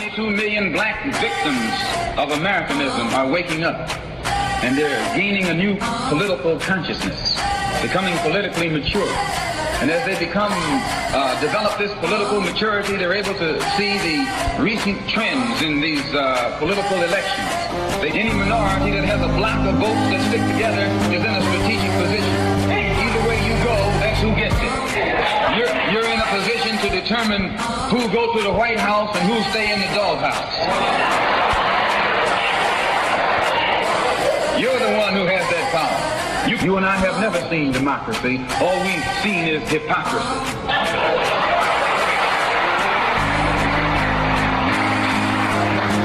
22 million black victims of Americanism are waking up, and they're gaining a new political consciousness, becoming politically mature. And as they develop this political maturity, they're able to see the recent trends in these political elections. Any minority that has a block of votes that stick together is in a strategic position. Either way you go, that's who gets it. You're in a position to determine who go to the White House and who stay in the doghouse. You're the one who has that power. You and I have never seen democracy. All we've seen is hypocrisy.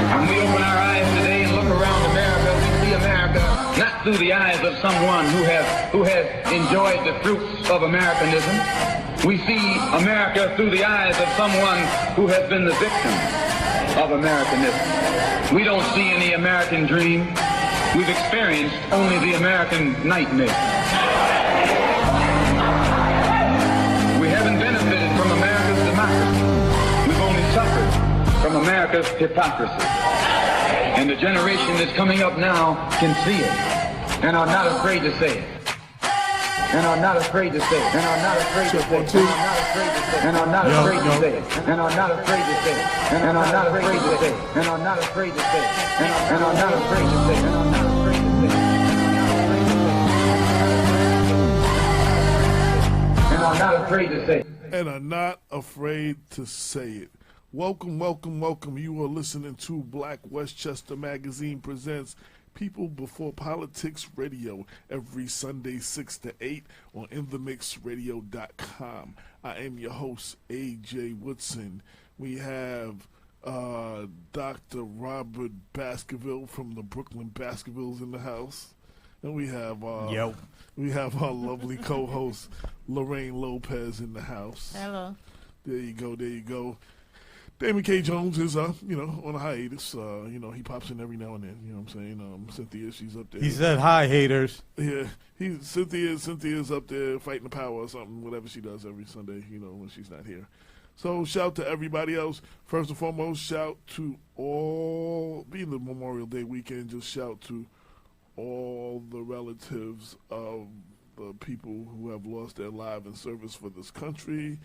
When we open our eyes today and look around America, we see America not through the eyes of someone who has enjoyed the fruits of Americanism. We see America through the eyes of someone who has been the victim of Americanism. We don't see any American dream. We've experienced only the American nightmare. We haven't benefited from America's democracy. We've only suffered from America's hypocrisy. And the generation that's coming up now can see it and are not afraid to say it. And are not afraid to say it. And are not afraid to say it. And are not afraid to say it. And are not afraid to say it. And are not afraid to say it. And are not afraid to say it. And are not afraid to say it. And are not afraid to say it. And are not afraid to say it. And are not afraid to say it. Welcome, welcome, welcome. You are listening to Black Westchester Magazine presents People Before Politics Radio every Sunday 6 to 8 on InTheMixRadio.com. I am your host, A.J. Woodson. We have Dr. Robert Baskerville from the Brooklyn Baskervilles in the house. And we have our lovely co-host, Lorraine Lopez in the house. Hello. There you go, there you go. Damon K. Jones is, on a hiatus. He pops in every now and then. You know what I'm saying? Cynthia, she's up there. He said, "Hi, haters." Yeah, Cynthia's up there fighting the power or something, whatever she does every Sunday, when she's not here. So shout to everybody else. First and foremost, shout to all, being the Memorial Day weekend, just shout to all the relatives of the people who have lost their lives in service for this country.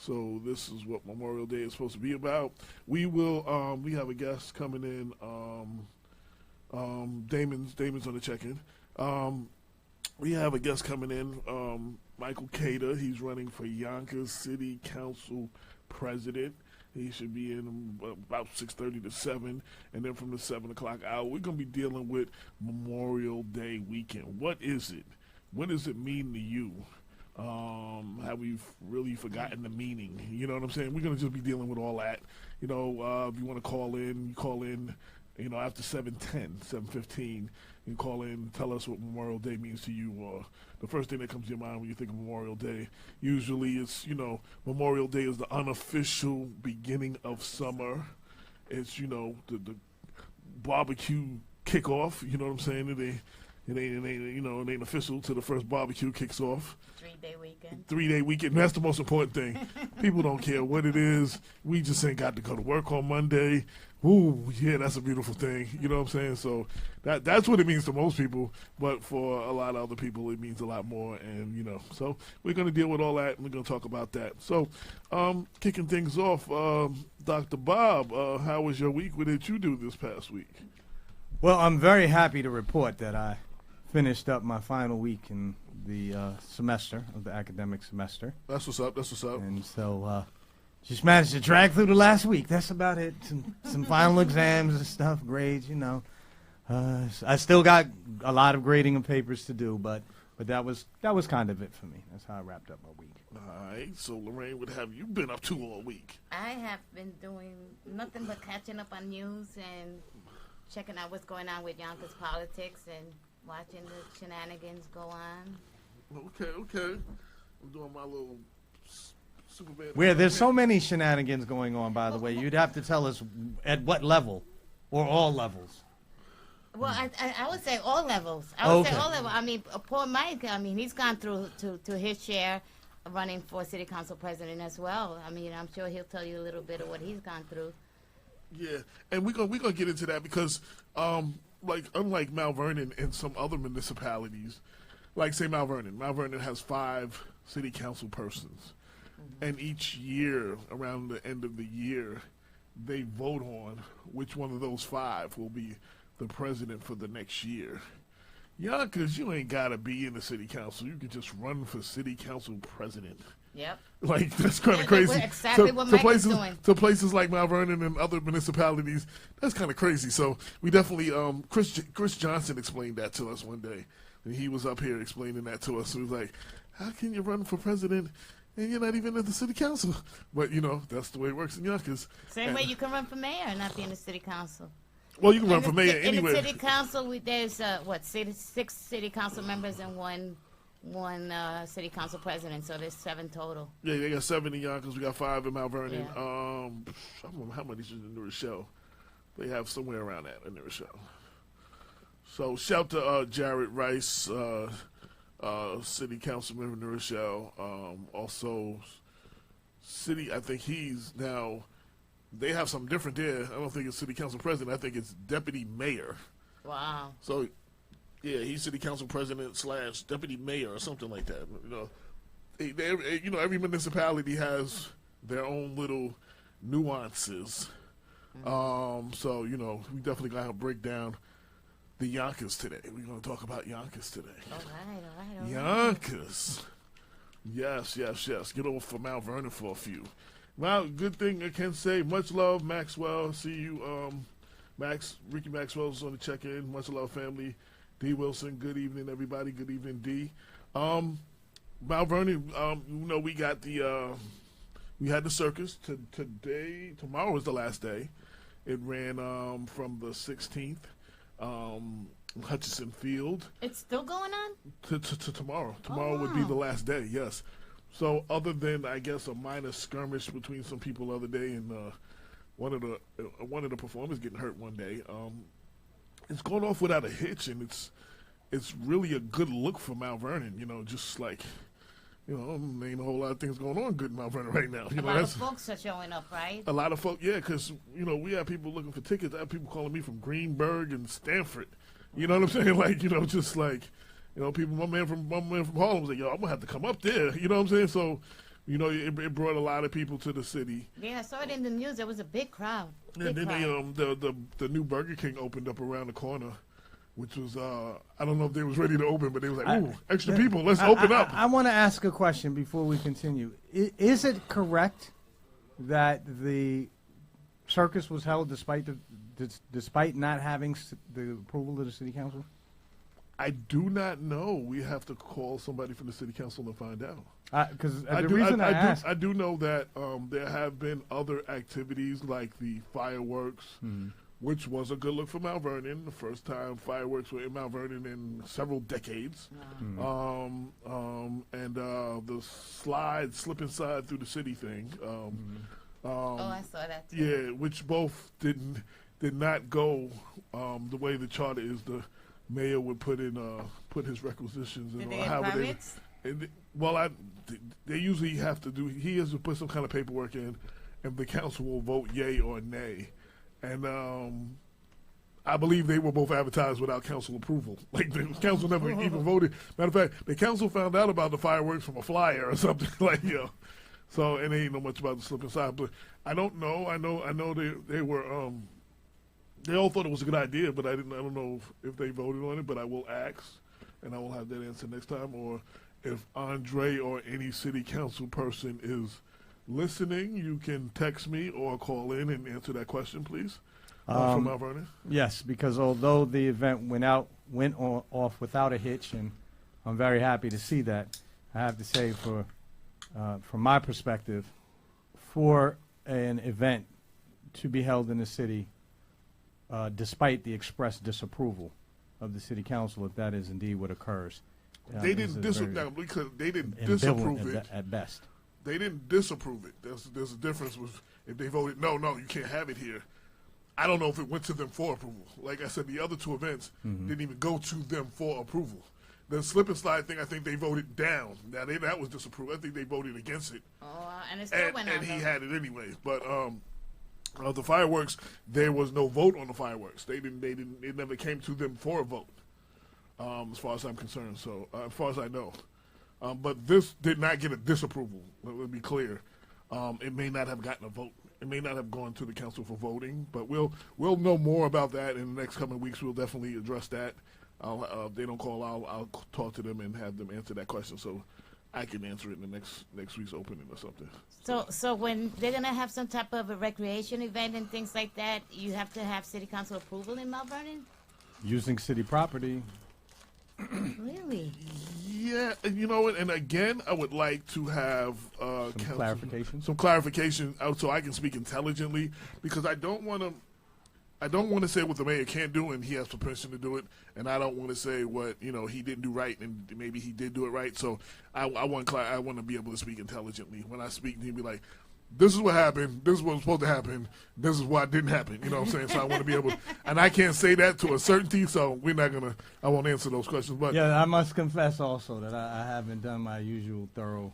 So this is what Memorial Day is supposed to be about. We will, we have a guest coming in. Damon's on the check-in. We have a guest coming in, Michael Khader. He's running for Yonkers City Council President. He should be in about 6:30 to 7, and then from the 7 o'clock hour, we're going to be dealing with Memorial Day weekend. What is it? What does it mean to you? Have we really forgotten the meaning? You know what I'm saying? We're going to just be dealing with all that. If you want to call in, you call in, after 7:10, 7:15. You call in, tell us what Memorial Day means to you, or the first thing that comes to your mind when you think of Memorial Day. Usually it's, Memorial Day is the unofficial beginning of summer. It's, the barbecue kickoff, you know what I'm saying? It ain't official till the first barbecue kicks off. 3-day weekend. 3-day weekend. That's the most important thing. People don't care what it is. We just ain't got to go to work on Monday. Ooh, yeah, that's a beautiful thing. You know what I'm saying? So that's what it means to most people. But for a lot of other people, it means a lot more. And, so we're going to deal with all that, and we're going to talk about that. So kicking things off, Dr. Bob, how was your week? What did you do this past week? Well, I'm very happy to report that I finished up my final week in the semester of the academic semester. That's what's up. That's what's up. And so just managed to drag through the last week. That's about it. Some final exams and stuff, grades, I still got a lot of grading and papers to do, but that was kind of it for me. That's how I wrapped up my week. All right. So, Lorraine, what have you been up to all week? I have been doing nothing but catching up on news and checking out what's going on with Yonkers politics and watching the shenanigans go on. Okay. I'm doing my little super bad. Where there's so many shenanigans going on, by the way, you'd have to tell us at what level or all levels. Well, I would say all levels. I would say all levels. I mean, poor Mike, he's gone through to his share of running for city council president as well. I mean, I'm sure he'll tell you a little bit of what he's gone through. Yeah, and we're gonna get into that because, like unlike Mount Vernon and some other municipalities, like say Mount Vernon has 5 city council persons, and each year around the end of the year, they vote on which one of those 5 will be the president for the next year. Yonkers, you ain't gotta be in the city council. You can just run for city council president. Yep. Like that's kind of Yeah, crazy. exactly what Mike is doing. To places like Mount Vernon and other municipalities, that's kind of crazy. So we definitely, Chris Johnson explained that to us one day, and he was up here explaining that to us. So he was like, "How can you run for president and you're not even in the city council?" But that's the way it works in Yonkers. Same way you can run for mayor and not be in the city council. Well, you can run for mayor anywhere. In the city council, there's 6 city council members and one city council president, so there's 7 total. Yeah, they got 7 in Yonkers. We got 5 in Mount Vernon. Yeah. I don't know how many is in New Rochelle. They have somewhere around that in New Rochelle. So shout to Jared Rice, city council member in New Rochelle. Also, I think he's now. They have something different there. I don't think it's city council president. I think it's deputy mayor. Wow. So, yeah, he's city council president / deputy mayor or something like that. Every municipality has their own little nuances. So, we definitely got to break down the Yonkers today. We're going to talk about Yonkers today. All right. Yonkers. Yes. Get over for Mount Vernon for a few. Well, good thing I can say. Much love, Maxwell. See you, Ricky Maxwell's on the check-in. Much love, family. D. Wilson, good evening, everybody. Good evening, D. Mount Vernon, we got we had the circus today. Tomorrow is the last day. It ran from the 16th, Hutchinson Field. It's still going on? To tomorrow. Tomorrow would be the last day, yes. So other than, I guess, a minor skirmish between some people the other day and one of the performers getting hurt one day, it's going off without a hitch, and it's really a good look for Mount Vernon. Just like, ain't a whole lot of things going on good in Mount Vernon right now. A lot of folks are showing up, right? A lot of folks, yeah, because, we have people looking for tickets. I have people calling me from Greenburgh and Stamford. You know what I'm saying? Like, just like... people. My man from Harlem was like, "Yo, I'm gonna have to come up there." You know what I'm saying? So, it brought a lot of people to the city. Yeah, I saw it in the news. There was a big crowd. And then the new Burger King opened up around the corner, which was I don't know if they was ready to open, but they was like, "Ooh, extra people, let's open up." I want to ask a question before we continue. Is it correct that the circus was held despite not having the approval of the city council? I do not know. We have to call somebody from the city council and find out. Because I do know that there have been other activities like the fireworks, which was a good look for Mount Vernon. The first time fireworks were in Mount Vernon in several decades. And the slip and slide through the city thing. I saw that too. Yeah, which both did not go the way the charter is. The mayor would put his requisitions and Did they have permits? They usually have to do. He has to put some kind of paperwork in, and the council will vote yay or nay. And I believe they were both advertised without council approval. Like the council never even voted. Matter of fact, the council found out about the fireworks from a flyer or something like So and they ain't know much about the slip and slide. But I don't know. I know they were. They all thought it was a good idea, but I don't know if they voted on it. But I will ask, and I will have that answer next time. Or if Andre or any city council person is listening, you can text me or call in and answer that question, please. From Mount Vernon. Yes, because although the event went off without a hitch, and I'm very happy to see that. I have to say, from my perspective, for an event to be held in the city. Despite the express disapproval of the city council, if that is indeed what occurs. They didn't disapprove it. At best. They didn't disapprove it. There's a difference with if they voted, no, you can't have it here. I don't know if it went to them for approval. Like I said, the other 2 events didn't even go to them for approval. The slip and slide thing, I think they voted down. Now, that was disapproved. I think they voted against it. Oh, and it still went on. And he had it anyway. But The fireworks, there was no vote on the fireworks. They didn't. It never came to them for a vote, as far as I'm concerned. So, as far as I know, but this did not get a disapproval. Let me be clear. It may not have gotten a vote. It may not have gone to the council for voting. But we'll know more about that in the next coming weeks. We'll definitely address that. If they don't call, I'll talk to them and have them answer that question. So I can answer it in the next week's opening or something. So when they're gonna have some type of a recreation event and things like that, you have to have city council approval in Mount Vernon? Using city property. Really? Yeah, and you know what? And again, I would like to have Clarification. some clarification out so I can speak intelligently, because I don't want to say what the mayor can't do and he has permission to do it, and I don't want to say what he didn't do right and maybe he did do it right. So I want to be able to speak intelligently. When I speak, he'd be like, "This is what happened. This is what was supposed to happen. This is why it didn't happen." You know what I'm saying? So I want to be able, and I can't say that to a certainty. So I won't answer those questions. But Yeah, I must confess also that I haven't done my usual thorough,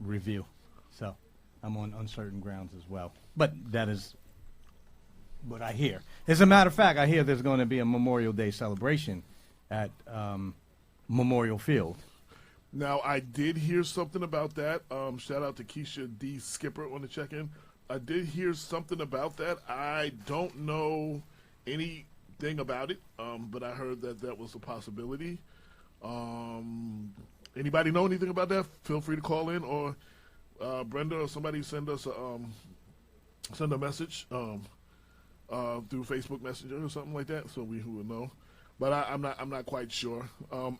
review. So I'm on uncertain grounds as well. But that is what I hear. As a matter of fact, I hear there's going to be a Memorial Day celebration at Memorial Field. Now, I did hear something about that. Shout out to Keisha D. Skipper on the check-in. I did hear something about that. I don't know anything about it, but I heard that was a possibility. Anybody know anything about that? Feel free to call in, or Brenda or somebody send us send a message through Facebook Messenger or something like that, so we would know. But I'm not quite sure.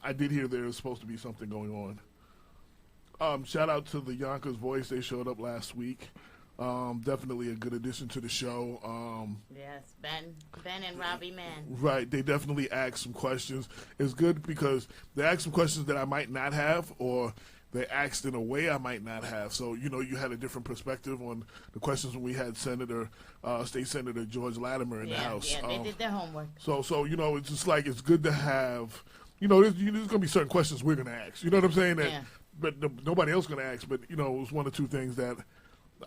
I did hear there is supposed to be something going on. Shout out to the Yonkers Voice. They showed up last week. Definitely a good addition to the show. Yes, Ben and Robbie Man. Right. They definitely asked some questions. It's good because they asked some questions that I might not have, or they asked in a way I might not have. So, you had a different perspective on the questions when we had State Senator George Latimer in the House. Yeah, they did their homework. So it's just like, it's good to have, there's going to be certain questions we're going to ask. You know what I'm saying? But nobody else going to ask. But, it was one or two things that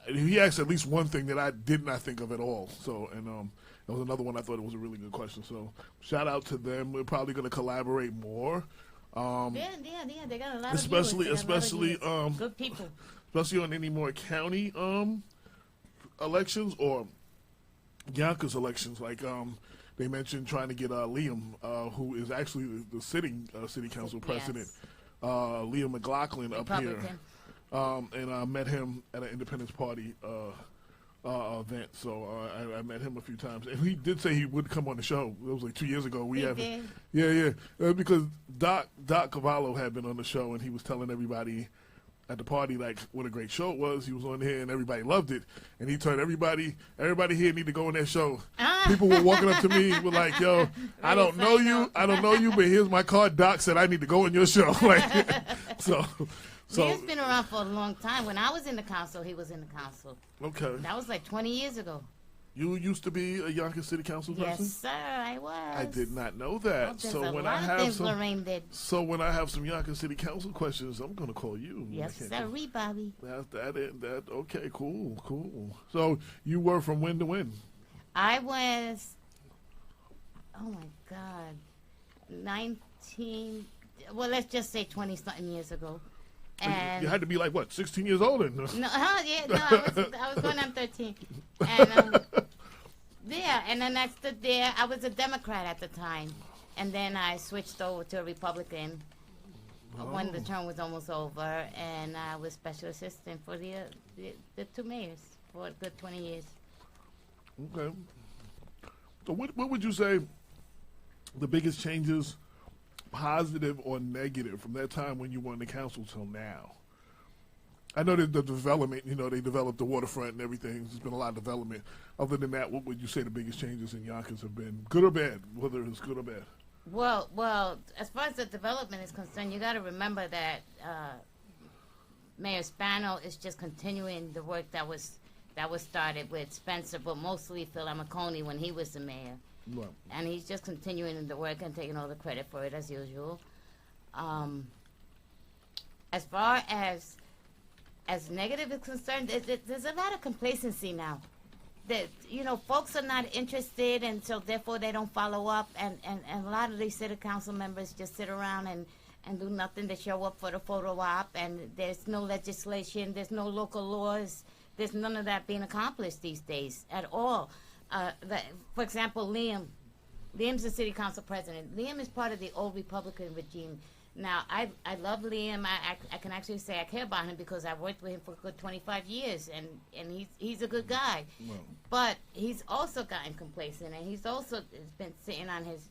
he asked, at least one thing that I did not think of at all. So, and that was another one I thought it was a really good question. So shout out to them. We're probably going to collaborate more. They got a lot especially of good people, especially on any more county elections or Yonkers elections. Like they mentioned trying to get Liam, who is actually the sitting city council president, Liam McLaughlin up here, and I met him at an Independence Party event. So I met him a few times, and he did say he would come on the show. It was like 2 years ago. Because Doc Cavallo had been on the show, and he was telling everybody at the party like what a great show it was. He was on here, and everybody loved it. And he told everybody here need to go on that show. People were walking up to me, were like, "Yo, I don't know you, but here's my card. Doc said I need to go on your show." So he's been around for a long time. When I was in the council, he was in the council. Okay. That was like 20 years ago. You used to be a Yonkers City Council person? Yes, sir, I was. I did not know that. There's a lot of things Lorraine did. So when I have some Yonkers City Council questions, I'm going to call you. Yes, sir, Bobby. Okay, cool. So you were from when to when? I was, oh my God, 19, well, let's just say 20-something years ago. And you had to be like, what, 16 years old? I was going on 13. And and then I stood there. I was a Democrat at the time. And then I switched over to a Republican when the term was almost over. And I was special assistant for the two mayors for a good 20 years. Okay. So what would you say the biggest changes, positive or negative, from that time when you were in the council till now? I know that the development, they developed the waterfront and everything. There's been a lot of development. Other than that, what would you say the biggest changes in Yonkers have been, good or bad, whether it's good or bad? Well, as far as the development is concerned, you got to remember that Mayor Spano is just continuing the work that was started with Spencer, but mostly Phil Amicone when he was the mayor. Right. And he's just continuing the work and taking all the credit for it as usual. As far as as negative is concerned, there's a lot of complacency now. That, folks are not interested, and so therefore they don't follow up. And a lot of these city council members just sit around and do nothing to show up for the photo op. And there's no legislation, there's no local laws, there's none of that being accomplished these days at all. For example, Liam's the city council president. Liam is part of the old Republican regime. Now, I love Liam. I can actually say I care about him because I worked with him for a good 25 years, and he's a good guy. Well, but he's also gotten complacent, and he's also been sitting on his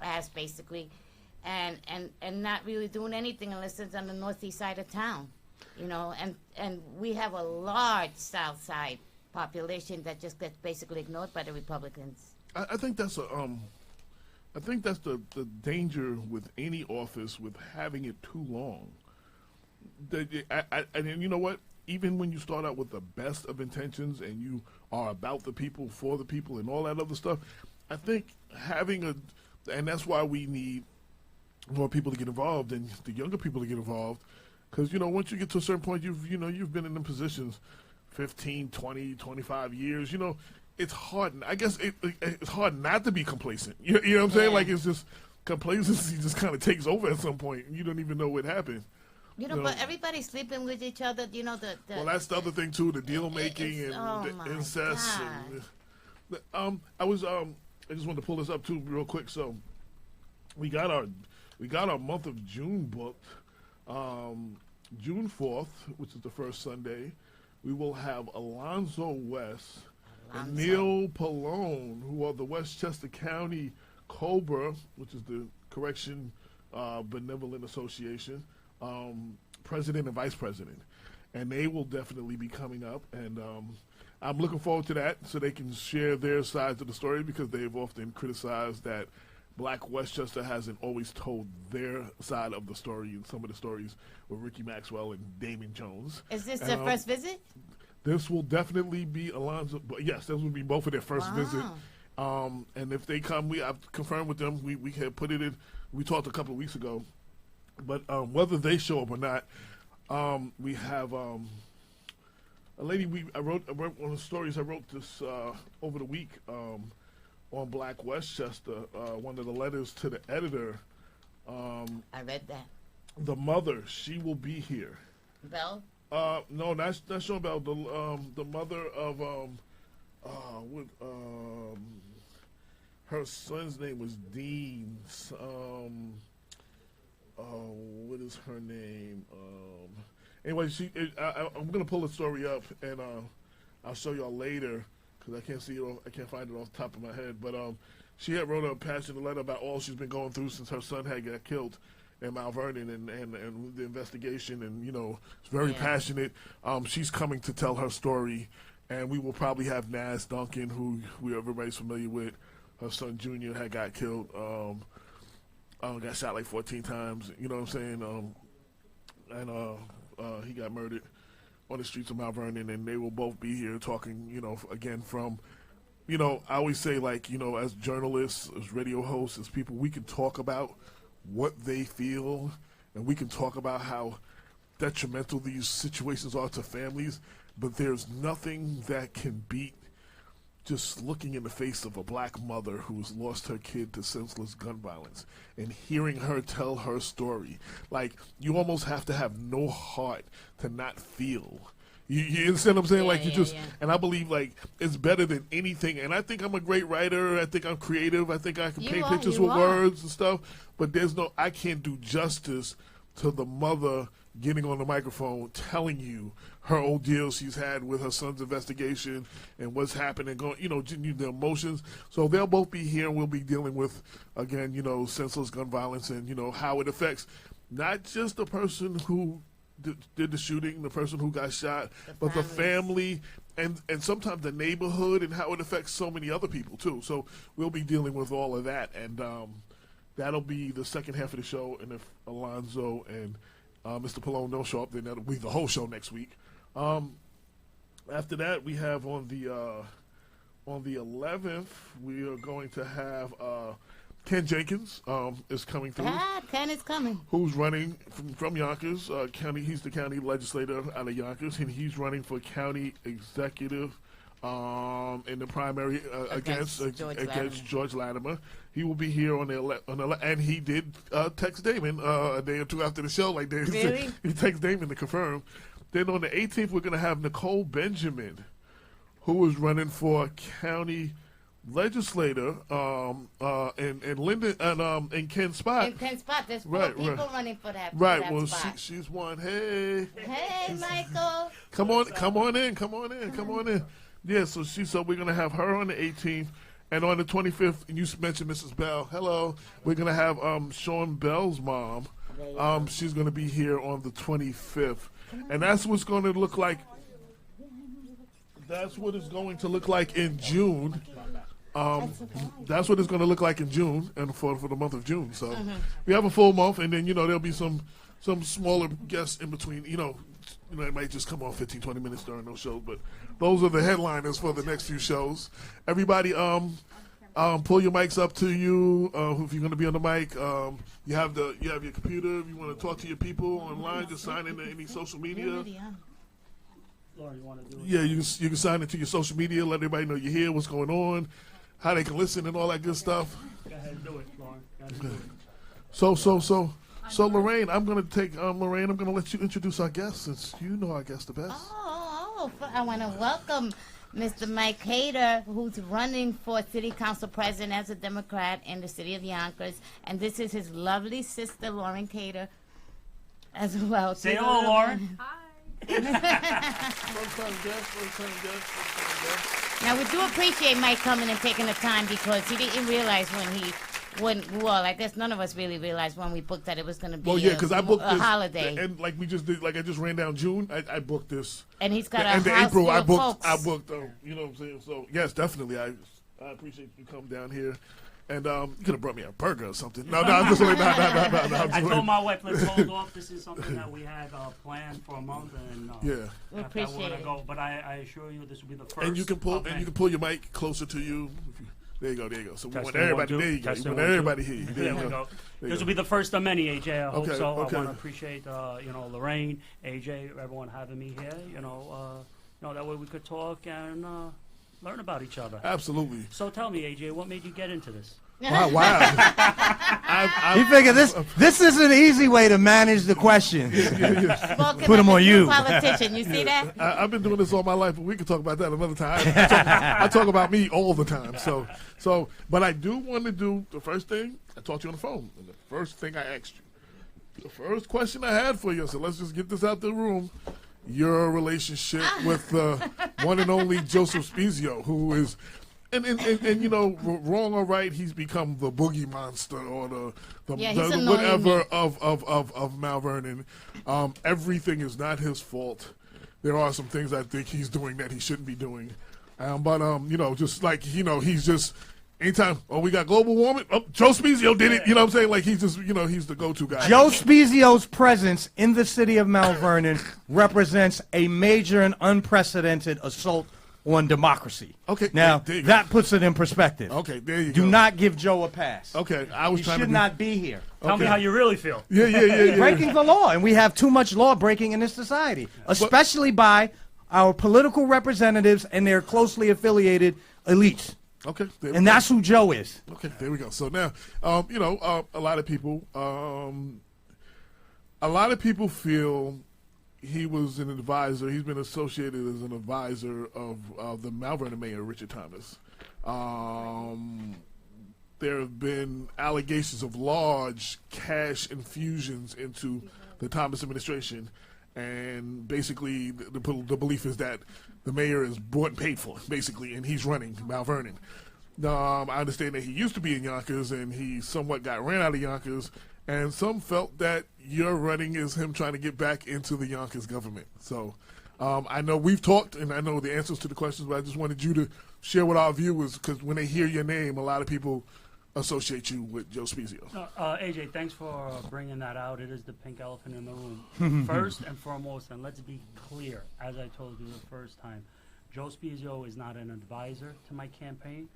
ass, basically, and not really doing anything unless it's on the northeast side of town, and we have a large south side population that just gets basically ignored by the Republicans. I think that's I think that's the danger with any office, with having it too long. And you know what? Even when you start out with the best of intentions and you are about the people, for the people, and all that other stuff, I think and that's why we need more people to get involved and the younger people to get involved. Because, once you get to a certain point, you've been in them positions 15, 20, 25 years, it's hard. I guess it's hard not to be complacent. You know what I'm saying? Like, it's just complacency just kind of takes over at some point, and you don't even know what happened. But everybody's sleeping with each other. Well, that's the other thing too: the deal making and the incest. And, I just wanted to pull this up too, real quick. So, we got our month of June booked. June 4th, which is the first Sunday, we will have Alonzo West and Neil Pallone, who are the Westchester County Cobra, which is the Correction Benevolent Association, president and vice president. And they will definitely be coming up. And I'm looking forward to that so they can share their sides of the story, because they've often criticized that Black Westchester hasn't always told their side of the story, and some of the stories with Ricky Maxwell and Damon Jones. Is this their first visit? This will definitely be Alonzo. But yes, this will be both of their first visit. And if they come, I've confirmed with them. We had put it in. We talked a couple of weeks ago, but whether they show up or not, we have a lady. I wrote one of the stories. I wrote this over the week on Black Westchester. One of the letters to the editor. I read that. The mother, she will be here. Belle? No, that's Sean Bell. The mother of her son's name was Dean. What is her name? Anyway, I'm gonna pull the story up and I'll show y'all later, because I can't see it. I can't find it off the top of my head. But she had wrote a passionate letter about all she's been going through since her son had got killed in Mount Vernon, and the investigation, and it's very passionate. She's coming to tell her story, and we will probably have Naz Duncan, who everybody's familiar with. Her son Junior had got killed, got shot like 14 times. You know what I'm saying? And he got murdered on the streets of Mount Vernon, and they will both be here talking. Again from. I always say, like, as journalists, as radio hosts, as people, we can talk about what they feel, and we can talk about how detrimental these situations are to families, but there's nothing that can beat just looking in the face of a black mother who's lost her kid to senseless gun violence and hearing her tell her story. Like, you almost have to have no heart to not feel. You understand what I'm saying? And I believe, like, it's better than anything. And I think I'm a great writer. I think I'm creative. I think I can paint pictures with words and stuff. But I can't do justice to the mother getting on the microphone telling you her ordeal she's had with her son's investigation and what's happening, the emotions. So they'll both be here, and we'll be dealing with, again, senseless gun violence and, how it affects not just the person who did the shooting, the person who got shot, but the family and sometimes the neighborhood, and how it affects so many other people too. So we'll be dealing with all of that, and that'll be the second half of the show. And if Alonzo and Mr. Pallone don't show up, then that'll be the whole show next week. After that, we have on the 11th, we are going to have Ken Jenkins is coming through. Ken is coming. Who's running from Yonkers County? He's the county legislator out of Yonkers, and he's running for county executive in the primary against George Latimer. He will be here on the and he did text Damon a day or two after the show. Like Really? He texted Damon to confirm. Then on the 18th, we're going to have Nicole Benjamin, who is running for county legislator, and Linda and Ken Spot. And Ken Spot, there's four people running for that. Spot. She's one. Hey, Michael. Come on in. Yeah, so we're gonna have her on the 18th, and on the 25th, and you mentioned Mrs. Bell. Hello, we're gonna have Sean Bell's mom. She's gonna be here on the 25th, and that's what's going to look like. That's what it's going to look like in June. That's what it's going to look like in June, and for the month of June. So we have a full month, and then there'll be some smaller guests in between. It might just come on 15, 20 minutes during those shows, but those are the headliners for the next few shows. Everybody, pull your mics up to you. If you're going to be on the mic, you have your computer. If you want to talk to your people online, just sign into any social media. Lauren, you want to do it? Yeah, you can sign into your social media, let everybody know you're here, what's going on, how they can listen, and all that good stuff. Go ahead and do it, Lauren. Go ahead and do it. So Lorraine, I'm gonna let you introduce our guests, since you know our guests the best. I want to welcome Mr. Mike Khader, who's running for city council president as a Democrat in the city of Yonkers, and this is his lovely sister, Lauren Khader, as well. Say hello, Lauren. First time guest. Now, we do appreciate Mike coming and taking the time, because he didn't realize I guess none of us really realized when we booked that it was going to be I booked a this, holiday. and like we just did, like I just ran down June. I booked this, And he's got a and house April full I of booked. folks. I booked. You know what I'm saying? So yes, definitely. I appreciate you come down here. And you could have brought me a burger or something. No, I'm just waiting. No. I told my wife, let's hold off. This is something that we had planned for a month, and We appreciate it. go. But I assure you, this will be the first. And you can pull your mic closer to you. There you go. So we want Testing, everybody. one, There you two. go. Testing, We want one, two. everybody here. There we go. This will be the first of many, AJ. I hope Okay, so. okay. I want to appreciate Lorraine, AJ, everyone having me here. That way we could talk and learn about each other. Absolutely. So tell me, AJ, what made you get into this? Wow. You figure this is an easy way to manage the questions. Put them on you. Politician, you see that? I've been doing this all my life, but we can talk about that another time. I talk about me all the time. So, but I do want to do the first thing. I talked to you on the phone, and the first thing I asked you, the first question I had for you. So let's just get this out the room. Your relationship with the one and only Joseph Spezio, who is. And wrong or right, he's become the boogie monster or the whatever of Mount Vernon. Everything is not his fault. There are some things I think he's doing that he shouldn't be doing. Just like he's just anytime. Oh, we got global warming. Oh, Joe Spezio did it. You know what I'm saying? Like he's just he's the go-to guy. Joe Spezio's presence in the city of Mount Vernon represents a major and unprecedented assault on democracy. Okay. Now, there you go. that puts it in perspective. Okay, there you go. Do not give Joe a pass. Okay, He should not be here. Tell me how you really feel. Yeah. Breaking the law, and we have too much law breaking in this society, especially by our political representatives and their closely affiliated elites. Okay. And that's who Joe is. Okay, there we go. So now, a lot of people feel he was an advisor. He's been associated as an advisor of the Mount Vernon mayor, Richard Thomas. There have been allegations of large cash infusions into the Thomas administration, and basically the belief is that the mayor is bought and paid for, basically, and he's running Mount Vernon. I understand that he used to be in Yonkers, and he somewhat got ran out of Yonkers, and some felt that your running is him trying to get back into the Yonkers government. So I know we've talked, and I know the answers to the questions, but I just wanted you to share with our viewers, because when they hear your name, a lot of people associate you with Joe Spezio. AJ, thanks for bringing that out. It is the pink elephant in the room. First and foremost, and let's be clear, as I told you the first time, Joe Spezio is not an advisor to my campaign.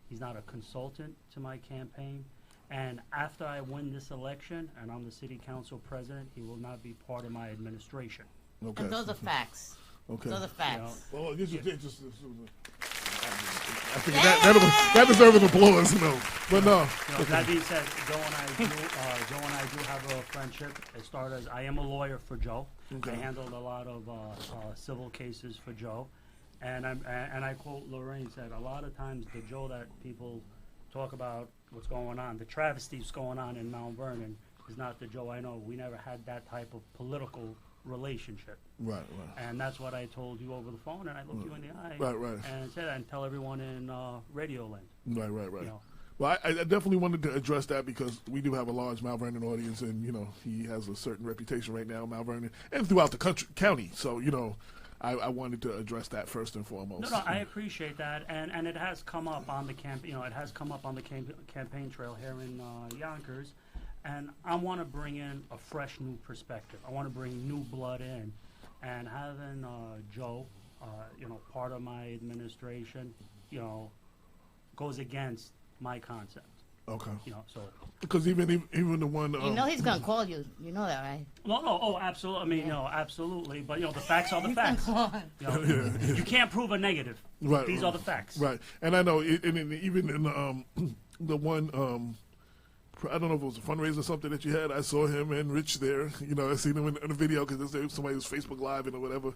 He's not a consultant to my campaign. And after I win this election and I'm the city council president, he will not be part of my administration. Okay. And those are facts. Okay. Those are facts. Well, I think that deserves an applause, But no. That being said, Joe and I do have a friendship. It started as I am a lawyer for Joe. Okay. I handled a lot of civil cases for Joe, and I quote Lorraine said a lot of times the Joe that people talk about what's going on, the travesties going on in Mount Vernon is not the Joe I know. We never had that type of political relationship. Right. And that's what I told you over the phone, and I looked you in the eye. Right. And said that and tell everyone in Radio Land. Right. You know. Well, I definitely wanted to address that because we do have a large Mount Vernon audience, and he has a certain reputation right now in Mount Vernon and throughout the county. So I wanted to address that first and foremost. No, I appreciate that, and it has come up on the it has come up on the campaign trail here in Yonkers, and I want to bring in a fresh new perspective. I want to bring new blood in, and having Joe, part of my administration, goes against my concept. Okay. So because even the one he's gonna call you. You know that, right? No, oh, absolutely. I mean, absolutely. But the facts are the facts. You can't prove a negative. Right. These are the facts. Right. And I know, even in the one, I don't know if it was a fundraiser or something that you had. I saw him and Rich there. I seen him in the video because somebody was Facebook Live or whatever.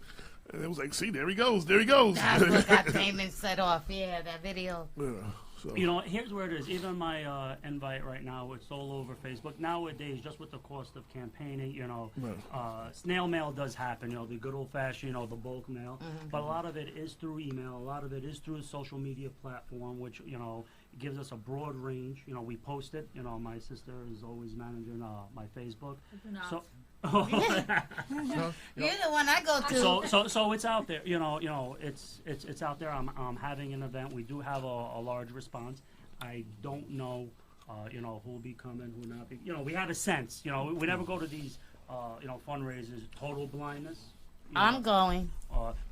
And it was like, see, there he goes. There he goes. That's what got Damon set off. Yeah, that video. Yeah. So. Here's where it is. Even my invite right now, it's all over Facebook. Nowadays, just with the cost of campaigning, snail mail does happen. The good old-fashioned, the bulk mail. Mm-hmm. But a lot of it is through email. A lot of it is through a social media platform, which, gives us a broad range. We post it. My sister is always managing my Facebook. So. You're the one I go to. So it's out there. It's out there. I'm having an event. We do have a large response. I don't know, who'll be coming, who not be. We have a sense. We never go to these, fundraisers. Total blindness. I'm going.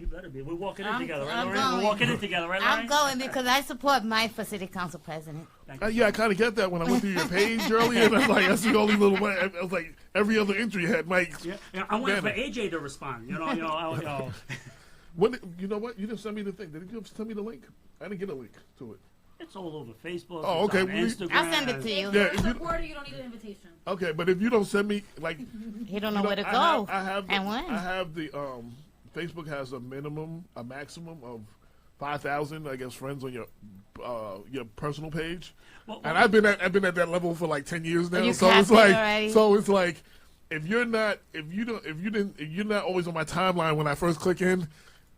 You better be. We're walking in together, right, I'm Lorraine? going. We're walking in together, right, Lorraine? I'm going because I support Mike for city council president. Yeah, I kind of get that when I went through your page earlier. And I see all these little. I was like, every other entry had Mike. Yeah, I'm waiting for AJ to respond. When, you know what? You didn't send me the thing. Did you send me the link? I didn't get a link to it. It's all over Facebook. Oh, okay. It's on Instagram. I'll send it to you. Yeah, If you're a supporter, you don't need an invitation. Okay, but if you don't send me, like, He don't know where to go. I have and when. I have the Facebook has a maximum of 5,000, I guess, friends on your personal page, and I've been at that level for like 10 years now. So it's like, if you're not always on my timeline when I first click in,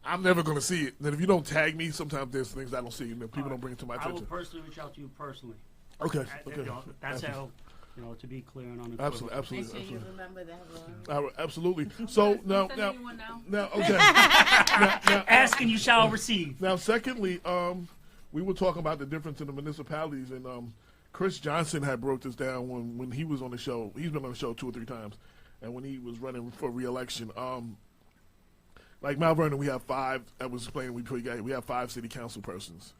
I'm never going to see it. And if you don't tag me, sometimes there's things I don't see, and people don't bring it to my attention. I will personally reach out to you personally. Okay. That's how. To be clear and unequivocal. Absolutely. Make sure you remember that. Absolutely. So now, okay. now, ask and you shall receive. Now, secondly, we were talking about the difference in the municipalities, and Chris Johnson had broke this down when he was on the show. He's been on the show 2 or 3 times, and when he was running for re-election, like Mount Vernon, we have 5. I was explaining we have 5 city council persons.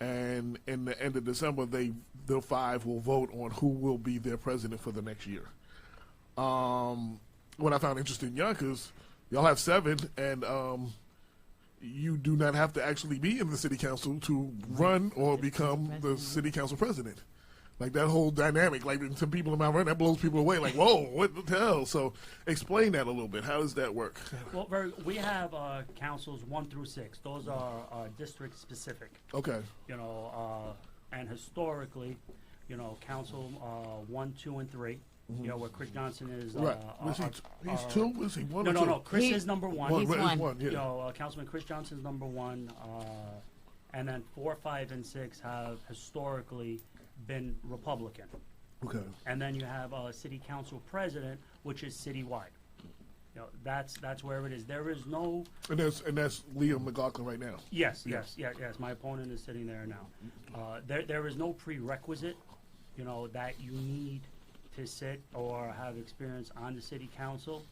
And in the end of December, the 5 will vote on who will be their president for the next year. What I found interesting in Yonkers, y'all have 7, and you do not have to actually be in the city council to run or become the city council president. Like that whole dynamic, like some people in Mount Vernon, that blows people away. Like, whoa, what the hell? So, explain that a little bit. How does that work? Well, we have councils 1 through 6. Those are district specific. Okay. And historically, council 1, 2, and 3. Mm-hmm. Where Chris Johnson is. Right. He's 2? Is he 1 or 2? No. Chris is number 1. He's one. Yeah. Councilman Chris Johnson's number 1. And then 4, 5, and 6 have historically been Republican. Okay. And then you have a city council president, which is citywide. That's where it is. There is no. And that's Liam McLaughlin right now. Yes. My opponent is sitting there now. There is no prerequisite, that you need to sit or have experience on the city council,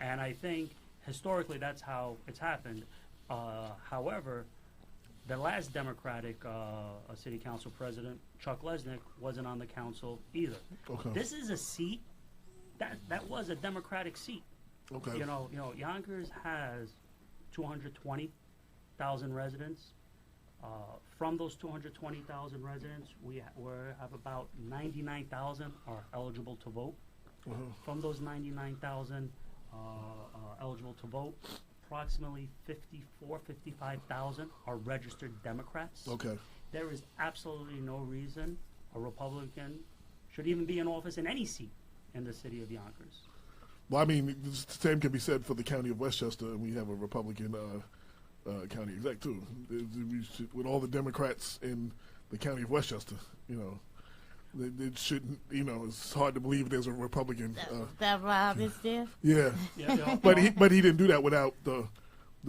and I think historically that's how it's happened. However, The last Democratic city council president, Chuck Lesnick, wasn't on the council either. Okay. This is a seat that was a Democratic seat. Okay. You know, Yonkers has 220,000 residents. From those 220,000 residents, we have about 99,000 are eligible to vote. From those 99,000 eligible to vote, approximately 55,000 are registered Democrats. Okay. There is absolutely no reason a Republican should even be in office in any seat in the city of Yonkers. Well, I mean, the same can be said for the county of Westchester, and we have a Republican county exec too. With all the Democrats in the county of Westchester, you know, it shouldn't. You know, it's hard to believe there's a Republican. That Rob is there? Yeah, Yeah, but he didn't do that without the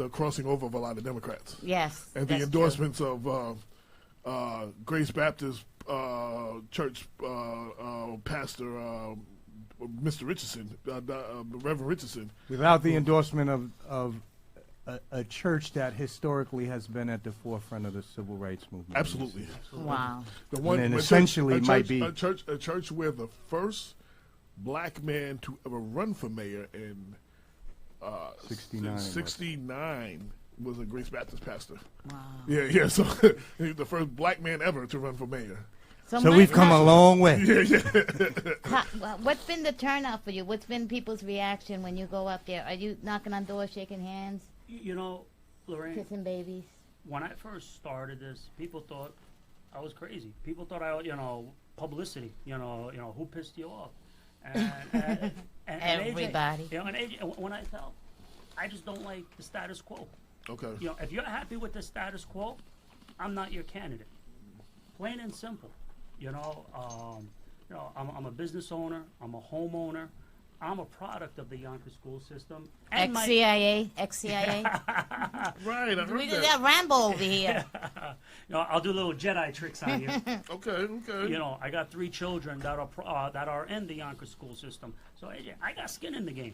crossing over of a lot of Democrats. Yes. And the that's endorsements of Grace Baptist Church pastor Mr. Richardson, Reverend Richardson. Without the endorsement of a church that historically has been at the forefront of the civil rights movement. Absolutely. true. Wow. The one And then a essentially church, might be- a church where the first black man to ever run for mayor in 69. 69 was a Grace Baptist pastor. Wow. Yeah. So he was the first black man ever to run for mayor. So Mike, we've come a long way. what's been the turnout for you? What's been people's reaction when you go up there? Are you knocking on doors, shaking hands, You know, Lorraine, kissing babies? when I first started this, people thought I was crazy. People thought publicity. Who pissed you off? And Everybody. AJ, and AJ, when I tell, I just don't like the status quo. Okay. If you're happy with the status quo, I'm not your candidate. Plain and simple. I'm a business owner. I'm a homeowner. I'm a product of the Yonkers school system. And Ex-CIA. Right. I heard We did that. that Rambo over here. I'll do little Jedi tricks on you. Okay. I got 3 children that are in the Yonkers school system. So AJ, I got skin in the game.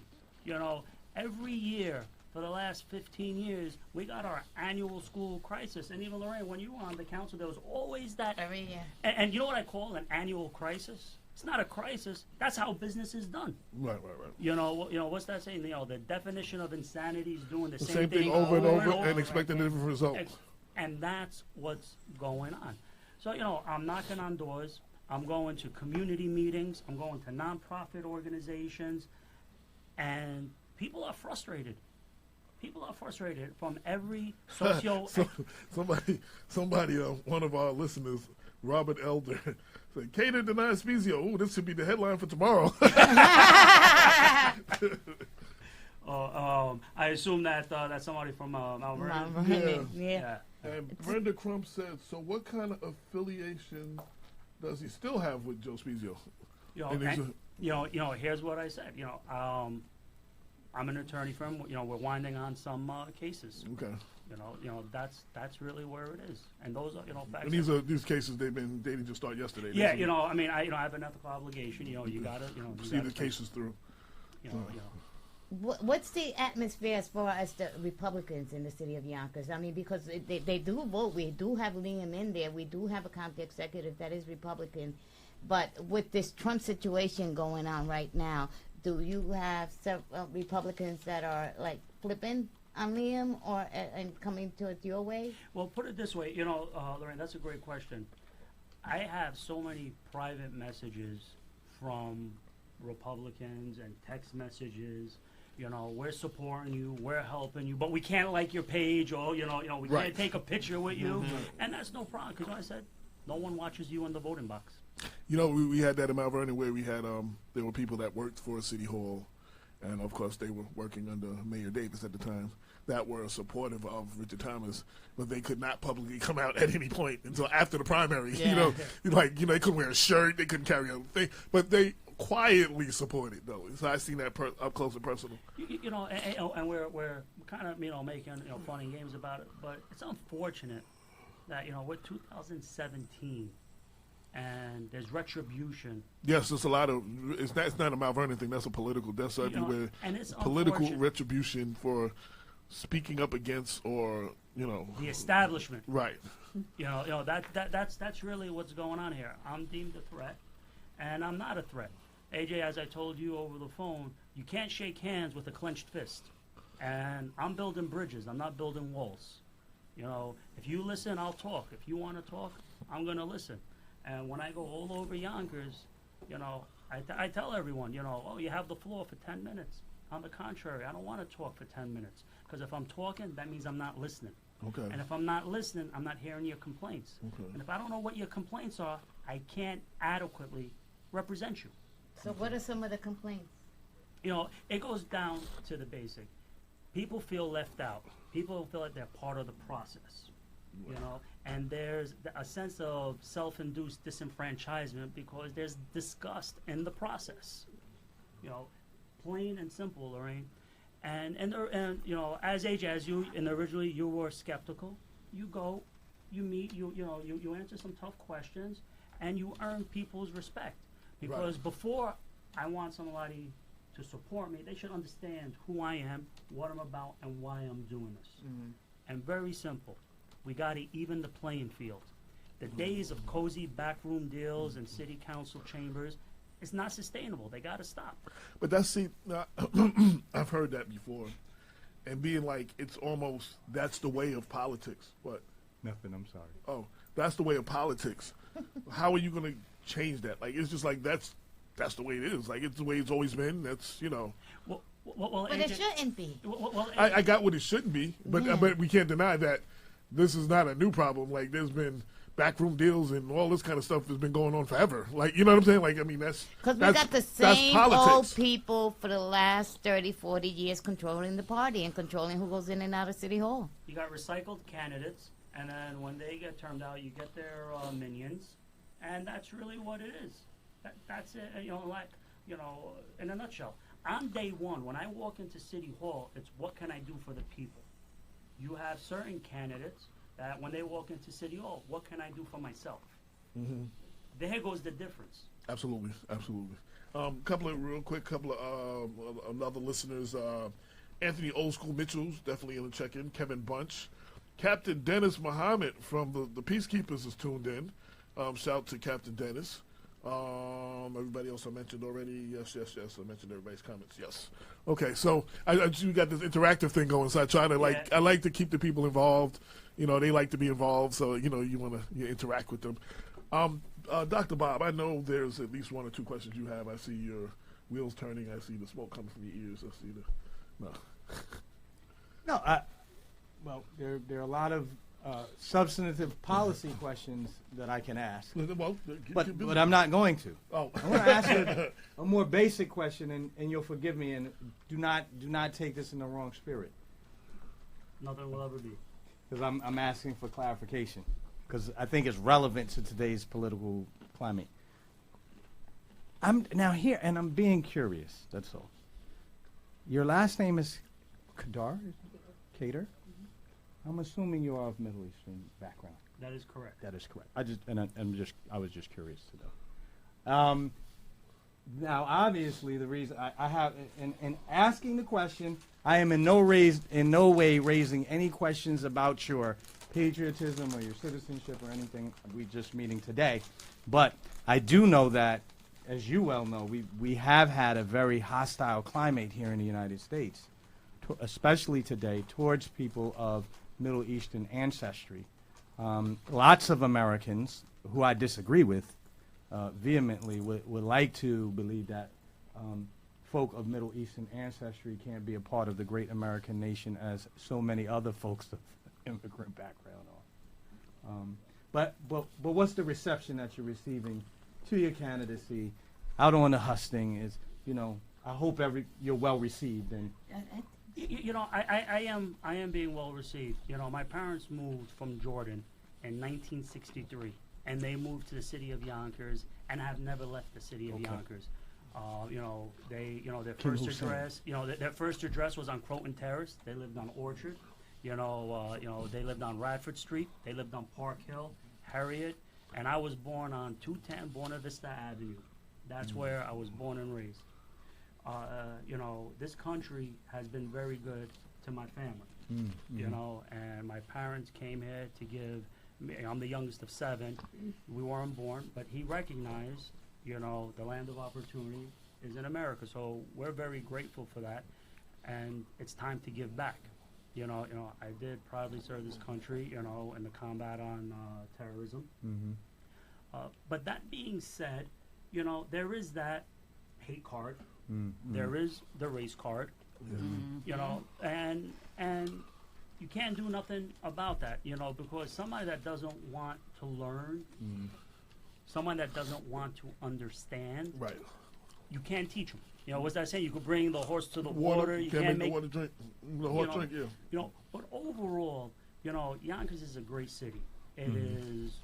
Every year for the last 15 years, we got our annual school crisis. And even Lorraine, when you were on the council, there was always that. Every year. And you know what I call an annual crisis? It's not a crisis. That's how business is done. Right. What's that saying? The definition of insanity is doing the The same thing over and over and expecting a different result. And that's what's going on. So, I'm knocking on doors. I'm going to community meetings. I'm going to nonprofit organizations. And people are frustrated. People are frustrated from every socio... Somebody, one of our listeners, Robert Elder, said, Khader denies Spezio. Ooh, this should be the headline for tomorrow. I assume that's somebody from Mount Vernon. Yeah. And Brenda Crump said, so what kind of affiliation does he still have with Joe Spezio? Here's what I said. I'm an attorney firm. We're winding on some cases. Okay. That's really where it is. And those are facts. And these cases they didn't just start yesterday. Yeah, I have an ethical obligation. You gotta see the cases through. What's the atmosphere as far as the Republicans in the city of Yonkers? I mean, because they do vote. We do have Liam in there. We do have a county executive that is Republican. But with this Trump situation going on right now, do you have several Republicans that are like flipping on Liam and coming towards your way? Well, put it this way, Lorraine, that's a great question. I have so many private messages from Republicans and text messages. We're supporting you, we're helping you, but we can't like your page, or we can't take a picture with you, and that's no problem. Because I said, no one watches you in the voting box. We had that in Mount Vernon where we had there were people that worked for City Hall, and of course they were working under Mayor Davis at the time, that were supportive of Richard Thomas, but they could not publicly come out at any point until after the primary. Yeah. They couldn't wear a shirt, they couldn't carry a thing, but they quietly supported though. So I seen that up close and personal. And we're kind of making fun and games about it, but it's unfortunate that we're 2017. And there's retribution. Yes, it's a lot of. It's not a Mount Vernon thing. That's a political. That's everywhere. And it's political unfortunate. retribution for speaking up against or, The establishment. right. That's really what's going on here. I'm deemed a threat, and I'm not a threat. AJ, as I told you over the phone, you can't shake hands with a clenched fist. And I'm building bridges. I'm not building walls. If you listen, I'll talk. If you want to talk, I'm going to listen. And when I go all over Yonkers, I tell everyone, oh, you have the floor for 10 minutes. On the contrary, I don't want to talk for 10 minutes. Because if I'm talking, that means I'm not listening. Okay. And if I'm not listening, I'm not hearing your complaints. Okay. And if I don't know what your complaints are, I can't adequately represent you. So what are some of the complaints? It goes down to the basic. People feel left out. People feel like they're part of the process. And there's a sense of self-induced disenfranchisement because there's disgust in the process. Plain and simple, Lorraine. And as AJ, as you, and originally you were skeptical, you go, you meet, you answer some tough questions, and you earn people's respect. Because Right. before I want somebody to support me, they should understand who I am, what I'm about, and why I'm doing this. Mm-hmm. And very simple, we got to even the playing field. The days of cozy backroom deals and city council chambers, it's not sustainable. They got to stop. But I've heard that before. And being like, it's almost, that's the way of politics. What? Nothing. I'm sorry. Oh, that's the way of politics. How are you going to change that? Like, it's just like, that's the way it is. Like, it's the way it's always been. That's, Well, But it shouldn't be. I got what it shouldn't be, but Yeah. but we can't deny that this is not a new problem. Like, there's been backroom deals and all this kind of stuff that's been going on forever. Like, you know what I'm saying? Like, I mean, that's Because we that's- got the that's same politics. old people for the last 30, 40 years controlling the party and controlling who goes in and out of City Hall. You got recycled candidates, and then when they get turned out, you get their minions, and that's really what it is. That's it. In a nutshell. On day one, when I walk into City Hall, it's what can I do for the people? You have certain candidates that when they walk into City Hall, what can I do for myself? Mm-hmm. There goes the difference. Absolutely. Couple of other listeners. Anthony Old School Mitchell's definitely in the check-in. Kevin Bunch. Captain Dennis Muhammad from the Peacekeepers is tuned in. Shout to Captain Dennis. Everybody else I mentioned already. Yes. I mentioned everybody's comments. Yes. Okay, so we got this interactive thing going. So I try to I like to keep the people involved. They like to be involved. So you want to interact with them. Dr. Bob, I know there's at least one or two questions you have. I see your wheels turning. I see the smoke coming from your ears. I see Well, there are a lot of substantive policy questions that I can ask, but I'm not going to. Oh. I want to ask you a more basic question, and you'll forgive me, and do not take this in the wrong spirit, Nothing will ever be. because I'm asking for clarification, because I think it's relevant to today's political climate. I'm now here, and I'm being curious. That's all. Your last name is Khader? Khader? I'm assuming you are of Middle Eastern background. That is correct. That is correct. I was just curious to know. Now, obviously, the reason I have in asking the question, I am in no way raising any questions about your patriotism or your citizenship or anything. We're just meeting today, but I do know that, as you well know, we have had a very hostile climate here in the United States, especially today, towards people of Middle Eastern ancestry. Lots of Americans, who I disagree with vehemently, would like to believe that folk of Middle Eastern ancestry can't be a part of the great American nation as so many other folks of immigrant background are. But what's the reception that you're receiving to your candidacy out on the hustings? Is I hope you're well received. And I am being well received. My parents moved from Jordan in 1963, and they moved to the city of Yonkers and have never left the city of Yonkers. Their first address, their first address was on Croton Terrace. They lived on Orchard. They lived on Radford Street. They lived on Park Hill, Harriet, and I was born on 210 Buena Vista Avenue. That's where I was born and raised. This country has been very good to my family. You know, and my parents came here to give me, I'm the youngest of 7. We weren't born, but he recognized, you know, the land of opportunity is in America. So we're very grateful for that, and it's time to give back. You know, I did proudly serve this country, you know, in the combat on terrorism. But that being said, you know, there is that hate card. There is the race card. You know, and you can't do nothing about that, you know, because somebody that doesn't want to learn, someone that doesn't want to understand, Right. you can't teach them. You know, what's that saying? You could bring the horse to the Water, water. You can't can't make make the water drink. The horse drink, yeah. You know, but overall, you know, Yonkers is a great city. It is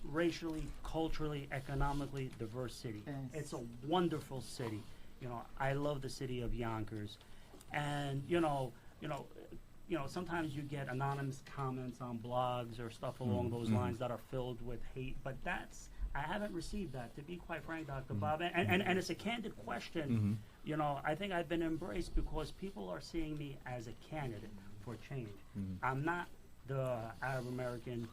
racially, culturally, economically diverse city. Yes. It's a wonderful city. You know, I love the city of Yonkers, and you know, sometimes you get anonymous comments on blogs or stuff along those lines that are filled with hate. But I haven't received that, to be quite frank, Dr. Bob. And it's a candid question. You know, I think I've been embraced because people are seeing me as a candidate for change. I'm not the Arab American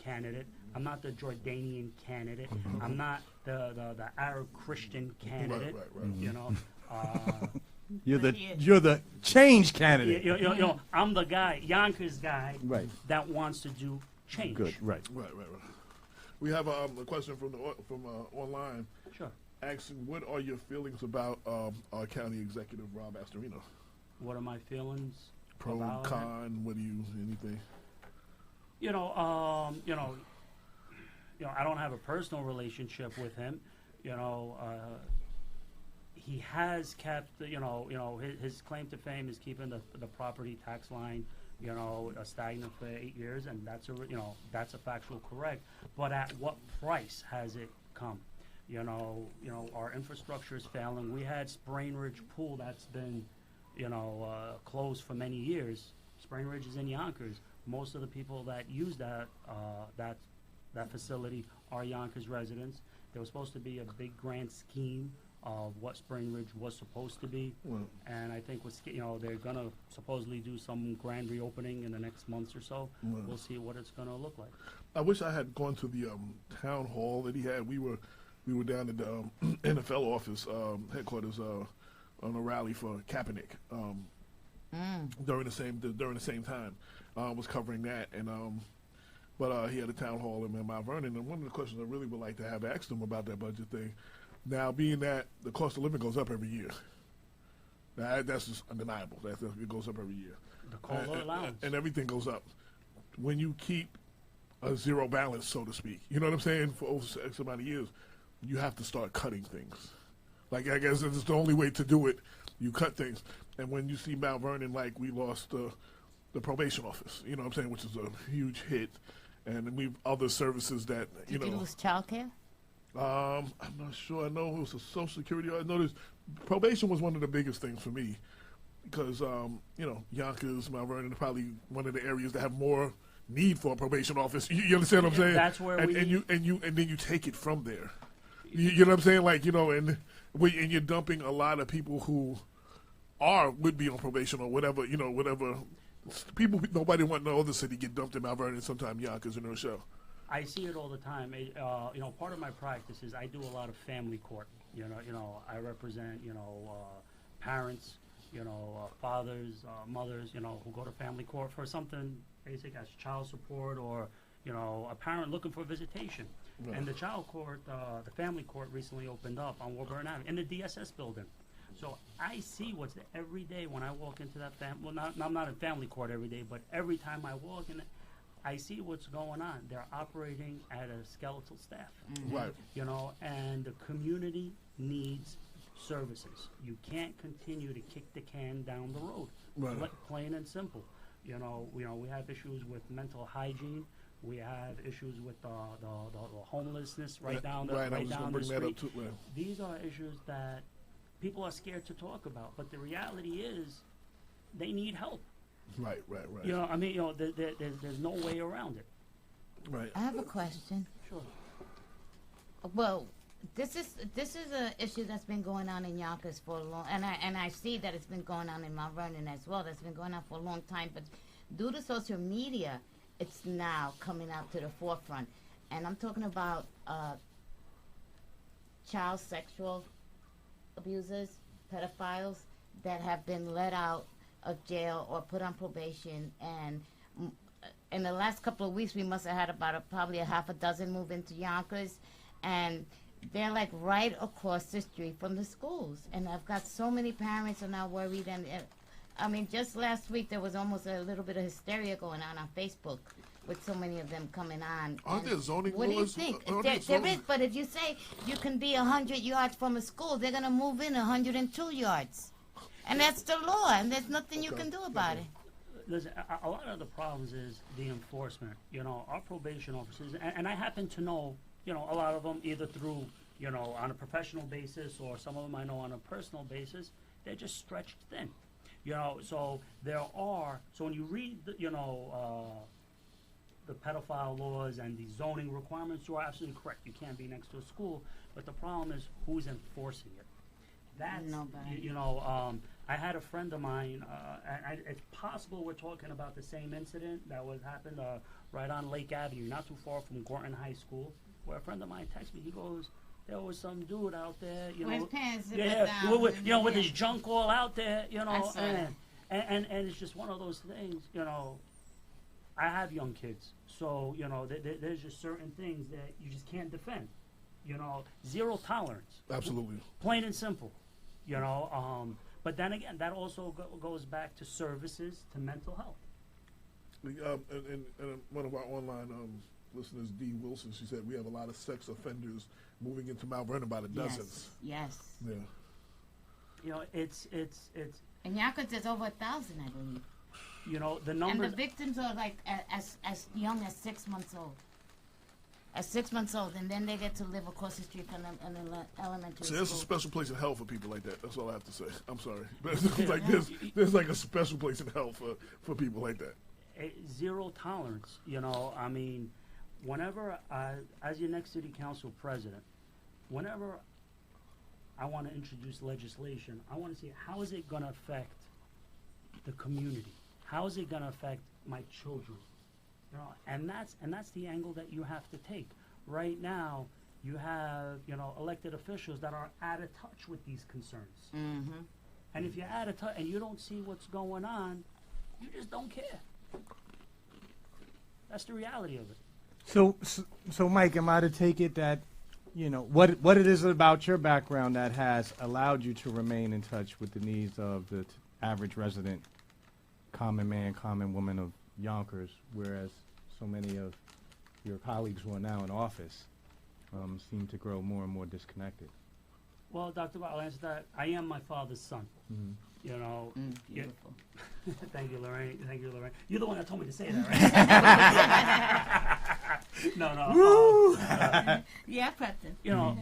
candidate. I'm not the Jordanian candidate. I'm not the Arab Christian candidate. Right. You know. You're the change candidate. You know, I'm the guy, Yonkers guy, Right. that wants to do change. Good. Right. Right. We have a question from online Sure. asking, what are your feelings about our county executive, Rob Astorino? What are my feelings? Pro, about it? con, anything? You know, I don't have a personal relationship with him. You know, he has kept, his claim to fame is keeping the property tax line, stagnant for 8 years, and that's a factual correct. But at what price has it come? Our infrastructure is failing. We had Sprain Ridge Pool that's been, closed for many years. Sprain Ridge is in Yonkers. Most of the people that use that facility are Yonkers residents. There was supposed to be a big grand scheme of what Sprain Ridge was supposed to be, and I think they're gonna supposedly do some grand reopening in the next months or so. We'll see what it's gonna look like. I wish I had gone to the town hall that he had. We were down at the NFL office headquarters on a rally for Kaepernick during the same time. Was covering that, and but he had a town hall in Mount Vernon, and one of the questions I really would like to have asked him about that budget thing. Now, being that the cost of living goes up every year, that's just undeniable. It goes up every year. The COLA allowance. And everything goes up. When you keep a zero balance, so to speak, you know what I'm saying, for over X amount of years, you have to start cutting things. Like, I guess it's the only way to do it. You cut things. And when you see Mount Vernon, like, we lost the probation office, you know what I'm saying, which is a huge hit. And we've other services that, Did you lose childcare? I'm not sure. I know it was a Social Security. I know probation was one of the biggest things for me because, Yonkers, Mount Vernon are probably one of the areas that have more need for a probation office. You understand what I'm saying? That's where and then you take it from there. You know what I'm saying? Like, and you're dumping a lot of people who would be on probation or whatever, whatever. People, nobody want no other city get dumped in Mount Vernon sometime Yonkers in their show. I see it all the time. Part of my practice is I do a lot of family court. I represent, parents, fathers, mothers, who go to family court for something basic as child support or, a parent looking for visitation. Right. And the child court, the family court recently opened up on Warburton Avenue in the DSS building. So I see what's there every day when I walk into that I'm not in family court every day, but every time I walk in, I see what's going on. They're operating at a skeletal staff. Right. And the community needs services. You can't continue to kick the can down the road. Right. Plain and simple. We have issues with mental hygiene. We have issues with the homelessness down the street. These are issues that people are scared to talk about, but the reality is they need help. Right. There's no way around it. Right. I have a question. Sure. Well, This is an issue that's been going on in Yonkers for a long, and I see that it's been going on in Mount Vernon as well. That's been going on for a long time, but due to social media, it's now coming out to the forefront. And I'm talking about child sexual abusers, pedophiles that have been let out of jail or put on probation. And in the last couple of weeks, we must have had about probably a half a dozen move into Yonkers, and they're like right across the street from the schools. And I've got so many parents are now worried. And I mean, just last week there was almost a little bit of hysteria going on Facebook with so many of them coming on. Aren't there zoning What do you laws? think? Aren't There there is, but if you say you can be 100 yards from a school, they're going to move in 102 yards. And that's the law, and there's nothing you can do about it. Listen, a lot of the problems is the enforcement. You know, our probation officers, and I happen to know, you know, a lot of them either through, you know, on a professional basis, or some of them I know on a personal basis, they're just stretched thin. You know, so so when you read, you know, the pedophile laws and the zoning requirements, you are absolutely correct. You can't be next to a school, but the problem is who's enforcing it. That's, Nobody. you know, I had a friend of mine, and it's possible we're talking about the same incident that happened right on Lake Avenue, not too far from Gorton High School, where a friend of mine texted me. He goes, there was some dude out there, you With know, his pants zipped yeah, down, with, you know, with yeah. his junk all out there, you I know, saw that. and it's just one of those things, you know. I have young kids, so you know, there's just certain things that you just can't defend. You know, zero tolerance. Absolutely. Plain and simple. You know, but then again, that also goes back to services, to mental health. And one of our online listeners, Dee Wilson, she said we have a lot of sex offenders moving into Mount Vernon by the dozens. Yes. Yeah. You know, it's. In Yonkers, there's over 1,000, I believe. You know, the And numbers. the victims are like as young as 6 months old. At 6 months old, and then they get to live across the street from them in an elementary So there's a school. special place in hell for people like that. That's all I have to say. I'm sorry. Like there's like a special place in hell for people like that. Zero tolerance. You know, I mean, whenever as your next city council president, whenever I want to introduce legislation, I want to see how is it going to affect the community? How is it going to affect my children? You know, and that's the angle that you have to take. Right now, you have, you know, elected officials that are out of touch with these concerns. Mm-hmm. And if you're out of touch and you don't see what's going on, you just don't care. That's the reality of it. So Mike, am I to take it that, you know, what it is about your background that has allowed you to remain in touch with the needs of the average resident, common man, common woman of Yonkers, whereas so many of your colleagues who are now in office seem to grow more and more disconnected? Well, Dr. Bar, I'll answer that. I am my father's son. Mm-hmm. You know. Beautiful. Thank you, Lorraine. Thank you, Lorraine. You're the one that told me to say that, right? No. Yeah, Preston. You know,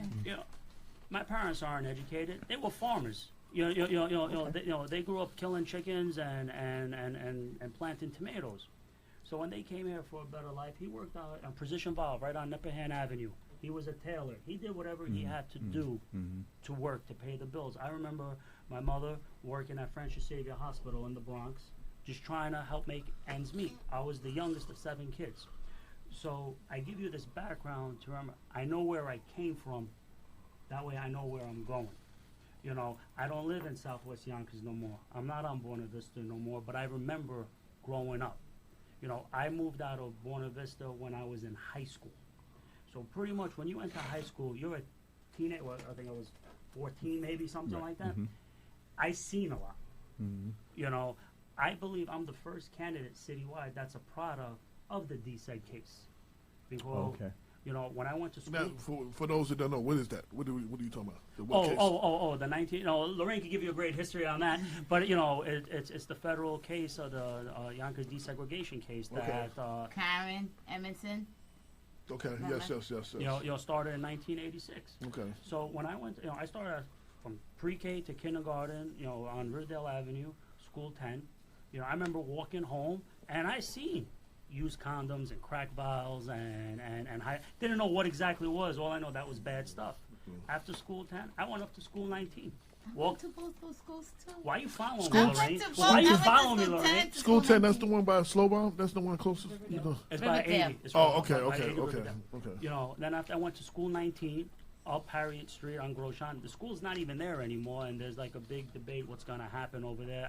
my parents aren't educated. They were farmers. They grew up killing chickens and planting tomatoes. So when they came here for a better life, he worked on Precision Valve right on Nepperhan Avenue. He was a tailor. He did whatever he had to do to work to pay the bills. I remember my mother working at Francis Xavier Hospital in the Bronx, just trying to help make ends meet. I was the youngest of 7 kids. So I give you this background to remember, I know where I came from. That way I know where I'm going. You know, I don't live in Southwest Yonkers no more. I'm not on Buena Vista no more, but I remember growing up. You know, I moved out of Buena Vista when I was in high school. So pretty much when you enter high school, you're a teenager. Well, I think I was 14, maybe, something like that. I seen a lot. You know, I believe I'm the first candidate citywide that's a product of the DSEG case. Because, you know, when I went to school. Now, for those that don't know, what is that? What are you talking about? The 19. You know, Lorraine could give you a great history on that, but you know, it's the federal case of the Yonkers desegregation case that. Karen Edmondson. Okay. Remember? Yes. You know, started in 1986. Okay. So when I went, I started from pre-K to kindergarten, you know, on Riddell Avenue, school 10. You know, I remember walking home and I seen used condoms and crack vials and didn't know what exactly it was. All I know that was bad stuff. After school 10, I went up to school 19. I went Walked. to both those schools too. Why you following School- me, Lorraine? I went to Why you both. I following me, went to school Lorraine? 10 to School 10, that's school the one by Slowbound? That's the one closest? You know? It's by Riverdale. 80. It's Oh, right okay, by okay, 80 okay, Riverdale. okay. You know, then after I went to school 19, up Harriet Street on Grosjean. The school's not even there anymore, and there's like a big debate what's going to happen over there.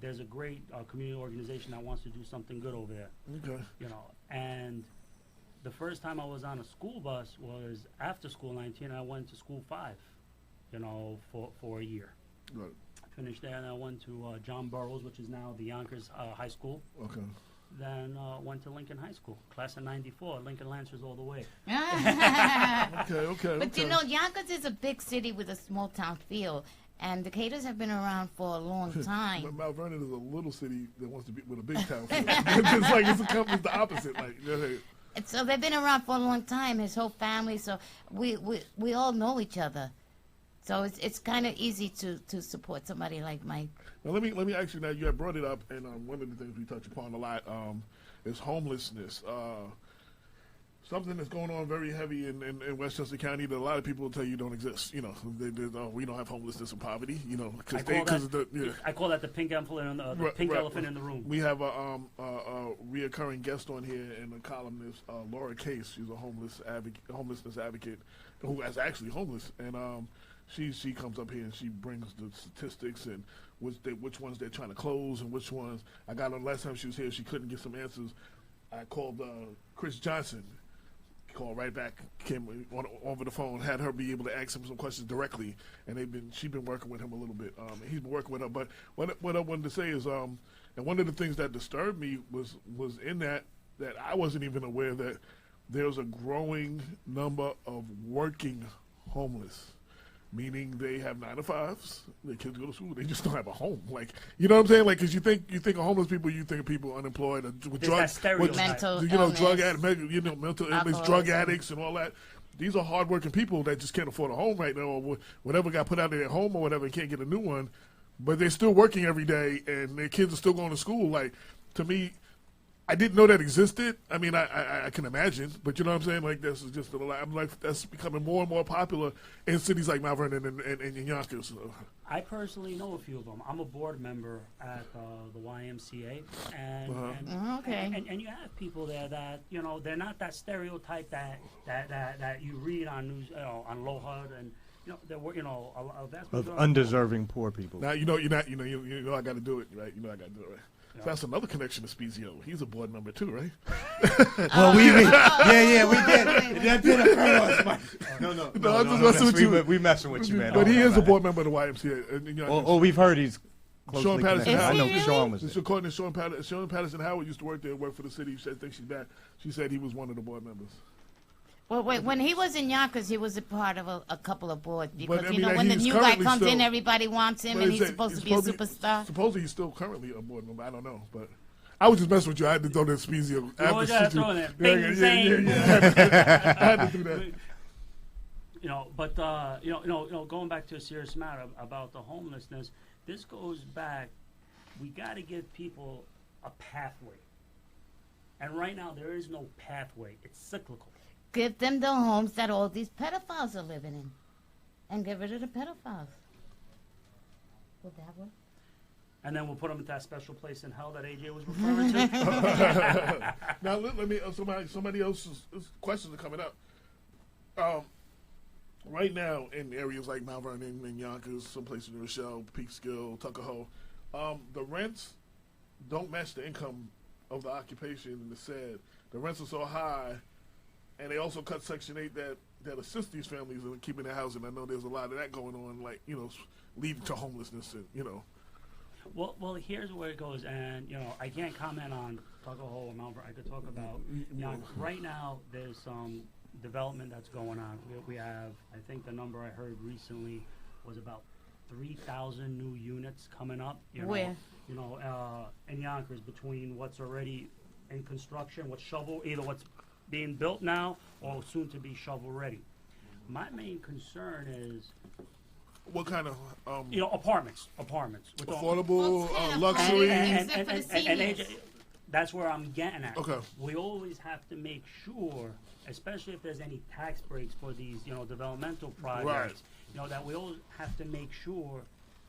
There's a great community organization that wants to do something good over there. Okay. You know, and the first time I was on a school bus was after school 19. I went to school 5, you know, for a year. Right. Finished there, and I went to John Burroughs, which is now the Yonkers High School. Okay. Then went to Lincoln High School, class of '94. Lincoln Lancers all the way. Okay. But you know, Yonkers is a big city with a small town feel, and the Khaders have been around for a long But time. Mount Vernon is a little city that wants to be with a big town. It's like it's the opposite. Like, And so they've been around for a long time. His whole family. So we all know each other. So it's kind of easy to support somebody like Mike. now let me ask you. Now you have brought it up, and one of the things we touch upon a lot is homelessness. Something that's going on very heavy in Westchester County that a lot of people will tell you don't exist. You know, we don't have homelessness and poverty. You know, I call that the pink elephant elephant in the room. We have a reoccurring guest on here and a columnist, Laura Case. She's a homelessness advocate who is actually homeless, and she comes up here and she brings the statistics and which ones they're trying to close and which ones. I got her last time she was here. She couldn't get some answers. I called Chris Johnson. Called right back, came over the phone, had her be able to ask him some questions directly, and she's been working with him a little bit. He's been working with her. But what I wanted to say is, and one of the things that disturbed me was in that I wasn't even aware that there's a growing number of working homeless. Meaning they have 9 to 5s, their kids go to school, they just don't have a home. Like, you know what I'm saying? Like, because you think of homeless people, you think of people unemployed with drugs, mental drug illness, mental illness, drug addicts, and all that. These are hardworking people that just can't afford a home right now, or whatever got put out of their home or whatever, and can't get a new one. But they're still working every day, and their kids are still going to school. Like, to me, I didn't know that existed. I mean, I can imagine, but you know what I'm saying? Like, this is just I'm like, that's becoming more and more popular in cities like Mount Vernon and Yonkers. I personally know a few of them. I'm a board member at the YMCA, and you have people there that, you know, they're not that stereotype that you read on news, on Low HUD, and they're a vast Of majority undeserving poor people. Now you know I got to do it, right? You know I got to do it, right? So that's another connection to Spezio. He's a board member too, right? Well, we did. That did occur to us, Mike. No, I'm just messing with you. We messing with you, man. But he is a board member of the YMCA. We've heard he's closely Sean Patterson. connected. I know Really? Sean was This there. according to Sean Patterson Howard used to work there, work for the city. She thinks she's back. She said he was one of the board members. Well, wait, when he was in Yonkers, he was a part of a couple of boards because I mean, when the he's new guy currently comes in, still- everybody wants him, Well, and he he's said supposed to be a superstar. Supposedly he's still currently a board member. I don't know, but I was just messing with you. I had to throw that Spezio. You always gotta throw in there. Yeah, Bing, zang. I had to do that. But going back to a serious matter about the homelessness, this goes back. We got to give people a pathway, and right now there is no pathway. It's cyclical. Give them the homes that all these pedophiles are living in, and get rid of the pedophiles. Would that work? And then we'll put them in that special place in hell that AJ was referring to. Now let me. Somebody else's questions are coming up. Right now, in areas like Mount Vernon and Yonkers, some places in Rochelle, Peekskill, Tuckahoe, the rents don't match the income of the occupation, and it's sad. The rents are so high, and they also cut Section 8 that assist these families in keeping their housing. I know there's a lot of that going on, like, leading to homelessness and, Well, here's where it goes, and I can't comment on Tuckahoe or Mount Vernon. I could talk about right now. There's some development that's going on. We have, I think the number I heard recently was about 3,000 new units coming up. Where? In Yonkers, between what's already in construction, either what's being built now or soon to be shovel ready. My main concern is what kind of apartments. affordable, Well, luxury. and- Except for the seniors. That's where I'm getting at. Okay. We always have to make sure, especially if there's any tax breaks for these, developmental projects, that we always have to make sure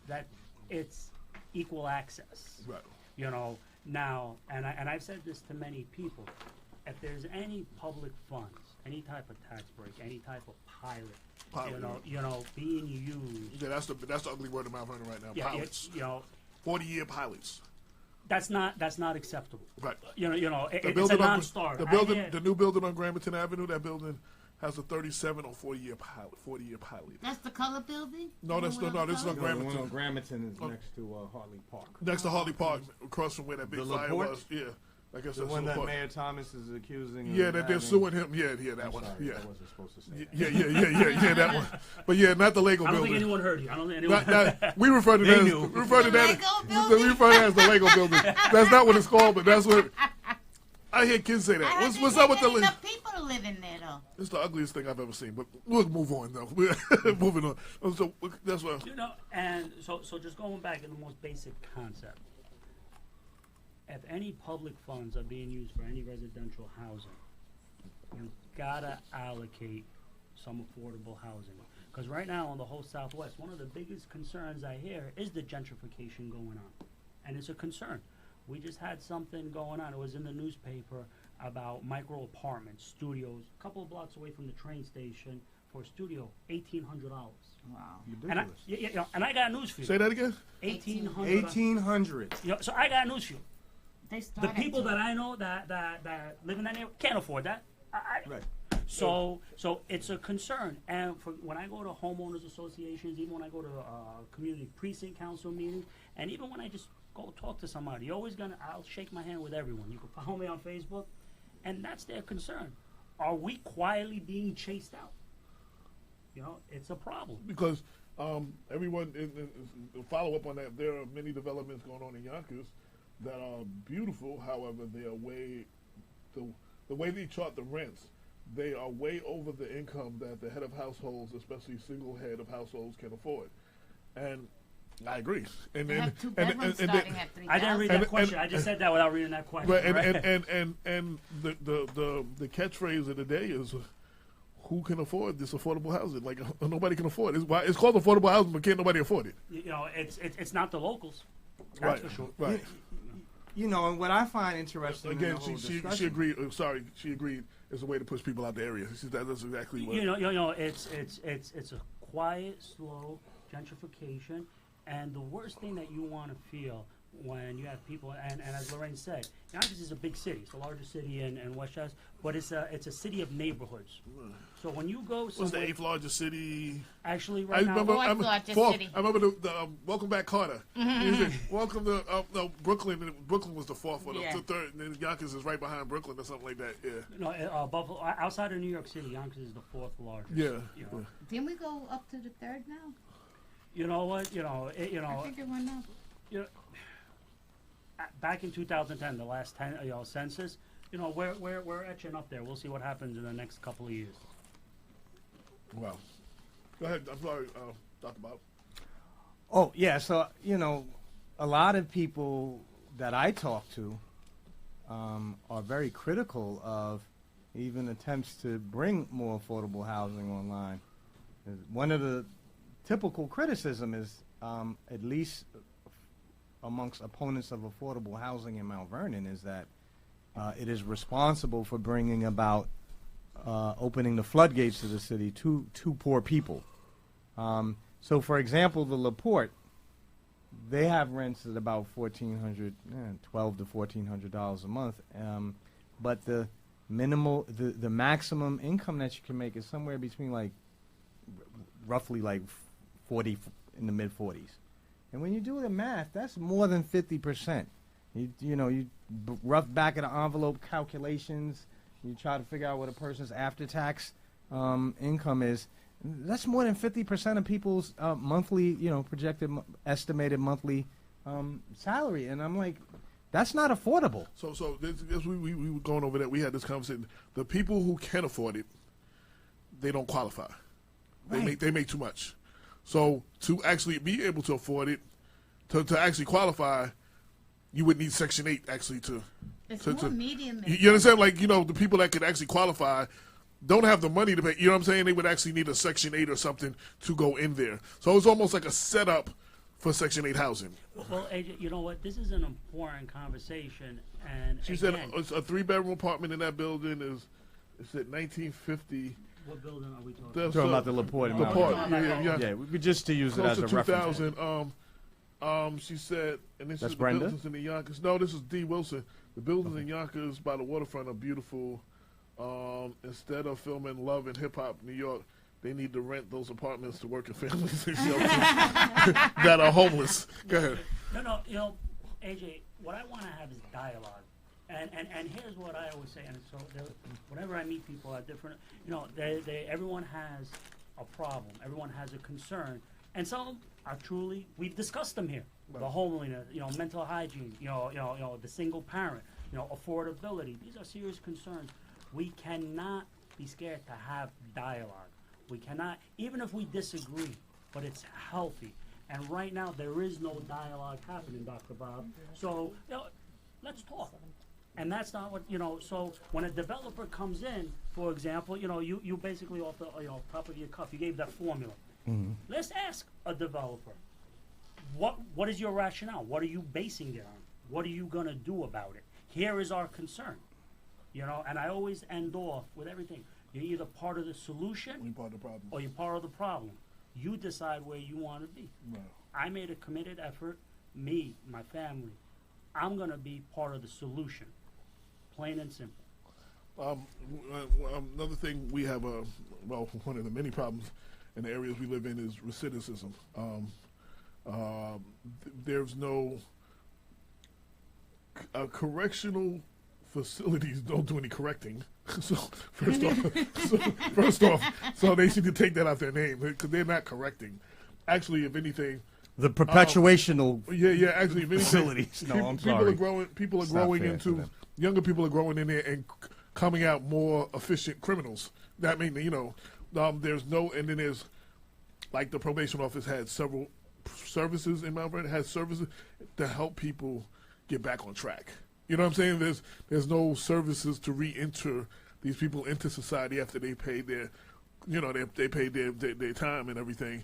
that it's equal access. Right. Now, and I've said this to many people, if there's any public funds, any type of tax break, any type of pilot, being used. Yeah, that's the ugly word in Mount Vernon right now. Yeah, pilots. 40-year pilots. That's not acceptable. Right. It's a non-starter. The new building on Gramerton Avenue, that building has a 37 or 40-year pilot. That's the color building? No, this is on The one Gramerton. on Gramerton is next to Hartley Park. Next to Hartley Park, across from where that big fire Laporte? was. Yeah. I guess The that's one that Laporte. Mayor Thomas is accusing. Yeah, of that they're having- suing him. Yeah, that I'm one. sorry, Yeah. I wasn't supposed to say that. Yeah, that one. But yeah, not the Lego I don't building. think anyone heard you. I don't think anyone. We refer to They that. knew. We refer to The that. Lego We building? refer to that as the Lego building. That's not what it's called, but that's what I hear kids say I that. heard What's there's up with not the? enough people to live in there, though. It's the ugliest thing I've ever seen. But we'll move on though. We're moving on. So that's what. And so just going back to the most basic concept. If any public funds are being used for any residential housing, you gotta allocate some affordable housing. Because right now on the whole Southwest, one of the biggest concerns I hear is the gentrification going on. And it's a concern. We just had something going on. It was in the newspaper about micro apartments, studios, a couple of blocks away from the train station for a studio, $1,800. Wow. Ridiculous. And I got news for you. Say that again. $1,800. 1,800. So I got news for you. They The start people at that I know that live in that area can't afford that. Right. So it's a concern. And for when I go to homeowners associations, even when I go to community precinct council meetings, and even when I just go talk to somebody, I'll shake my hand with everyone. You can follow me on Facebook, and that's their concern. Are we quietly being chased out? It's a problem. Because everyone, in follow up on that, there are many developments going on in Yonkers that are beautiful. However, they are the way they chart the rents, they are way over the income that the head of households, especially single head of households, can afford. And I agree. And They then have two bedrooms starting at $3,000. I didn't read that question. I just said that without reading that question. Right, right? and the catchphrase of the day is, who can afford this affordable housing? Like nobody can afford it. It's called affordable housing, but can't nobody afford it? It's not the locals. That's Right, for sure. right. And what I find interesting Again, in the whole she discussion, agreed. She agreed. It's a way to push people out the area. That's exactly what. It's a quiet, slow gentrification, and the worst thing that you want to feel when you have people, and as Lorraine said, Yonkers is a big city. It's the largest city in Westchester, but it's a city of neighborhoods. So when you go, What's the somewhere- 8th largest city? Actually, I right now, remember. Fourth largest fourth. city. I remember the Welcome Back Carter. He said, welcome to Brooklyn. And Brooklyn was the fourth or the Yeah. third, and then Yonkers is right behind Brooklyn or something like that. Yeah. Buffalo, outside of New York City, Yonkers is the fourth largest. Yeah. You know, Didn't we go up to the third now? you know what? I think it went up. Back in 2010, the last census, we're etching up there. We'll see what happens in the next couple of years. Wow. Go ahead. I'm sorry, Dr. Bob. Oh, yeah. So, a lot of people that I talk to are very critical of even attempts to bring more affordable housing online. One of the typical criticism is, at least amongst opponents of affordable housing in Mount Vernon, is that it is responsible for bringing about opening the floodgates of the city to poor people. So, for example, the Laporte, they have rents at about $1,400, $1,200 to $1,400 a month, but the maximum income that you can make is somewhere between roughly 40 in the mid 40s. And when you do the math, that's more than 50%. You rough back of the envelope calculations. You try to figure out what a person's after-tax income is. That's more than 50% of people's monthly, projected estimated monthly salary. And I'm like, that's not affordable. So as we were going over that, we had this conversation. The people who can afford it, they don't qualify. Right. They make too much. So to actually be able to afford it, to actually qualify, you would need Section 8 actually to It's more medium. You understand? Like, you know, the people that could actually qualify don't have the money to pay. You know what I'm saying? They would actually need a Section 8 or something to go in there. So it's almost like a setup for Section 8 housing. Well, AJ, you know what? This is an important conversation. And She again, said it's a 3-bedroom apartment in that building is, it's at 1950. what building are we talking about? That's Talking about the LaPorte. LaPorte, yeah. Yeah, we just to use it Close as to a reference. 2000. She said, and this That's is the Brenda? buildings in the Yonkers. No, this is D. Wilson. The buildings in Yonkers by the waterfront are beautiful. Instead of filming Love and Hip Hop New York, they need to rent those apartments to working families and shelters that are homeless. Go ahead. No, you know, AJ, what I want to have is dialogue. And here's what I always say, and so whenever I meet people at different, you know, everyone has a problem, everyone has a concern, and some are truly, we've discussed them here, the homeliness, you know, mental hygiene, you know, the single parent, you know, affordability. These are serious concerns. We cannot be scared to have dialogue. We cannot, even if we disagree, but it's healthy. And right now, there is no dialogue happening, Dr. Bob. So, you know, let's talk. And that's not what, you know, so when a developer comes in, for example, you know, you basically off the, you know, top of your cuff, you gave that formula. Mm-hmm. Let's ask a developer, what is your rationale? What are you basing it on? What are you going to do about it? Here is our concern. You know, and I always end off with everything. You're either part of the solution We part of the problem. or you're part of the problem. You decide where you want to be. Right. I made a committed effort, me, my family. I'm going to be part of the solution, plain and simple. Another thing we have, well, one of the many problems in the areas we live in is recidivism. There's no correctional facilities don't do any correcting. So first off, so they need to take that out their name because they're not correcting. Actually, if anything, The perpetuational yeah. Actually, if anything, facilities. No, I'm sorry. People are It's not growing fair to into them. younger people are growing in there and coming out more efficient criminals. That means, you know, there's no, and then there's like the probation office had several services in Mount Vernon, has services to help people get back on track. You know what I'm saying? There's no services to re-enter these people into society after they paid their, you know, they paid their time and everything.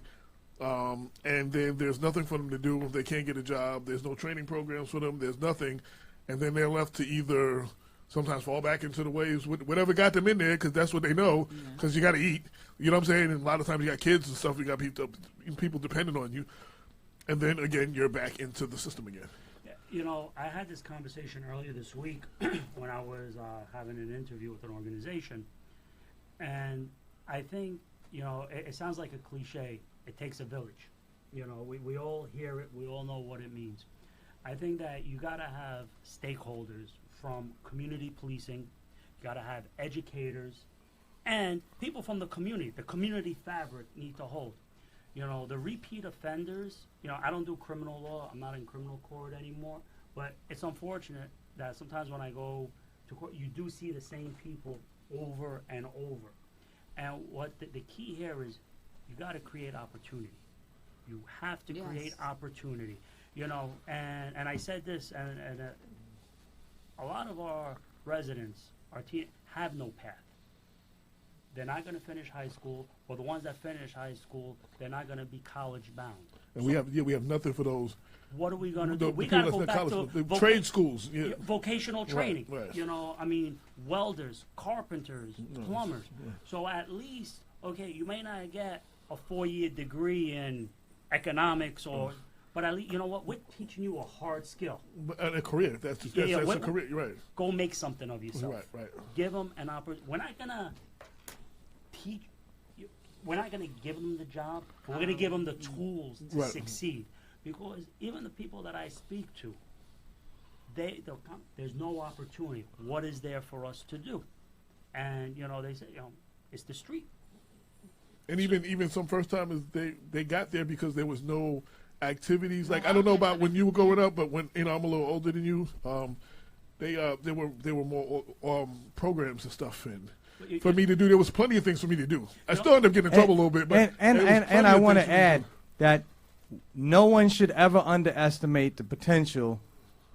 And then there's nothing for them to do. They can't get a job. There's no training programs for them. There's nothing. And then they're left to either sometimes fall back into the ways, whatever got them in there, because that's what they know, because you got to eat. You know what I'm saying? And a lot of times you got kids and stuff. You got people dependent on you. And then, again, you're back into the system again. You know, I had this conversation earlier this week when I was having an interview with an organization. And I think, you know, it sounds like a cliche. It takes a village. You know, we all hear it. We all know what it means. I think that you got to have stakeholders from community policing. You got to have educators and people from the community fabric need to hold. You know, the repeat offenders, you know, I don't do criminal law. I'm not in criminal court anymore. But it's unfortunate that sometimes when I go to court, you do see the same people over and over. And what the key here is you got to create opportunity. You have to create opportunity. You know, and I said this, and a lot of our residents, our have no path. They're not going to finish high school, or the ones that finish high school, they're not going to be college bound. And we have nothing for those. What are we going to do? The We people got to go that's back not to college, the trade schools. Yeah. vocational training. right. You know, I mean, welders, carpenters, plumbers. So at least, okay, you may not get a 4-year degree in economics but at least, you know what? We're teaching you a hard skill. And a career. That's a career. You're right. Go make something of yourself. Right. Give them an opportunity. We're not going to teach. We're not going to give them the job. We're going to give them the tools to succeed. Because even the people that I speak to, they'll come. There's no opportunity. What is there for us to do? And you know, they say, you know, it's the street. And even some first timers, they got there because there was no activities. Like I don't know about when you were growing up, but when I'm a little older than you, there were more programs and stuff and. For me to do, there was plenty of things for me to do. I still ended up getting in trouble a little bit, but and I want to add that no one should ever underestimate the potential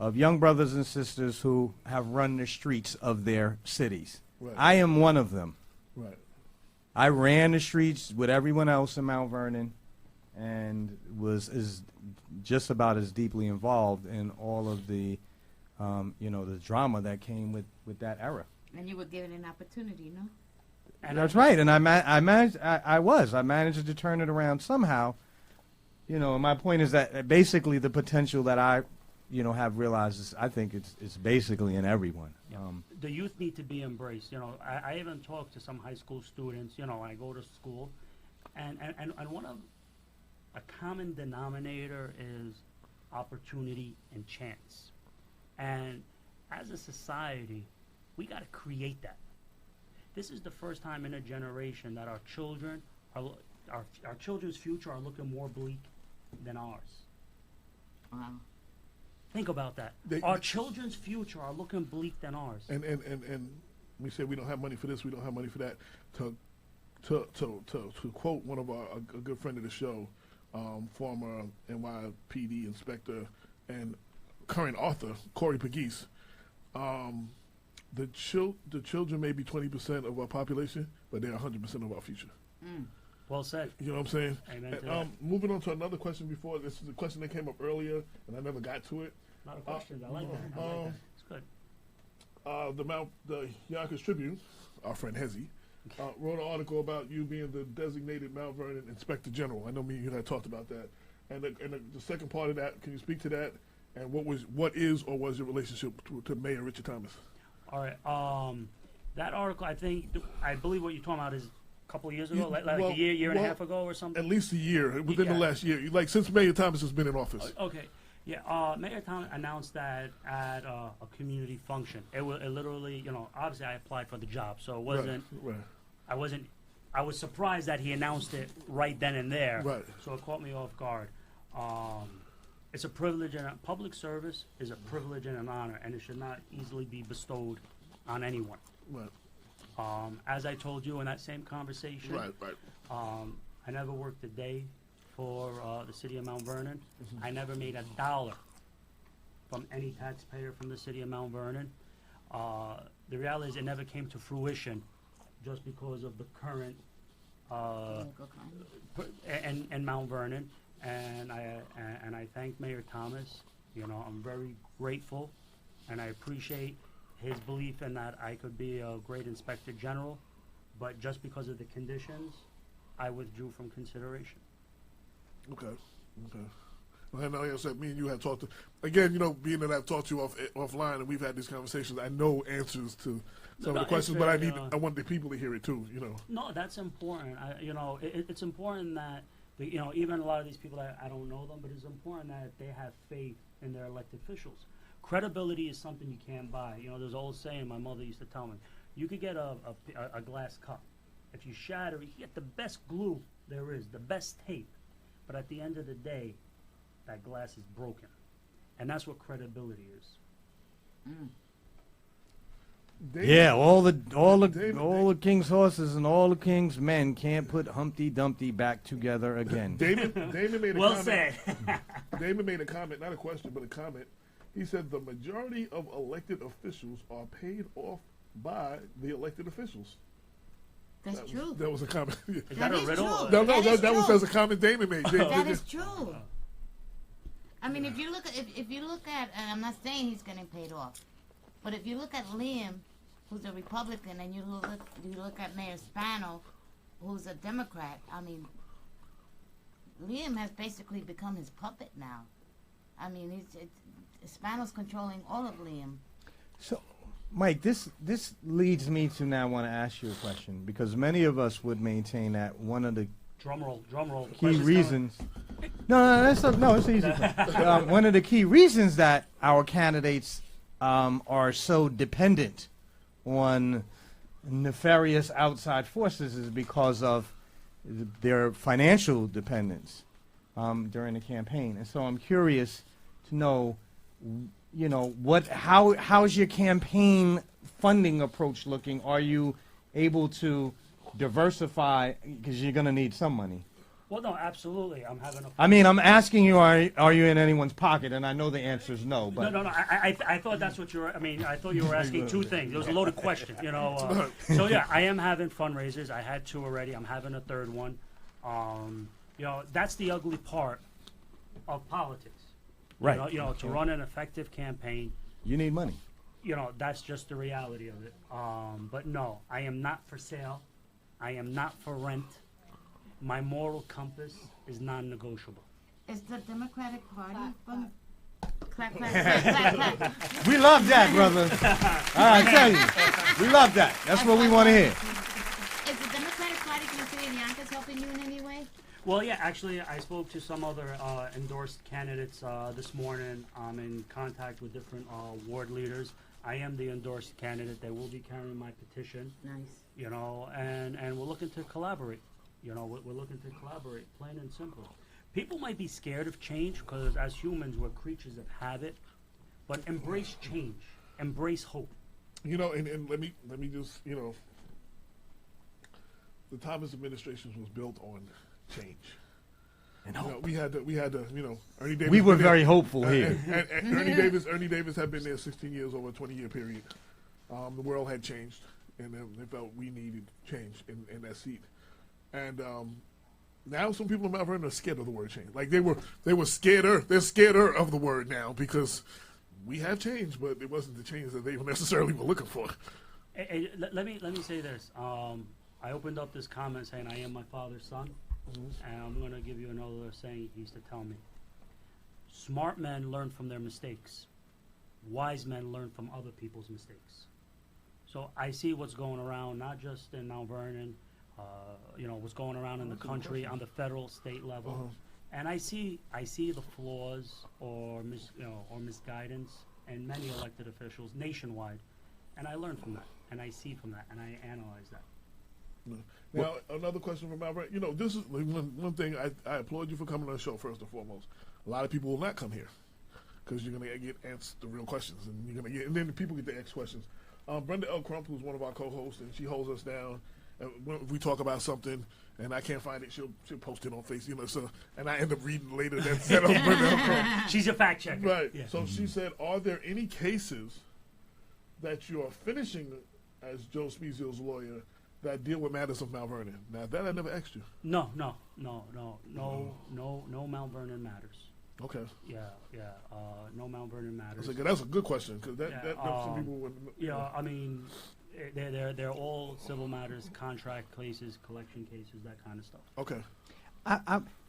of young brothers and sisters who have run the streets of their cities. Right. I am one of them. Right. I ran the streets with everyone else in Mount Vernon and is just about as deeply involved in all of the, the drama that came with that era. And you were given an opportunity, no? And That's right, and I managed. I managed to turn it around somehow. And my point is that basically the potential that I, have realized is, I think it's basically in everyone. The youth need to be embraced. I even talk to some high school students. I go to school, and one of a common denominator is opportunity and chance. And as a society, we got to create that. This is the first time in a generation that our children our children's future are looking more bleak than ours. Wow. Think about that. Our children's future are looking bleak than ours. And we say we don't have money for this, we don't have money for that. To quote one of a good friend of the show, former NYPD inspector and current author Corey Pegues, the children may be 20% of our population, but they're 100% of our future. Well said. You know what I'm saying? Amen to And, moving on to another question before, this is a question that came up earlier, and I never got to it. A lot of questions. I like that. It's good. The Yonkers Tribune, our friend Hezzy, wrote an article about you being the designated Mount Vernon Inspector General. I know me and you had talked about that. And the second part of that, can you speak to that? And what is or was your relationship to Mayor Richard Thomas? All right. That article, I believe what you're talking about is a couple of years ago, like a year and a half ago or something. At least a year, within the last year, like since Mayor Thomas has been in office. Okay. Yeah, Mayor Thomas announced that at a community function. It literally, obviously I applied for the job, so it wasn't. Right. I was surprised that he announced it right then and there. Right. So it caught me off guard. It's a privilege, and public service is a privilege and an honor, and it should not easily be bestowed on anyone. Right. As I told you in that same conversation, Right. I never worked a day for the city of Mount Vernon. I never made $1 from any taxpayer from the city of Mount Vernon. The reality is it never came to fruition just because of the current and Mount Vernon. And I thank Mayor Thomas. I'm very grateful, and I appreciate his belief in that I could be a great inspector general. But just because of the conditions, I withdrew from consideration. Okay. Well, and like I said, me and you have talked again. Being that I've talked to you offline and we've had these conversations, I know answers to some of the questions, but I want the people to hear it too. No, that's important. It's important that even a lot of these people that I don't know them, but it's important that they have faith in their elected officials. Credibility is something you can't buy. There's an old saying my mother used to tell me: you could get a glass cup. If you shatter it, you get the best glue there is, the best tape. But at the end of the day, that glass is broken. And that's what credibility is. Yeah, all the king's horses and all the king's men can't put Humpty Dumpty back together again. Damon made a well comment. said. Damon made a comment, not a question, but a comment. He said the majority of elected officials are paid off by the elected officials. That's true. That was a comment. Is that a riddle? True. That was a comment Damon made. That is true. I mean, if you look at, and I'm not saying he's getting paid off, but if you look at Liam, who's a Republican, and you look at Mayor Spano, who's a Democrat, I mean, Liam has basically become his puppet now. I mean, Spano's controlling all of Liam. So, Mike, this leads me to now want to ask you a question, because many of us would maintain that one of the Drum roll. key reasons. No, it's easy. One of the key reasons that our candidates are so dependent on nefarious outside forces is because of their financial dependence during the campaign. And so I'm curious to know, how's your campaign funding approach looking? Are you able to diversify, because you're going to need some money, Well, no, absolutely. I'm having a. I mean, I'm asking you, are you in anyone's pocket? And I know the answer is no. But No. I thought that's what you were. I mean, I thought you were asking two things. It was a loaded question, you know. So yeah, I am having fundraisers. I had two already. I'm having a third one. You know, that's the ugly part of politics. right, You know, to run an effective campaign, you need money. you know, that's just the reality of it. But no, I am not for sale. I am not for rent. My moral compass is non-negotiable. Is the Democratic Party going clap, clap, clap, clap, clap. We love that, brother. I tell you, we love that. That's what we want to hear. Is the Democratic Party from the city of Yonkers helping you in any way? Well, yeah, actually, I spoke to some other endorsed candidates this morning. I'm in contact with different ward leaders. I am the endorsed candidate. They will be carrying my petition, Nice. you know, and we're looking to collaborate. You know, we're looking to collaborate, plain and simple. People might be scared of change because as humans, we're creatures of habit, but embrace change, embrace hope. You know, and let me just, you know, the Thomas administration was built on change. And You know, hope. we had to, you know, Ernie Davis. We were been there. very hopeful here. And Ernie Davis had been there 16 years over a 20-year period. The world had changed, and they felt we needed change in that seat. And now some people in Mount Vernon are scared of the word change. Like they were scared. They're scared of the word now because we have changed, but it wasn't the change that they necessarily were looking for. Let me say this. I opened up this comment saying I am my father's son, and I'm going to give you another saying he used to tell me. Smart men learn from their mistakes. Wise men learn from other people's mistakes. So I see what's going around, not just in Mount Vernon, you know, what's going around in the country on the federal, state level. And I see the flaws or misguidance in many elected officials nationwide. And I learn from that, and I see from that, and I analyze that. Now, another question from Mount Vernon. You know, this is one thing I applaud you for coming on the show, first and foremost. A lot of people will not come here because you're going to get answered the real questions, and then the people get to ask questions. Brenda L. Crump, who's one of our co-hosts, and she holds us down. And when we talk about something, and I can't find it, she'll post it on Facebook, you know. So, and I end up reading later that Brenda L. Crump. She's a fact checker. Right. Yeah. So she said, "Are there any cases that you are finishing as Joe Spezio's lawyer that deal with matters of Mount Vernon?" Now that I never asked you. No Mount Vernon matters. Okay. No Mount Vernon matters. That's a good question because that some people would. Yeah, I mean, they're all civil matters, contract cases, collection cases, that kind of stuff. Okay.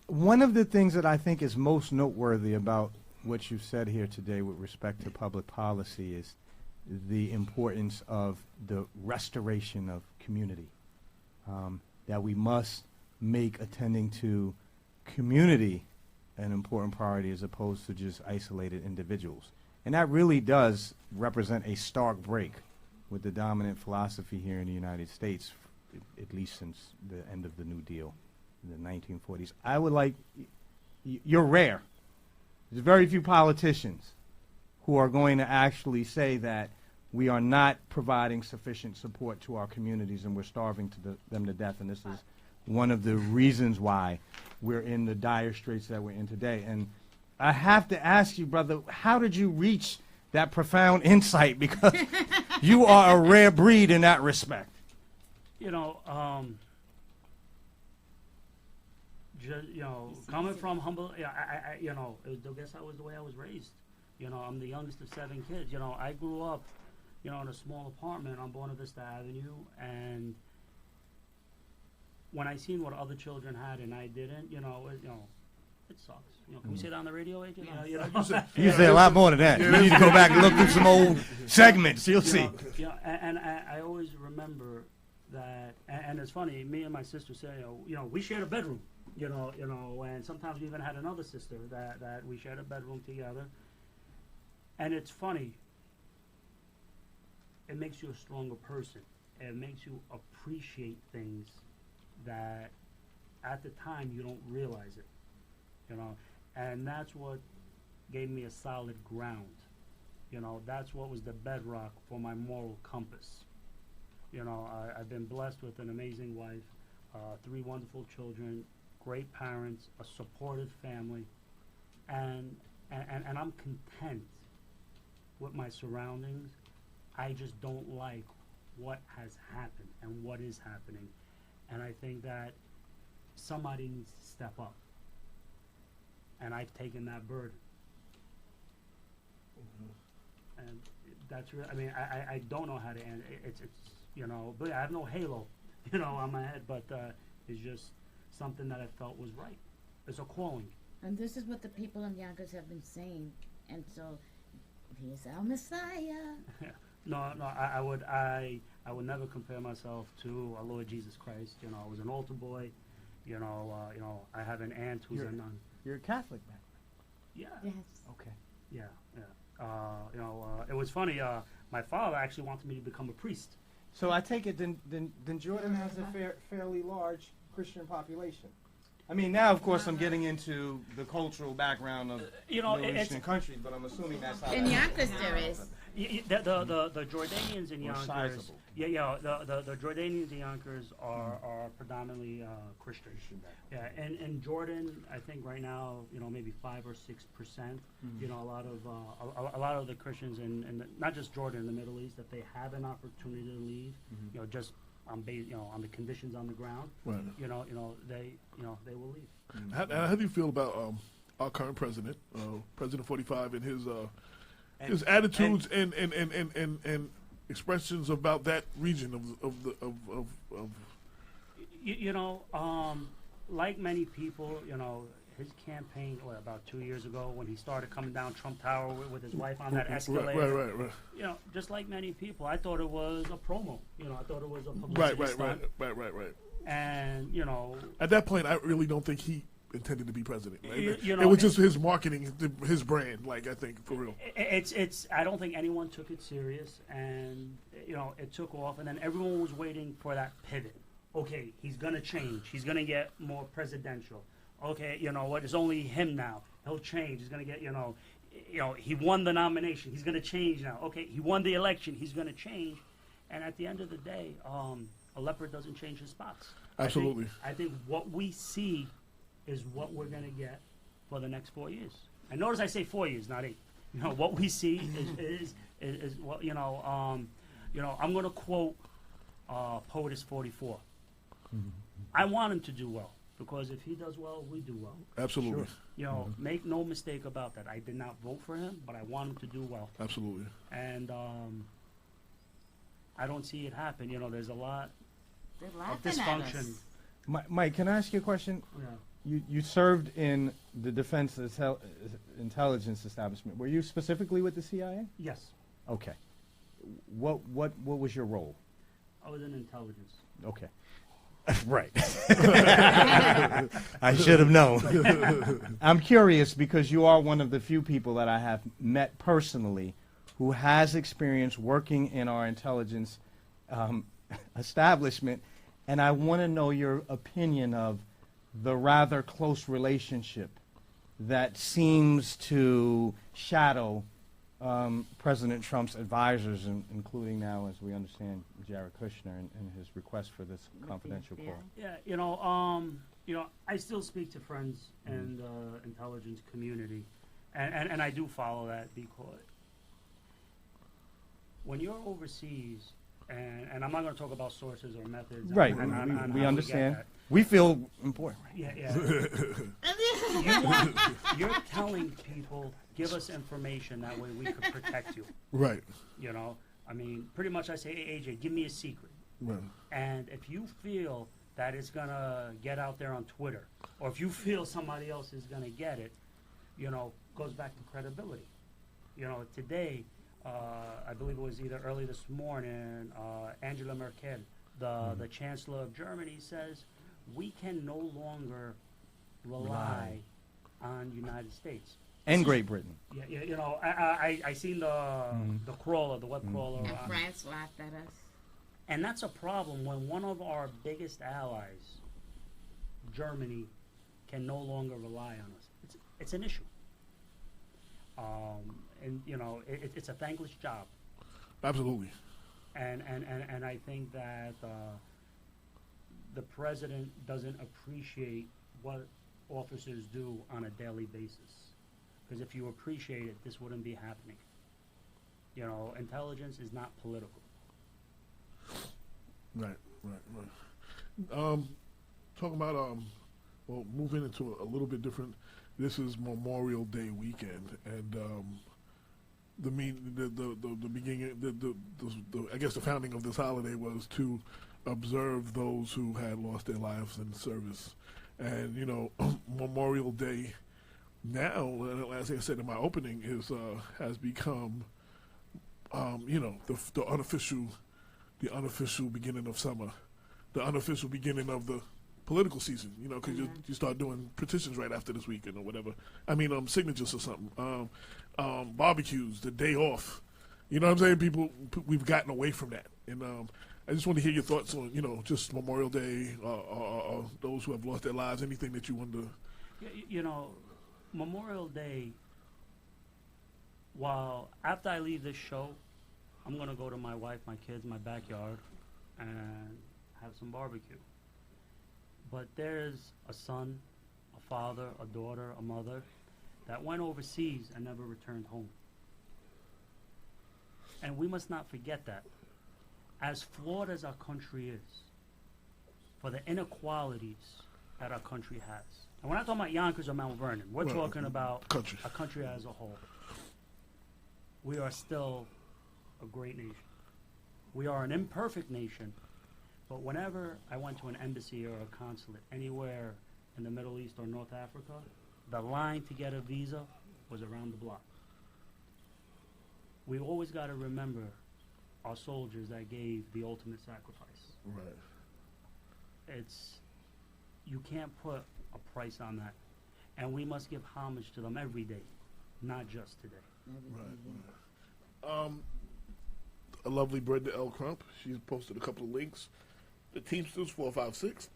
One of the things that I think is most noteworthy about what you've said here today with respect to public policy is the importance of the restoration of community. That we must make attending to community an important priority as opposed to just isolated individuals. And that really does represent a stark break with the dominant philosophy here in the United States, at least since the end of the New Deal in the 1940s. I would like, you're rare. There's very few politicians who are going to actually say that we are not providing sufficient support to our communities and we're starving them to death. And this is one of the reasons why we're in the dire straits that we're in today. And I have to ask you, brother, how did you reach that profound insight? Because you are a rare breed in that respect. You know, coming from humble, I guess I was the way I was raised. You know, I'm the youngest of 7 kids. You know, I grew up, in a small apartment on Buena Vista Avenue, and when I seen what other children had and I didn't, it sucks. Can we say that on the radio, agent? You say a lot more than that. You need to go back and look through some old segments. You'll see. And I always remember that, and it's funny. Me and my sister say, we shared a bedroom. And sometimes we even had another sister that we shared a bedroom together. And it's funny. It makes you a stronger person. It makes you appreciate things that at the time you don't realize it. And that's what gave me a solid ground. That's what was the bedrock for my moral compass. I've been blessed with an amazing wife, 3 wonderful children, great parents, a supportive family, and I'm content with my surroundings. I just don't like what has happened and what is happening, and I think that somebody needs to step up, and I've taken that burden. And that's real. I mean, I don't know how to end it. It's you know, but I have no halo, you know, on my head. But it's just something that I felt was right. It's a calling. And this is what the people in Yonkers have been saying. And so, he's our Messiah. No, I would never compare myself to our Lord Jesus Christ. You know, I was an altar boy. You know, I have an aunt who's a nun. You're a Catholic man. Yeah. Yes. Okay. Yeah. You know, it was funny. My father actually wanted me to become a priest. So I take it then Jordan has a fairly large Christian population. I mean, now of course I'm getting into the cultural background of You know, Middle it's Eastern countries, but I'm assuming that's how. In Yonkers there is. The Jordanians in More Yonkers. sizable. Yeah. The Jordanians in Yonkers are predominantly Christian. Yeah, and in Jordan, I think right now, you know, maybe 5 or 6%. You know, a lot of the Christians in not just Jordan, in the Middle East, that they have an opportunity to leave. You know, just on on the conditions on the ground. Right. You know, they will leave. How do you feel about our current president, President 45, and his attitudes and expressions about that region of You know, like many people, you know, his campaign, about 2 years ago when he started coming down Trump Tower with his wife on that escalator. Right. You know, just like many people, I thought it was a promo. You know, I thought it was a publicity stunt. Right. And, you know, At that point, I really don't think he intended to be president. Right? You know, it was just his marketing, his brand. Like, I think, for real. it's. I don't think anyone took it serious, and you know, it took off, and then everyone was waiting for that pivot. Okay, he's gonna change. He's gonna get more presidential. Okay, you know what? It's only him now. He'll change. He's gonna get. You know, he won the nomination. He's gonna change now. Okay, he won the election. He's gonna change, and at the end of the day, a leopard doesn't change his spots. Absolutely. I think what we see is what we're going to get for the next 4 years. And notice I say 4 years, not 8. You know, what we see is what, you know, I'm going to quote Poetess 44. I want him to do well, because if he does well, we do well. Absolutely. You know, make no mistake about that. I did not vote for him, but I want him to do well. Absolutely. And I don't see it happen. You know, there's a lot They're of laughing at dysfunction. us. Mike, can I ask you a question? Yeah. You served in the Defense Intelligence Establishment. Were you specifically with the CIA? Yes, Okay. What was your role? I was in intelligence. Okay. Right. I should have known. I'm curious because you are one of the few people that I have met personally who has experience working in our intelligence establishment, and I want to know your opinion of the rather close relationship that seems to shadow President Trump's advisors, including now, as we understand, Jared Kushner and his request for this confidential call. Yeah, I still speak to friends in the intelligence community, and I do follow that, because when you're overseas, and I'm not going to talk about sources or methods. Right, on we how understand. get We feel important. that. Yeah. You're telling people, give us information, that way we could protect you. Right. You know, I mean, pretty much I say, hey, AJ, give me a secret. Right. And if you feel that it's going to get out there on Twitter, or if you feel somebody else is going to get it, you know, goes back to credibility. You know, today, I believe it was either early this morning, Angela Merkel, the Chancellor of Germany, says we can no longer rely on United States. And Great Britain. Yeah, you know, I seen the crawler, the web crawler. And France laughed at us. And that's a problem when one of our biggest allies, Germany, can no longer rely on us. It's an issue. And you know, it's a thankless job. Absolutely. And I think that the president doesn't appreciate what officers do on a daily basis. Because if you appreciate it, this wouldn't be happening. You know, intelligence is not political. Right. Talking about well, moving into a little bit different. This is Memorial Day weekend, and the beginning, I guess the founding of this holiday was to observe those who had lost their lives in service, and you know, Memorial Day now, as I said in my opening, has become, you know, the unofficial beginning of summer, the unofficial beginning of the political season, you know, because you start doing petitions right after this weekend or whatever. I mean, signatures or something. Barbecues, the day off. You know what I'm saying? We've gotten away from that. And I just want to hear your thoughts on, you know, just Memorial Day, those who have lost their lives, anything that you want to... You know, Memorial Day, while after I leave this show, I'm going to go to my wife, my kids, my backyard, and have some barbecue. But there's a son, a father, a daughter, a mother that went overseas and never returned home. And we must not forget that. As flawed as our country is, for the inequalities that our country has. And we're not talking about Yonkers or Mount Vernon. We're talking about a country as a whole. We are still a great nation. We are an imperfect nation. But whenever I went to an embassy or a consulate anywhere in the Middle East or North Africa, the line to get a visa was around the block. We always got to remember our soldiers that gave the ultimate sacrifice. Right. You can't put a price on that. And we must give homage to them every day, not just today. Right. A lovely Brenda L. Crump, she's posted a couple of links. The Teamsters 456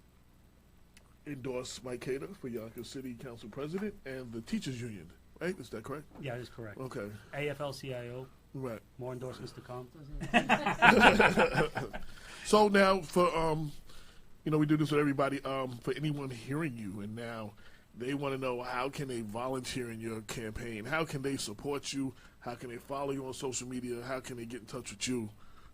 endorsed Mike Khader for Yonkers City Council President, and the Teachers Union, right? Is that correct? Yeah, that is correct. Okay. AFL-CIO. Right. More endorsements to come. So now, for you know, we do this with everybody. For anyone hearing you, and now they want to know, how can they volunteer in your campaign? How can they support you? How can they follow you on social media? How can they get in touch with you?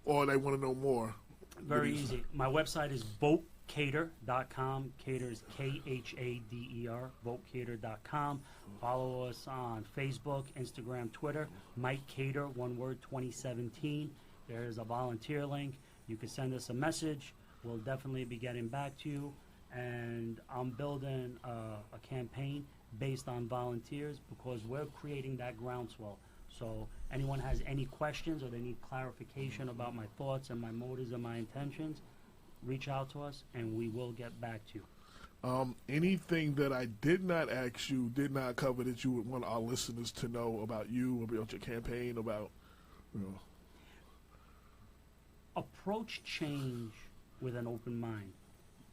Or they want to know more? Very easy. My website is votekhader.com. Khader is Khader. Votekhader.com. Follow us on Facebook, Instagram, Twitter. Mike Khader, one word, 2017. There is a volunteer link. You can send us a message. We'll definitely be getting back to you. And I'm building a campaign based on volunteers because we're creating that groundswell. So anyone has any questions or they need clarification about my thoughts and my motives and my intentions, reach out to us and we will get back to you. Anything that I did not ask you, did not cover, that you would want our listeners to know about you, about your campaign, about, you know? Approach change with an open mind.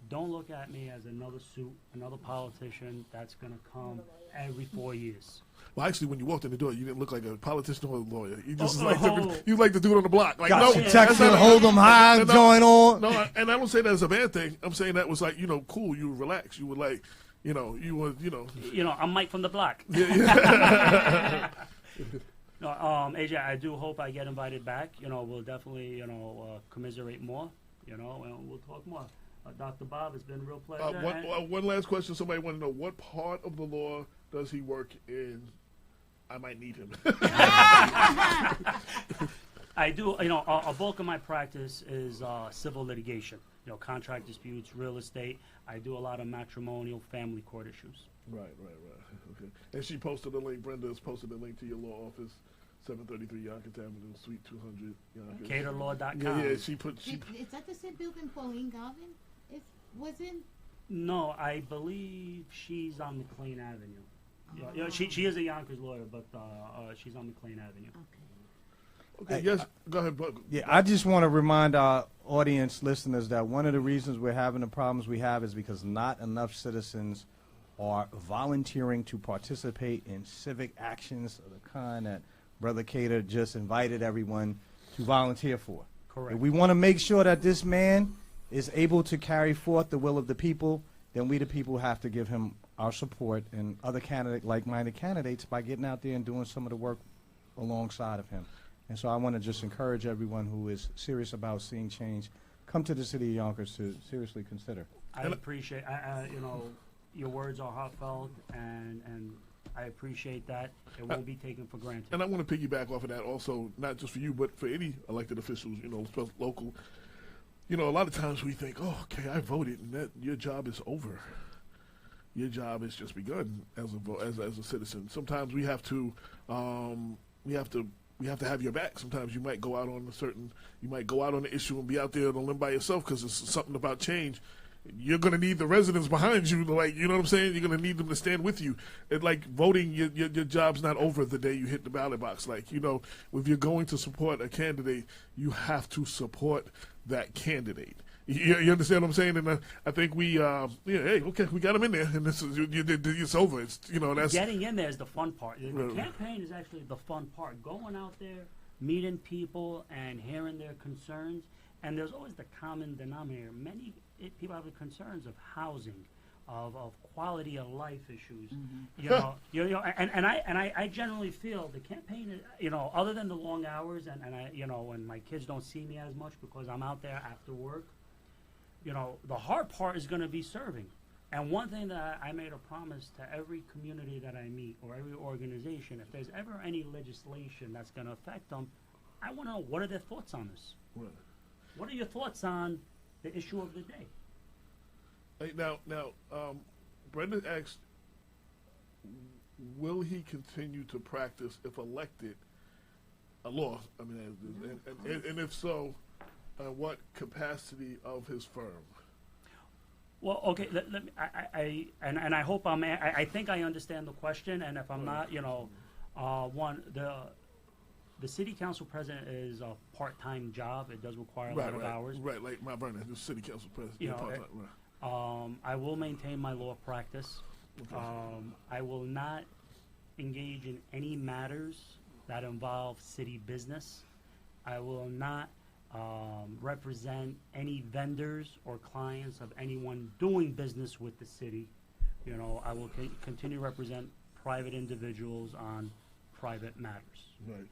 Don't look at me as another suit, another politician that's going to come every 4 years. Well, actually, when you walked in the door, you didn't look like a politician or a lawyer. You just you like the dude on the block. Like, got no, protection, hold them high, joint on. No, and I don't say that as a bad thing. I'm saying that was like, you know, cool. You were relaxed. You were like, you know, you were, you know. You know, I'm Mike from the block. Yeah. No, AJ, I do hope I get invited back. You know, we'll definitely, you know, commiserate more. You know, and we'll talk more. Dr. Bob, it's been a real pleasure. One last question. Somebody want to know, what part of the law does he work in? I might need him. I do, you know, a bulk of my practice is civil litigation. You know, contract disputes, real estate. I do a lot of matrimonial family court issues. Right. Okay. And she posted a link, Brenda has posted a link to your law office, 733 Yonkers Avenue, Suite 200, Yonkers. KhaderLaw.com. Yeah, she put... Is that the same building Pauline Garvin was in? No, I believe she's on McLean Avenue. You know, she is a Yonkers lawyer, but she's on McLean Avenue. Okay, yes, go ahead. Yeah, I just want to remind our audience listeners that one of the reasons we're having the problems we have is because not enough citizens are volunteering to participate in civic actions of the kind that Brother Khader just invited everyone to volunteer for. Correct. And we want to make sure that this man is able to carry forth the will of the people then we the people have to give him our support and other like-minded candidates by getting out there and doing some of the work alongside of him. And so I want to just encourage everyone who is serious about seeing change, come to the city of Yonkers to seriously consider. I appreciate, your words are heartfelt, and I appreciate that. It won't be taken for granted. And I want to piggyback off of that also, not just for you, but for any elected officials, especially local. A lot of times we think, oh, okay, I voted, and that your job is over. Your job has just begun as a citizen. Sometimes we have to have your back. Sometimes you might go out on the issue and be out there on a limb by yourself because it's something about change. You're going to need the residents behind you, like, you know what I'm saying? You're going to need them to stand with you. And like voting, your job's not over the day you hit the ballot box. Like, if you're going to support a candidate, you have to support that candidate. You understand what I'm saying? And I think we got him in there, and this is it's over. It's that's getting in there is the fun part. The campaign is actually the fun part. Going out there, meeting people, and hearing their concerns. And there's always the common denominator. Many people have the concerns of housing, of quality of life issues. And I generally feel the campaign, other than the long hours and when my kids don't see me as much because I'm out there after work. The hard part is going to be serving. And one thing that I made a promise to every community that I meet or every organization, if there's ever any legislation that's going to affect them, I want to know what are their thoughts on this. Right. What are your thoughts on the issue of the day? Hey, now, Brenda asked, will he continue to practice if elected a law? I mean, and if so, what capacity of his firm? Well, okay. Let me. I hope I think I understand the question, and if I'm not, the city council president is a part-time job. It does require a lot of hours. Right, like my brother, the city council president. I will maintain my law practice. Okay. I will not engage in any matters that involve city business. I will not represent any vendors or clients of anyone doing business with the city. I will continue to represent private individuals on private matters. Right.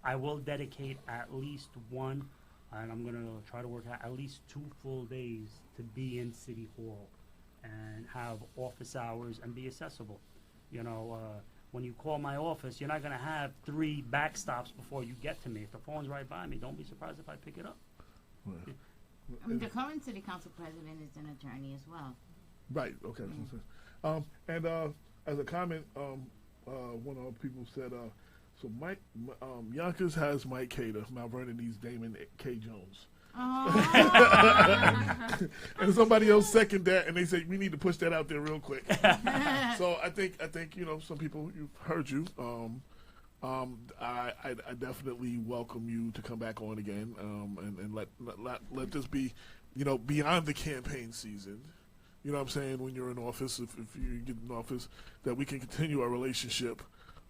I will dedicate at least one, and I'm going to try to work out at least 2 full days to be in City Hall and have office hours and be accessible. When you call my office, you're not going to have 3 backstops before you get to me. If the phone's right by me, don't be surprised if I pick it up. Right. The current city council president is an attorney as well. Right, okay. And as a comment, one of the people said, so Yonkers has Mike Khader, Mount Vernon needs Damon K. Jones. And somebody else seconded that, and they said we need to push that out there real quick. So I think some people, you've heard you. I definitely welcome you to come back on again, and let this be, beyond the campaign season. You know what I'm saying? When you're in office, if you get in office, that we can continue our relationship.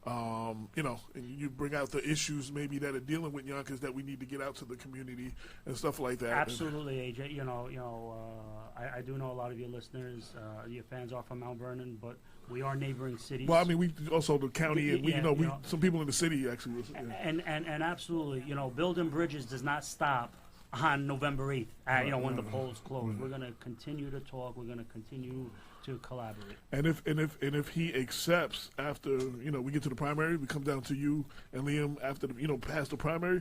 And you bring out the issues maybe that are dealing with Yonkers that we need to get out to the community and stuff like that. Absolutely, AJ. I do know a lot of your listeners, your fans are from Mount Vernon, but we are neighboring cities. Well, I mean, we also the county, and some people in the city actually listen. And absolutely, building bridges does not stop on November 8th. When the polls close, we're going to continue to talk. We're going to continue to collaborate. And if he accepts after we get to the primary, we come down to you and Liam after past the primary,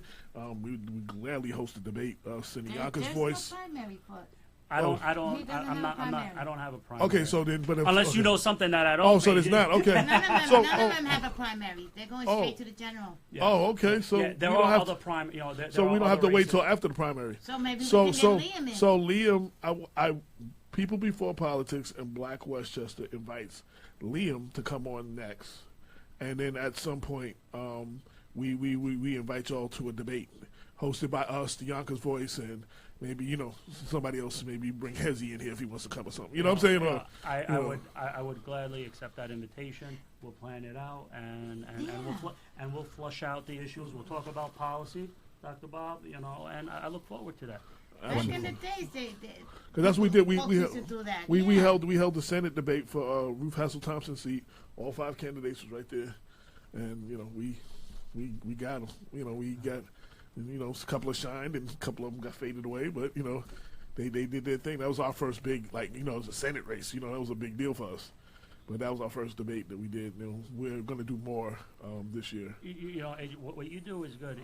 we gladly host a debate. Sending Yonkers voice. No primary for. I don't have a primary. Okay, so then, but unless you know something that I don't. Oh, so there's not. Okay. None of them have a primary. They're going straight to the general. Yeah. Oh, okay. So there are other primary. So we don't have to wait till after the primary. So maybe we can get Liam in. So Liam, I People Before Politics in Black Westchester invites Liam to come on next, and then at some point, we invite y'all to a debate hosted by us, the Yonkers Voice, and maybe somebody else. Maybe bring Hezzy in here if he wants to come or something. You know what I'm saying? I would gladly accept that invitation. We'll plan it out, and we'll flush out the issues. We'll talk about policy. Dr. Bob, and I look forward to that. Back in the days, Because that's what we did. folks used to do that. We yeah. held the Senate debate for Ruth Hassel Thompson's seat. All 5 candidates was right there, and we got them. We got a couple of shined and a couple of them got faded away, but they did their thing. That was our first big it was a Senate race. That was a big deal for us. But that was our first debate that we did. We're going to do more this year. What you do is good.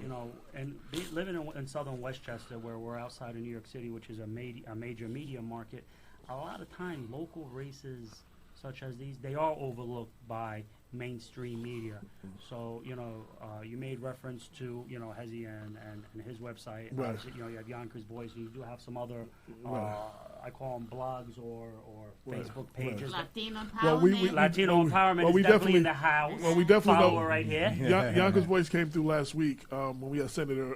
And living in southern Westchester, where we're outside of New York City, which is a major media market, a lot of time local races such as these, they are overlooked by mainstream media. So you made reference to Hezi and his website. Right. You have Yonkers Voice, and you do have some other Right. I call them blogs or Right. Facebook pages. Latino empowerment. Well, Latino empowerment we is definitely in the house. Well, we definitely Follow know. right here. Yonkers Voice came through last week when we had Senator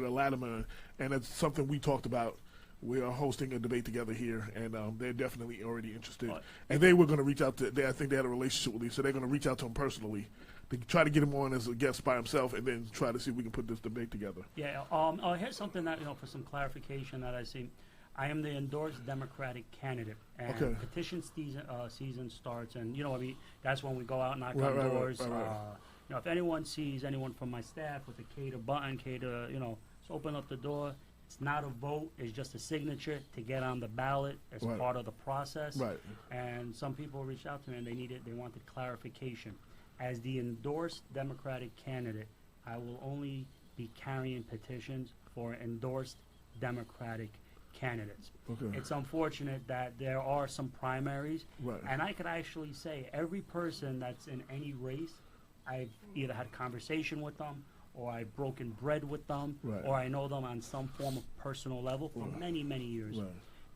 Latimer, and it's something we talked about. We are hosting a debate together here, and they're definitely already interested. And they were going to reach out to. I think they had a relationship with him, so they're going to reach out to him personally to try to get him on as a guest by himself, and then try to see if we can put this debate together. Yeah. Here's something that for some clarification that I see. I am the endorsed Democratic candidate, and Okay. petition season starts, and that's when we go out and knock Right, on right, doors. right. If anyone sees anyone from my staff with a Khader button, Khader, just open up the door. It's not a vote; it's just a signature to get on the ballot as Right. part of the process. Right. And some people reached out to me and they wanted clarification. As the endorsed Democratic candidate, I will only be carrying petitions for endorsed Democratic candidates. Okay. It's unfortunate that there are some primaries, Right. and I could actually say every person that's in any race, I've either had conversation with them, or I've broken bread with them, Right. or I know them on some form of personal level for Right. many, many years. Right.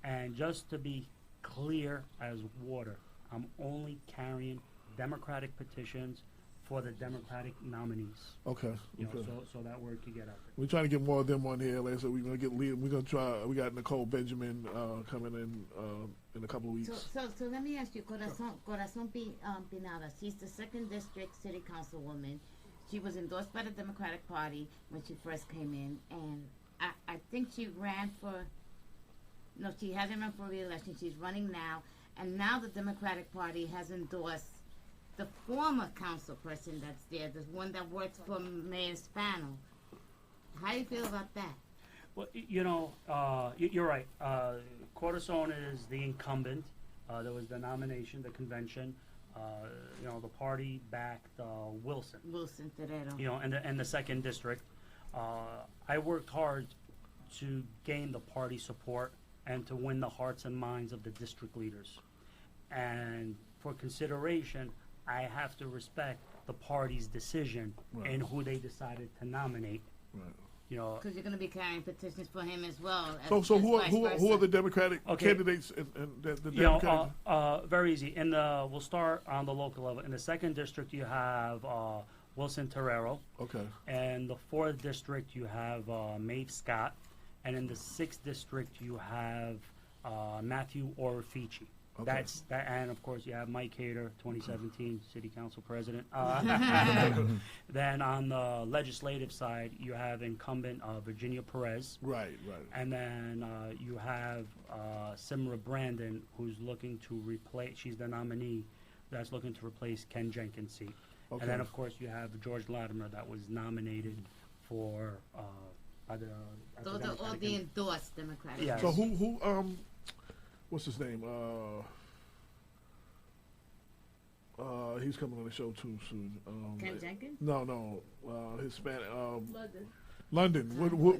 And just to be clear as water, I'm only carrying Democratic petitions for the Democratic nominees. Okay. Okay. So that word could get out there. We're trying to get more of them on here. Like I said, we're gonna get Leah. We're gonna try. We got Nicole Benjamin coming in a couple of weeks. So let me ask you, Corazon Pinada. She's the 2nd District City Councilwoman. She was endorsed by the Democratic Party when she first came in, and I think she ran for. No, she hasn't run for re-election. She's running now, and now the Democratic Party has endorsed the former council person that's there, the one that works for Mayor Spano. How do you feel about that? Well, you're right. Corazon is the incumbent. There was the nomination, the convention. The party backed Wilson. Wilson Terrero. In the 2nd district. I worked hard to gain the party support and to win the hearts and minds of the district leaders. And for consideration, I have to respect the party's decision Right. in who they decided to nominate. Right. Because you're going to be carrying petitions for him as well. So as who vice are versa. the Democratic Okay. candidates and the Democratic? Very easy. We'll start on the local level. In the 2nd district, you have Wilson Terrero. Okay. And the 4th district, you have Maeve Scott. And in the 6th district, you have Matthew Orifici. Okay. And of course you have Mike Khader, 2017 City Council President. Then on the legislative side, you have incumbent Virginia Perez. Right. And then you have Simra Brandon, who's looking to replace. She's the nominee that's looking to replace Ken Jenkins' seat. Okay. And then of course you have George Latimer that was nominated for by the. Those are all the endorsed Democratic. Yes. So who what's his name? He's coming on the show too soon. Ken Jenkins? No, Hispanic. London. London.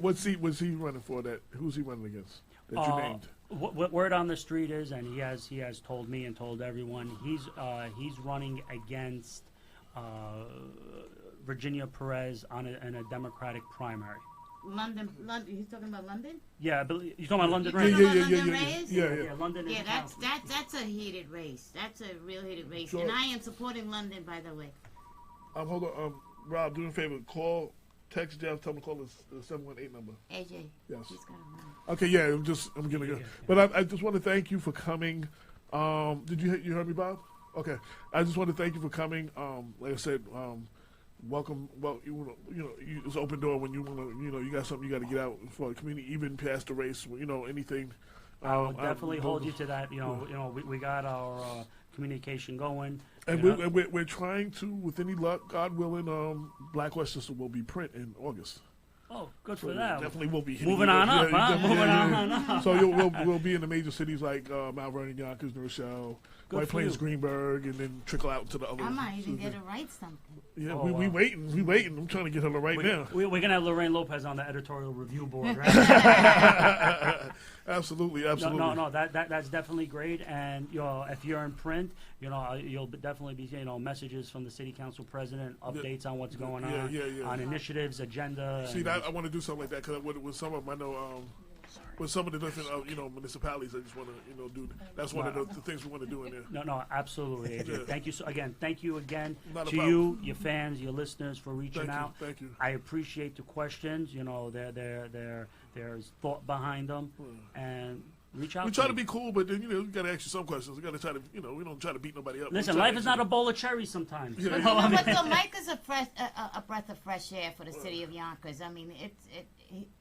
What seat was he running for? Who's he running against? That you named. What word on the street is, and he has told me and told everyone, he's running against Virginia Perez in a Democratic primary. London. He's talking about London? Yeah, I believe you're talking about London You're Race. talking about London Race? Yeah. London. Yeah, is the council. that's a heated race. That's a real heated race. Sure. And I am supporting London, by the way. Hold on. Rob, do me a favor. Text Jeff. Tell him to call the 718 number. AJ. Yes. He's got a mind. Okay. Yeah. I'm gonna go. Yeah. But I just want to thank you for coming. Did you heard me, Bob? Okay. I just want to thank you for coming. Like I said, welcome. Well, it's open door when you want to. You got something you got to get out for the community, even past the race. Anything. I'll definitely hold you to that. We got our communication going. And we're trying to, with any luck, God willing, Black Westchester will be print in August. Oh, good for them. Definitely will be moving on up, huh? Moving on up. So we'll be in the major cities like Mount Vernon, Yonkers, New Rochelle, White Plains, Greenburg, and then trickle out to the other. I might even get to write something. Yeah, we waiting. We waiting. I'm trying to get her to write now. We're gonna have Lorraine Lopez on the editorial review board, right? Absolutely. No. That's definitely great. And if you're in print, you'll definitely be messages from the city council president, updates on what's going on, on initiatives, agenda. See, I want to do something like that because with some of them, I know. With some of the different municipalities, I just want to do. That's one of the things we want to do in there. No, absolutely. AJ. Thank you again to problem. you, your fans, your listeners for reaching out. Thank you. I appreciate the questions. There's thought behind them, and reach out. We try to be cool, but then you got to ask you some questions. We got to try to we don't try to beat nobody up. Listen, life is not a bowl of cherries sometimes. But so Mike is a breath of fresh air for the city of Yonkers. I mean,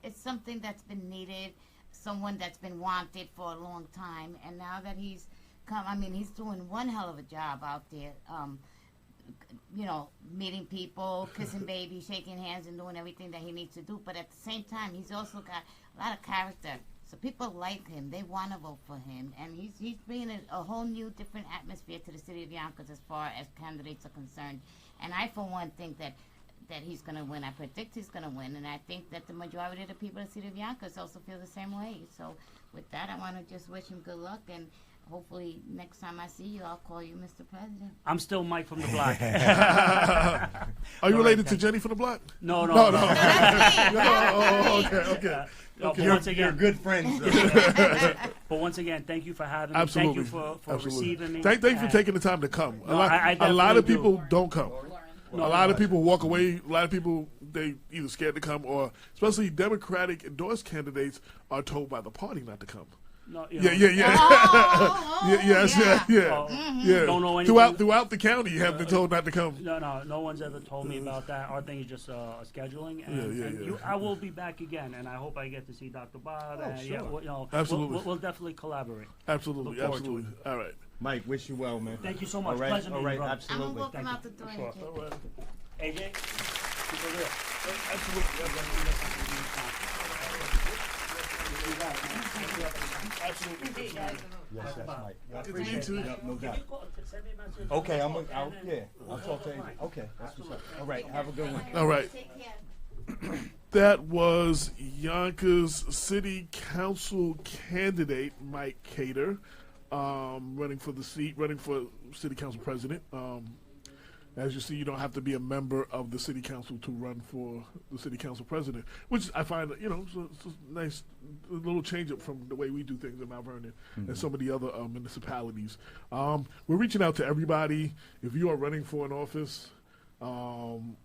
it's something that's been needed. Someone that's been wanted for a long time, and now that he's come, I mean, he's doing one hell of a job out there. Meeting people, kissing babies, shaking hands, and doing everything that he needs to do. But at the same time, he's also got a lot of character. So people like him. They want to vote for him, and he's bringing a whole new, different atmosphere to the city of Yonkers as far as candidates are concerned. And I, for one, think that he's going to win. I predict he's going to win, and I think that the majority of the people in the city of Yonkers also feel the same way. So with that, I want to just wish him good luck, and hopefully next time I see you, I'll call you Mr. President. I'm still Mike from the block. Are you related to Jenny from the block? No. No, that's me. Okay. Once again, you're good friends. But once again, thank you for having me. Absolutely. Thank you for receiving me. Thank you for taking the time to come. I a lot of definitely people don't come. No, a lot of people walk away. A lot of people, they either scared to come or, especially Democratic endorsed candidates, are told by the party not to come. No, Yeah. Don't know anything. Throughout the county, you have been told not to come. No one's ever told me about that. Our thing is just scheduling. And I will be back again, and I hope I get to see Dr. Bob. Absolutely. We'll definitely collaborate. Absolutely. All right. Mike, wish you well, man. Thank you so much. All right, Pleasure meeting you, brother. absolutely. I'm walking Thank out the door. Sure. All right. AJ, keep it real. Absolutely. Yes, Mike. I Good to appreciate meet you. it. No doubt. Send me a message. Okay, I'll talk to you. Okay, that's what's up. All right, have a good one. All right. Take care. That was Yonkers City Council candidate Mike Khader, running for City Council President. As you see, you don't have to be a member of the City Council to run for the City Council President, which I find, it's a nice little change up from the way we do things in Mount Vernon and some of the other municipalities. We're reaching out to everybody. If you are running for an office, you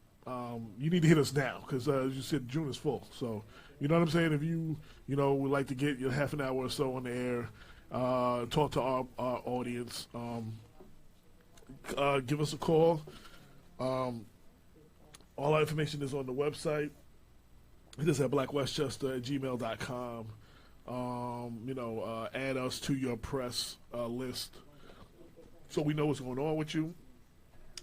need to hit us now because, as you said, June is full. So, you know what I'm saying? If you, would like to get your half an hour or so on the air, talk to our audience, give us a call. All our information is on the website. It is at blackwestchester@gmail.com. Add us to your press list so we know what's going on with you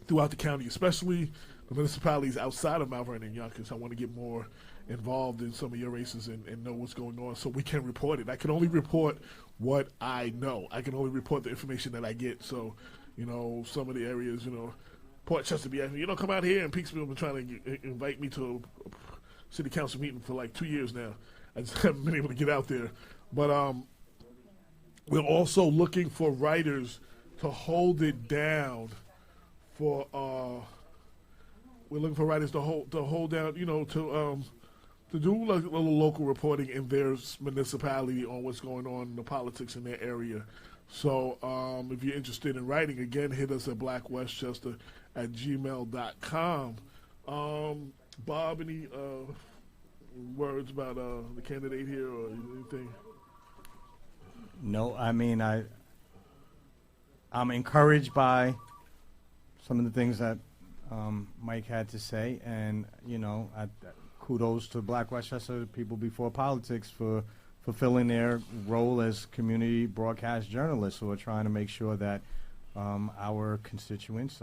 throughout the county, especially the municipalities outside of Mount Vernon and Yonkers. I want to get more involved in some of your races and know what's going on so we can report it. I can only report what I know. I can only report the information that I get. So, some of the areas, Port Chester be asking, come out here, and Peaksville been trying to invite me to a city council meeting for like 2 years now. I just haven't been able to get out there. But we're also looking for writers to hold it down for we're looking for writers to hold down, to do like a little local reporting in their municipality on what's going on in the politics in their area. So if you're interested in writing, again, hit us at blackwestchester@gmail.com. Bob, any words about the candidate here or anything? No, I mean, I'm encouraged by some of the things that Mike had to say, and kudos to Black Westchester People Before Politics for fulfilling their role as community broadcast journalists who are trying to make sure that our constituents,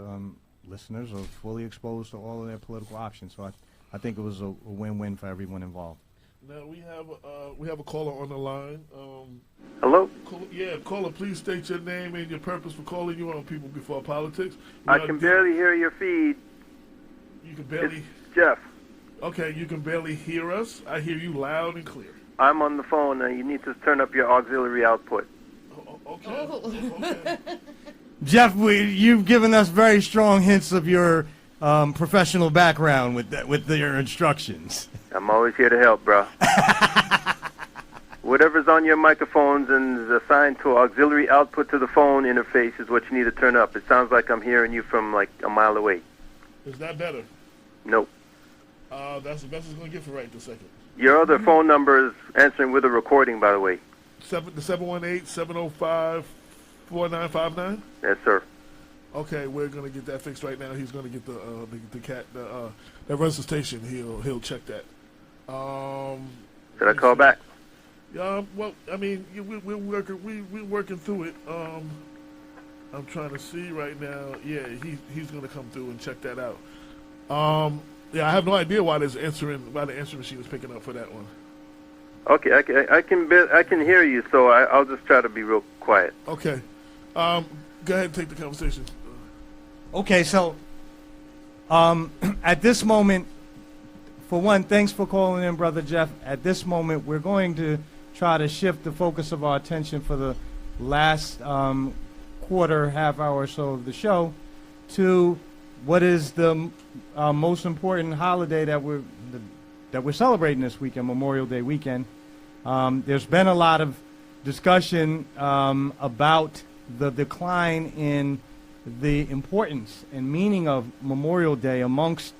listeners, are fully exposed to all of their political options. So I think it was a win-win for everyone involved. Now we have a caller on the line. Hello? Caller, please state your name and your purpose for calling you on People Before Politics. I can barely hear your feed. You can barely... It's Jeff. Okay, you can barely hear us. I hear you loud and clear. I'm on the phone, and you need to turn up your auxiliary output. Okay. Okay. Jeff, you've given us very strong hints of your professional background with your instructions. I'm always here to help, bro. Whatever's on your microphones and is assigned to auxiliary output to the phone interface is what you need to turn up. It sounds like I'm hearing you from like a mile away. Is that better? Nope. That's the best it's going to get for right this second. Your other phone number is answering with a recording, by the way. The 718-705-4959? Yes, sir. Okay, we're going to get that fixed right now. He's going to get that runs the station. He'll check that. Should I call back? Well, I mean, we're working through it. I'm trying to see right now. Yeah, he's going to come through and check that out. Yeah, I have no idea why the answering machine is picking up for that one. Okay, I can hear you, so I'll just try to be real quiet. Okay, go ahead and take the conversation. Okay, so at this moment, for one, thanks for calling in, Brother Jeff. At this moment, we're going to try to shift the focus of our attention for the last half hour or so of the show to what is the most important holiday that we're celebrating this weekend, Memorial Day weekend. There's been a lot of discussion about the decline in the importance and meaning of Memorial Day amongst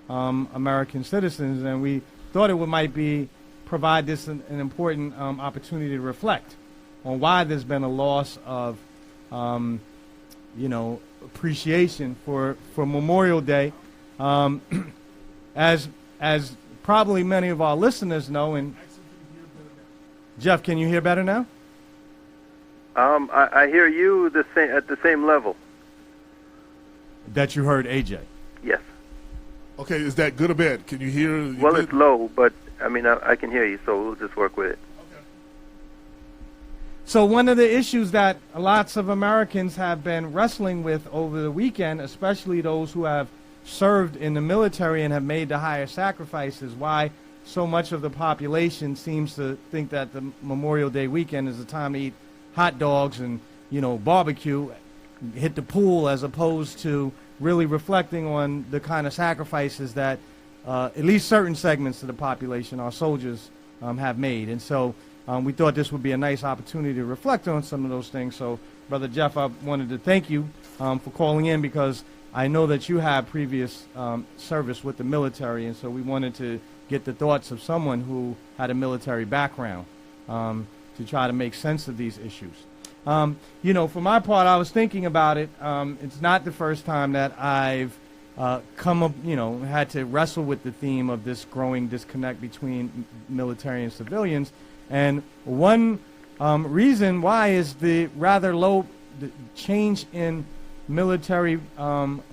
American citizens, and we thought it might provide this an important opportunity to reflect on why there's been a loss of appreciation for Memorial Day. As probably many of our listeners know, and Jeff, can you hear better now? I hear you at the same level. That you heard AJ? Yes. Okay, is that good or bad? Can you hear? Well, it's low, but I mean, I can hear you, so we'll just work with it. Okay. So one of the issues that lots of Americans have been wrestling with over the weekend, especially those who have served in the military and have made the higher sacrifices, why so much of the population seems to think that the Memorial Day weekend is the time to eat hot dogs and, barbecue, hit the pool, as opposed to really reflecting on the kind of sacrifices that at least certain segments of the population, our soldiers, have made. And so we thought this would be a nice opportunity to reflect on some of those things. So, Brother Jeff, I wanted to thank you for calling in, because I know that you have previous service with the military, and so we wanted to get the thoughts of someone who had a military background to try to make sense of these issues. For my part, I was thinking about it. It's not the first time that I've had to wrestle with the theme of this growing disconnect between military and civilians. And one reason why is the rather low change in military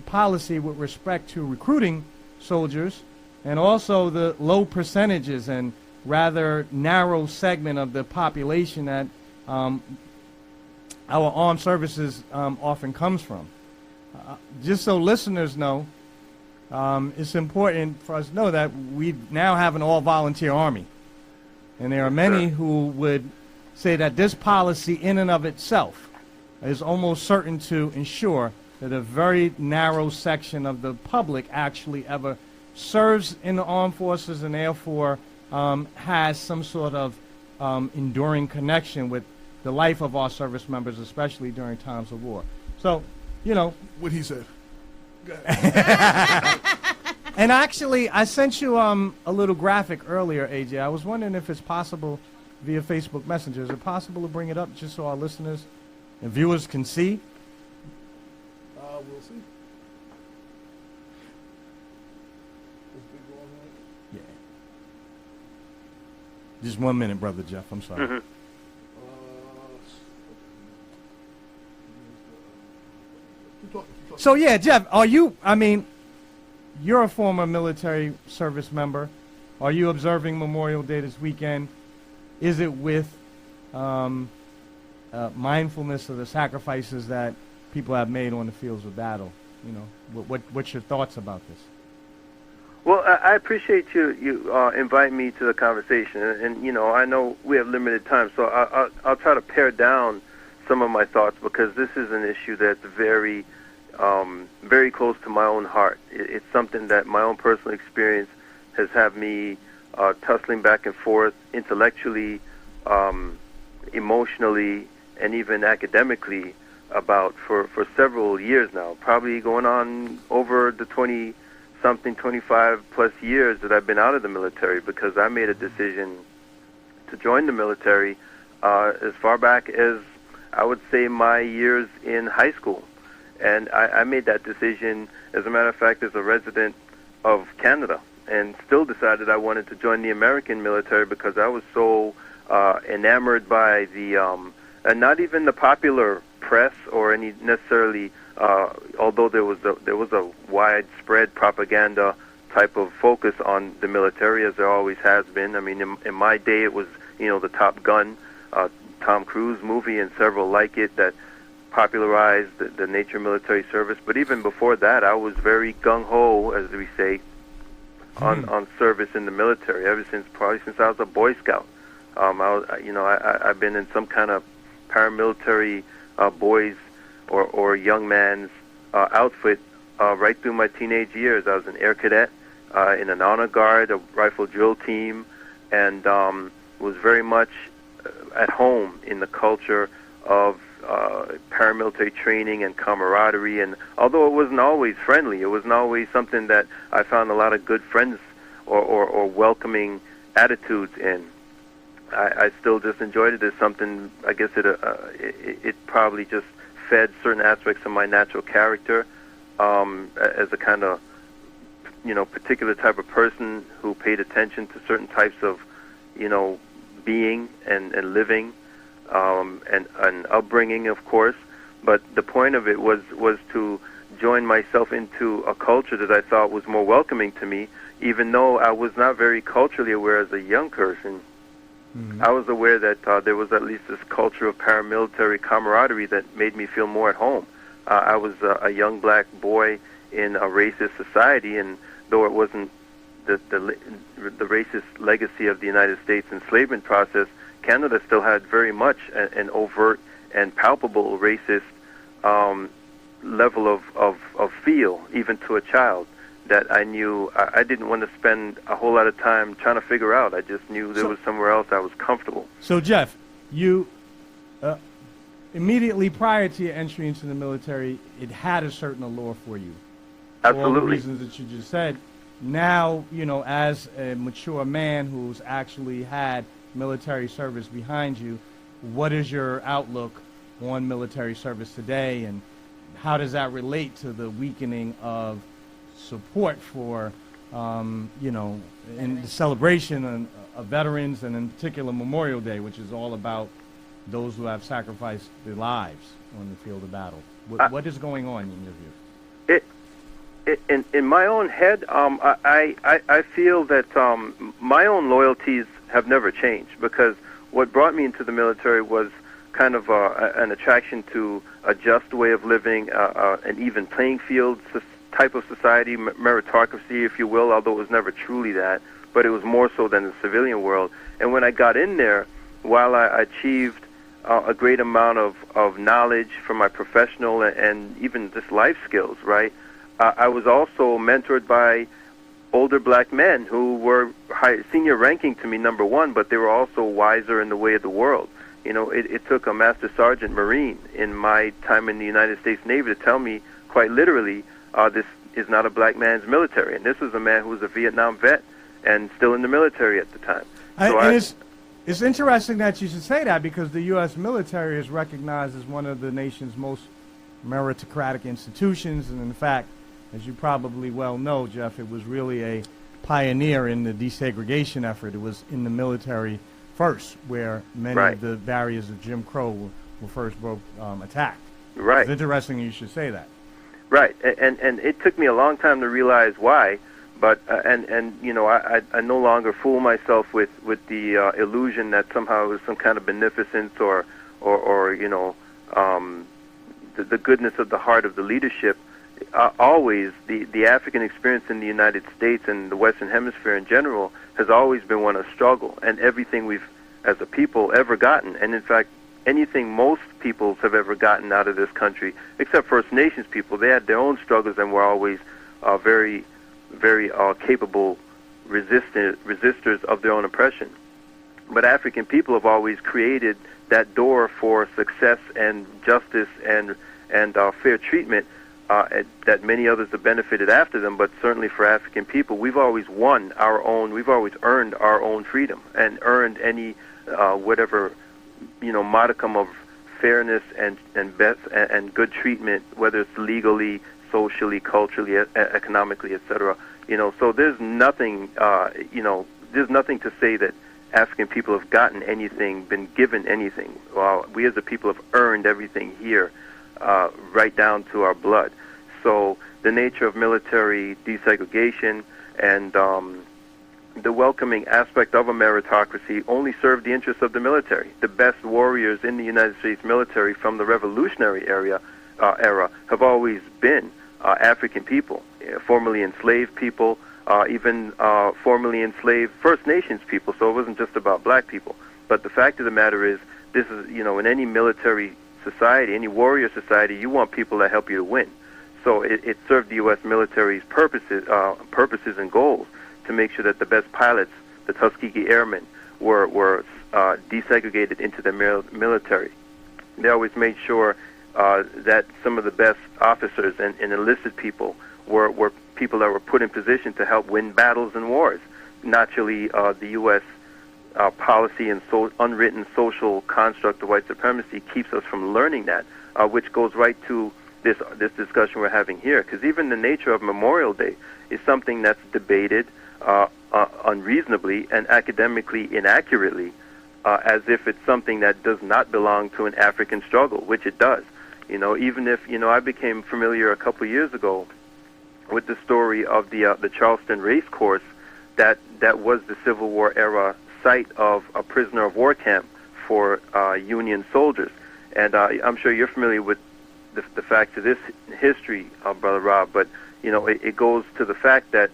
policy with respect to recruiting soldiers, and also the low percentages and rather narrow segment of the population that our armed services often comes from. Just so listeners know, it's important for us to know that we now have an all-volunteer Army. And there are many who would say that this policy in and of itself is almost certain to ensure that a very narrow section of the public actually ever serves in the armed forces, and therefore has some sort of enduring connection with the life of our service members, especially during times of war. So, what he said. And actually, I sent you a little graphic earlier, AJ. I was wondering if it's possible via Facebook Messenger. Is it possible to bring it up just so our listeners and viewers can see? We'll see. Just 1 minute, Brother Jeff. I'm sorry. Mm-hmm. So, yeah, Jeff, are you, I mean, you're a former military service member. Are you observing Memorial Day this weekend? Is it with mindfulness of the sacrifices that people have made on the fields of battle? You know, what's your thoughts about this? Well, I appreciate you inviting me to the conversation, and you know, I know we have limited time, so I'll try to pare down some of my thoughts, because this is an issue that's very very close to my own heart. It's something that my own personal experience has had me tussling back and forth intellectually, emotionally, and even academically about for several years now, probably going on over the 25 plus years that I've been out of the military, because I made a decision to join the military as far back as I would say my years in high school. And I made that decision, as a matter of fact, as a resident of Canada, and still decided I wanted to join the American military because I was so enamored by the, and not even the popular press or any necessarily, although there was a widespread propaganda type of focus on the military, as there always has been. I mean, in my day, it was, you know, the Top Gun, Tom Cruise movie and several like it that popularized the nature of military service. But even before that, I was very gung-ho, as we say, on service in the military, probably since I was a Boy Scout. I've been in some kind of paramilitary boys or young man's outfit right through my teenage years. I was an air cadet in an honor guard, a rifle drill team, and was very much at home in the culture of paramilitary training and camaraderie. And although it wasn't always friendly, it wasn't always something that I found a lot of good friends or welcoming attitudes in, I still just enjoyed it as something. I guess it probably just fed certain aspects of my natural character as a kind of, you know, particular type of person who paid attention to certain types of, you know, being and living, and upbringing, of course. But the point of it was to join myself into a culture that I thought was more welcoming to me, even though I was not very culturally aware as a young person. I was aware that there was at least this culture of paramilitary camaraderie that made me feel more at home. I was a young black boy in a racist society, and though it wasn't the racist legacy of the United States enslavement process, Canada still had very much an overt and palpable racist level of feel, even to a child, that I knew I didn't want to spend a whole lot of time trying to figure out. I just knew there was somewhere else I was comfortable. So, Jeff, you immediately prior to your entry into the military, it had a certain allure for you. Absolutely. For all the reasons that you just said. Now, you know, as a mature man who's actually had military service behind you, what is your outlook on military service today, and how does that relate to the weakening of support for, you know, in the celebration of veterans, and in particular Memorial Day, which is all about those who have sacrificed their lives on the field of battle? What is going on in your view? In my own head, I feel that my own loyalties have never changed, because what brought me into the military was kind of an attraction to a just way of living, an even playing field type of society, meritocracy, if you will, although it was never truly that, but it was more so than the civilian world. And when I got in there, while I achieved a great amount of knowledge from my professional and even just life skills, right, I was also mentored by older black men who were senior ranking to me, number one, but they were also wiser in the way of the world. You know, it took a Master Sergeant Marine in my time in the United States Navy to tell me quite literally, this is not a black man's military. And this was a man who was a Vietnam vet and still in the military at the time. It's interesting that you should say that, because the U.S. military is recognized as one of the nation's most meritocratic institutions, and in fact, as you probably well know, Jeff, it was really a pioneer in the desegregation effort. It was in the military first, where many Right. of the barriers of Jim Crow were first attacked. Right. It's interesting you should say that. Right, and it took me a long time to realize why, but and you know I no longer fool myself with the illusion that somehow it was some kind of beneficence or you know the goodness of the heart of the leadership. Always the African experience in the United States and the Western Hemisphere in general has always been one of struggle, and everything we've as a people ever gotten, and in fact anything most peoples have ever gotten out of this country, except First Nations people, they had their own struggles and were always very, very capable resistors of their own oppression. But African people have always created that door for success and justice and fair treatment that many others have benefited after them. But certainly for African people, we've always won our own. We've always earned our own freedom and earned any whatever modicum of fairness and good treatment, whether it's legally, socially, culturally, economically, etc. So there's nothing, there's nothing to say that African people have gotten anything, been given anything. Well, we as a people have earned everything here, right down to our blood. So the nature of military desegregation and the welcoming aspect of a meritocracy only served the interests of the military. The best warriors in the United States military from the Revolutionary era have always been African people, formerly enslaved people, even formerly enslaved First Nations people. So it wasn't just about black people. But the fact of the matter is, this is, in any military society, any warrior society, you want people that help you to win. So it served the U.S. military's purposes and goals to make sure that the best pilots, the Tuskegee Airmen, were desegregated into the military. They always made sure that some of the best officers and enlisted people were people that were put in position to help win battles and wars. Naturally, the U.S. Policy and unwritten social construct of white supremacy keeps us from learning that, which goes right to this discussion we're having here. Because even the nature of Memorial Day is something that's debated unreasonably and academically inaccurately, as if it's something that does not belong to an African struggle, which it does. Even if I became familiar a couple of years ago with the story of the Charleston race course that was the Civil War era site of a prisoner of war camp for Union soldiers. And I'm sure you're familiar with the facts of this history, Brother Rob, but it goes to the fact that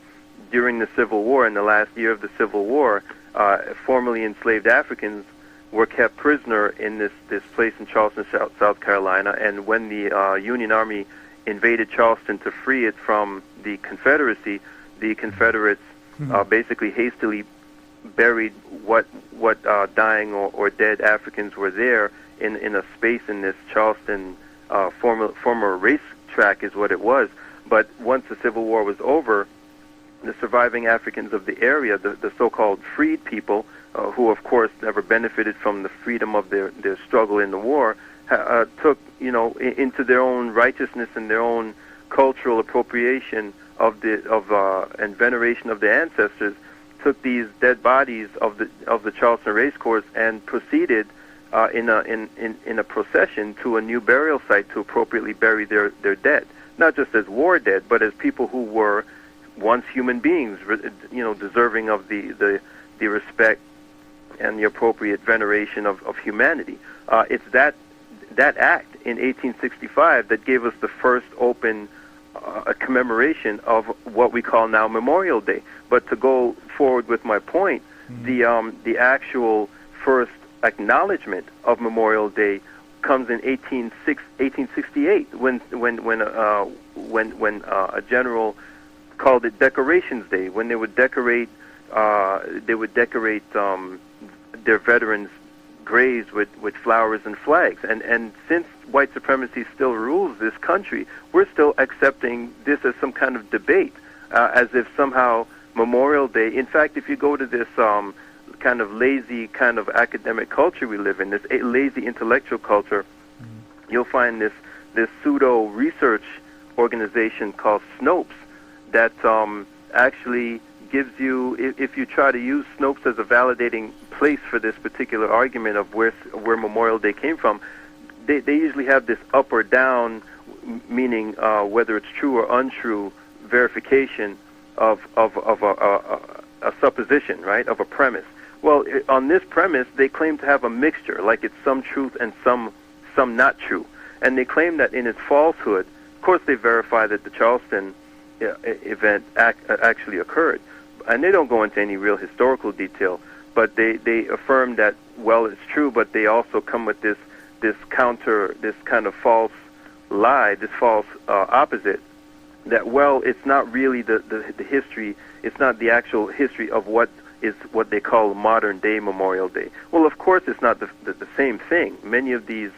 during the Civil War, in the last year of the Civil War, formerly enslaved Africans were kept prisoner in this place in Charleston, South Carolina, and when the Union Army invaded Charleston to free it from the Confederacy, the Confederates basically hastily buried what dying or dead Africans were there in a space in this Charleston former racetrack is what it was. But once the Civil War was over, the surviving Africans of the area, the so-called freed people, who of course never benefited from the freedom of their struggle in the war, took into their own righteousness and their own cultural appropriation and veneration of their ancestors, took these dead bodies of the Charleston racecourse and proceeded in a procession to a new burial site to appropriately bury their dead, not just as war dead, but as people who were once human beings, deserving of the respect and the appropriate veneration of humanity. It's that act in 1865 that gave us the first open commemoration of what we call now Memorial Day. But to go forward with my point, the actual first acknowledgement of Memorial Day comes in 1868 when a general called it Decorations Day, when they would decorate their veterans' graves with flowers and flags. And since white supremacy still rules this country, we're still accepting this as some kind of debate, as if somehow Memorial Day. In fact, if you go to this kind of lazy kind of academic culture we live in, this lazy intellectual culture, you'll find this pseudo research organization called Snopes that actually gives you, if you try to use Snopes as a validating place for this particular argument of where Memorial Day came from, they usually have this up or down, meaning whether it's true or untrue verification of a supposition, right, of a premise. Well, on this premise, they claim to have a mixture, like it's some truth and some not true. And they claim that in its falsehood, of course they verify that the Charleston event actually occurred. And they don't go into any real historical detail, but they affirm that, well, it's true, but they also come with this kind of false lie, this false opposite, that, well, it's not really the history, it's not the actual history of what they call modern day Memorial Day. Well, of course it's not the same thing. Many of these,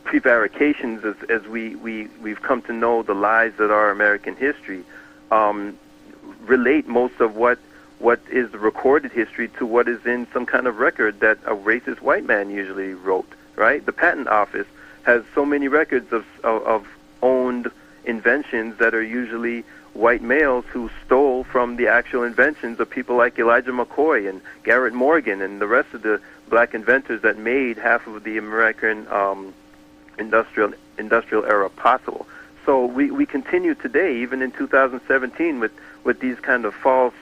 prevarications, as we've come to know the lies that are American history, relate most of what is the recorded history to what is in some kind of record that a racist white man usually wrote, right? The Patent Office has so many records of owned inventions that are usually white males who stole from the actual inventions of people like Elijah McCoy and Garrett Morgan and the rest of the black inventors that made half of the American industrial era possible. So we continue today, even in 2017, with these kind of false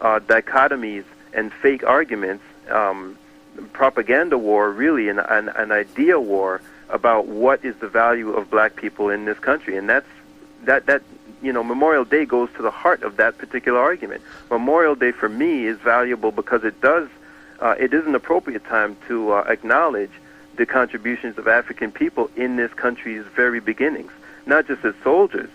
dichotomies and fake arguments, propaganda war, really, an idea war about what is the value of black people in this country. And that Memorial Day goes to the heart of that particular argument. Memorial Day for me is valuable because it is an appropriate time to acknowledge the contributions of African people in this country's very beginnings, not just as soldiers.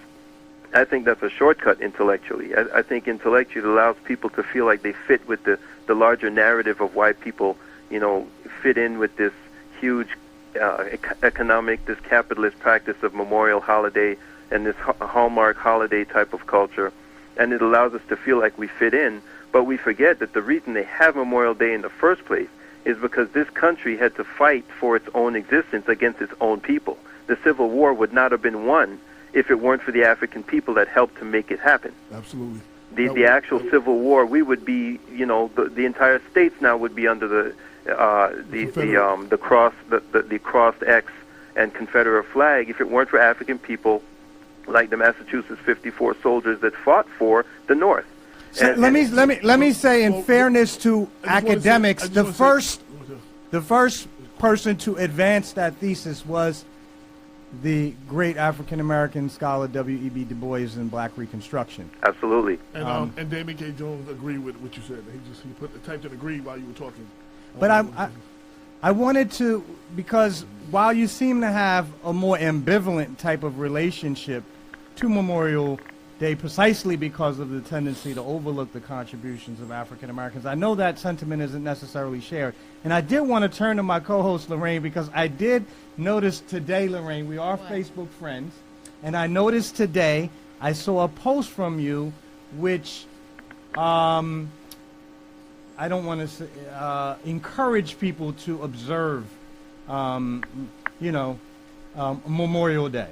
I think that's a shortcut intellectually. I think intellectually it allows people to feel like they fit with the larger narrative of why people, fit in with this huge economic, this capitalist practice of Memorial Holiday and this Hallmark holiday type of culture. And it allows us to feel like we fit in, but we forget that the reason they have Memorial Day in the first place is because this country had to fight for its own existence against its own people. The Civil War would not have been won if it weren't for the African people that helped to make it happen. Absolutely. The actual Civil War, we would be, the entire states now would be under the crossed X and Confederate flag if it weren't for African people like the Massachusetts 54 soldiers that fought for the North. So let me say, in fairness to academics, the first person to advance that thesis was the great African-American scholar W.E.B. Du Bois in Black Reconstruction. Absolutely. And Damon K. Jones agreed with what you said. He typed in agree while you were talking. But I wanted to, because while you seem to have a more ambivalent type of relationship to Memorial Day precisely because of the tendency to overlook the contributions of African Americans, I know that sentiment isn't necessarily shared. And I did want to turn to my co-host Lorraine, because I did notice today, Lorraine, we are Facebook friends, and I noticed today I saw a post from you which I don't want to say, encourage people to observe Memorial Day.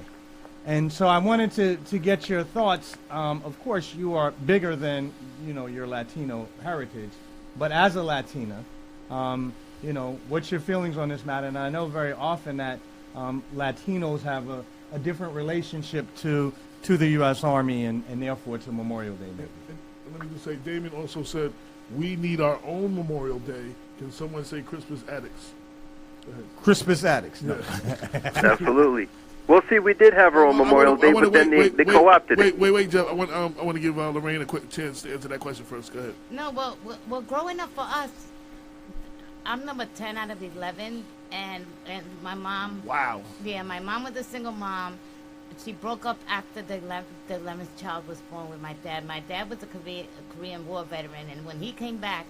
And so I wanted to get your thoughts. Of course, you are bigger than, your Latino heritage, but as a Latina, what's your feelings on this matter? And I know very often that Latinos have a different relationship to the U.S. Army and therefore to Memorial Day. And let me just say, Damon also said, we need our own Memorial Day. Can someone say Crispus Attucks? Go ahead. Crispus Attucks. No. Absolutely. Well, see, we did have our own Memorial Day, but then they co-opted it. Wait, Jeff. I want to give Lorraine a quick chance to answer that question first. Go ahead. No, well, growing up for us, I'm number 10 out of 11, and my mom. Wow. Yeah, my mom was a single mom. She broke up after the 11th child was born with my dad. My dad was a Korean War veteran, and when he came back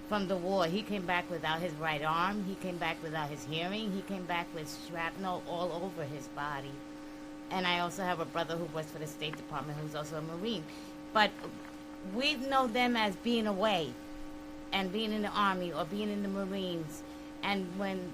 from the war, he came back without his right arm. He came back without his hearing. He came back with shrapnel all over his body. And I also have a brother who works for the State Department who's also a Marine. But we know them as being away and being in the Army or being in the Marines. And when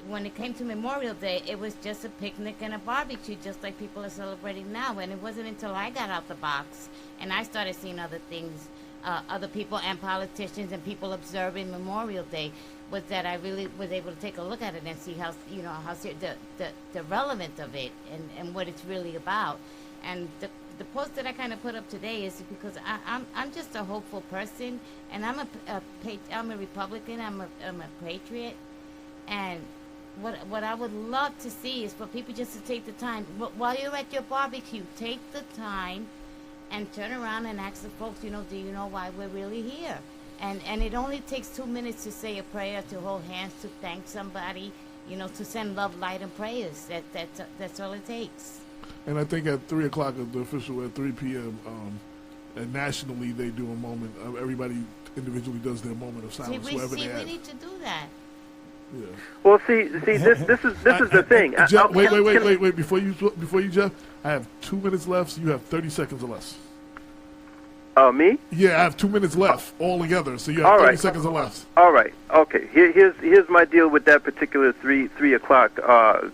when it came to Memorial Day, it was just a picnic and a barbecue, just like people are celebrating now. And it wasn't until I got out the box and I started seeing other things, other people and politicians and people observing Memorial Day, was that I really was able to take a look at it and see how, you know, how the relevance of it and what it's really about. And the post that I kind of put up today is because I'm just a hopeful person, and I'm a Republican. I'm a patriot, and what I would love to see is for people just to take the time while you're at your barbecue, take the time and turn around and ask the folks, you know, do you know why we're really here? And it only takes 2 minutes to say a prayer, to hold hands, to thank somebody, you know, to send love, light, and prayers. That's all it takes. And I think at 3 o'clock, the official at 3 p.m., and nationally they do a moment. Everybody individually does their moment of silence. We need to do that. Yeah. Well, see, this is the thing. Jeff, wait. Before you, Jeff, I have 2 minutes left. So you have 30 seconds or less. Me? Yeah, I have 2 minutes left altogether. So you have 30 seconds or less. All right. Okay. Here's my deal with that particular 3 o'clock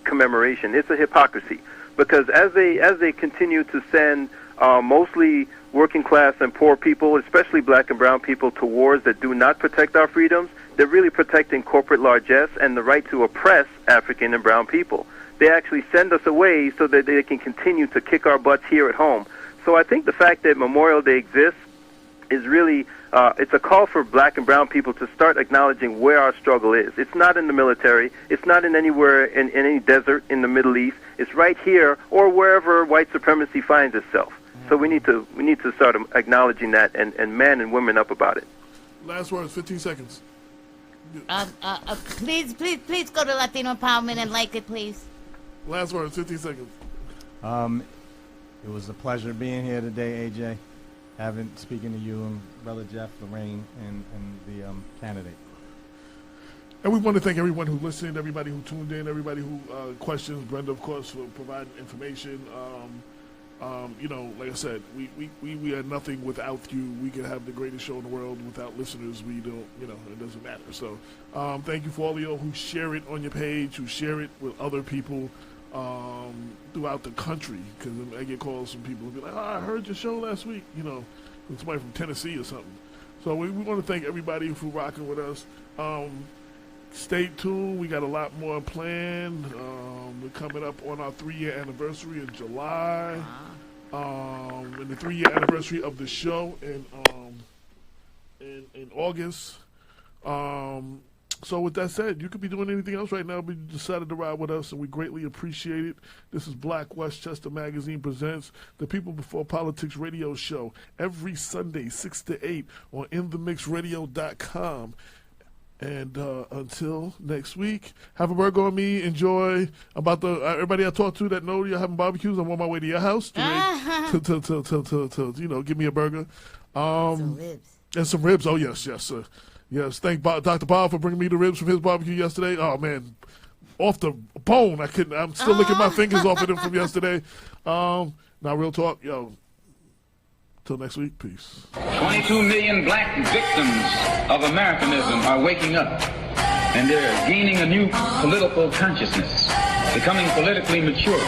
commemoration. It's a hypocrisy. Because as they continue to send mostly working class and poor people, especially black and brown people, to wars that do not protect our freedoms, they're really protecting corporate largesse and the right to oppress African and brown people. They actually send us away so that they can continue to kick our butts here at home. So I think the fact that Memorial Day exists is really it's a call for black and brown people to start acknowledging where our struggle is. It's not in the military. It's not in anywhere in any desert in the Middle East. It's right here or wherever white supremacy finds itself. So we need to start acknowledging that and man and women up about it. Last words, 15 seconds. Please go to Latino Empowerment and like it, please. Last words, 15 seconds. It was a pleasure being here today, AJ. Speaking to you and Brother Jeff, Lorraine, and the candidate. And we want to thank everyone who listened, everybody who tuned in, everybody who questions. Brenda, of course, for providing information. You know, like I said, we are nothing without you. We could have the greatest show in the world without listeners. We don't, you know, it doesn't matter. So thank you for all of you who share it on your page, who share it with other people throughout the country. Because I get calls from people who be like, oh, I heard your show last week, you know, from somebody from Tennessee or something. So we want to thank everybody for rocking with us. Stay tuned. We got a lot more planned. We're coming up on our 3-year anniversary in July. And the 3-year anniversary of the show in August. So with that said, you could be doing anything else right now, but you decided to ride with us, and we greatly appreciate it. This is Black Westchester Magazine presents the People Before Politics radio show every Sunday, 6 to 8 on InTheMixRadio.com. And until next week, have a burger on me. Enjoy. About the everybody I talked to that know you're having barbecues, I'm on my way to your house to you know, give me a burger. Some ribs. And some ribs. Oh yes, sir. Yes, thank Dr. Bob for bringing me the ribs from his barbecue yesterday. Oh man, off the bone. I'm still licking my fingers off of them from yesterday. Now real talk, yo. Till next week, peace. 22 million black victims of Americanism are waking up, and they're gaining a new political consciousness, becoming politically mature.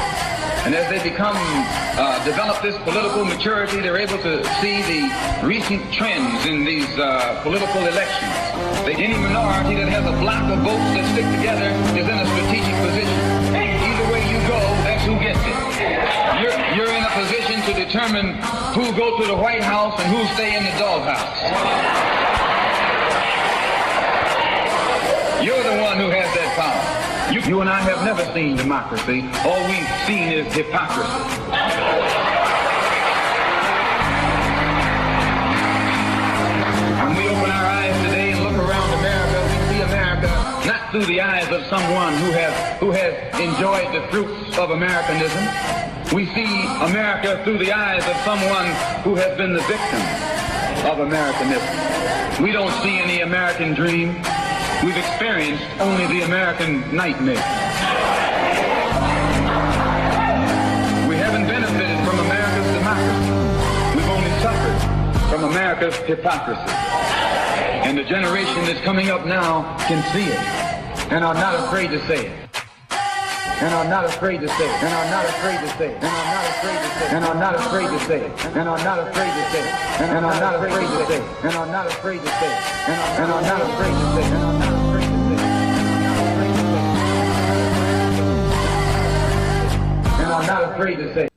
And as they develop this political maturity, they're able to see the recent trends in these political elections. Any minority that has a block of votes that stick together is in a strategic position. Either way you go, that's who gets it. You're in a position to determine who go to the White House and who stay in the doghouse. You're the one who has that power. You and I have never seen democracy. All we've seen is hypocrisy. When we open our eyes today and look around America, we see America not through the eyes of someone who has enjoyed the fruits of Americanism. We see America through the eyes of someone who has been the victim of Americanism. We don't see any American dream. We've experienced only the American nightmare. We haven't benefited from America's democracy. We've only suffered from America's hypocrisy. And the generation that's coming up now can see it. And I'm not afraid to say it. And I'm not afraid to say it. And I'm not afraid to say it. And I'm not afraid to say it. And I'm not afraid to say it. And I'm not afraid to say it. And I'm not afraid to say it. And I'm not afraid to say it. And I'm not afraid to say it. And I'm not afraid to say it. And I'm not afraid to say it.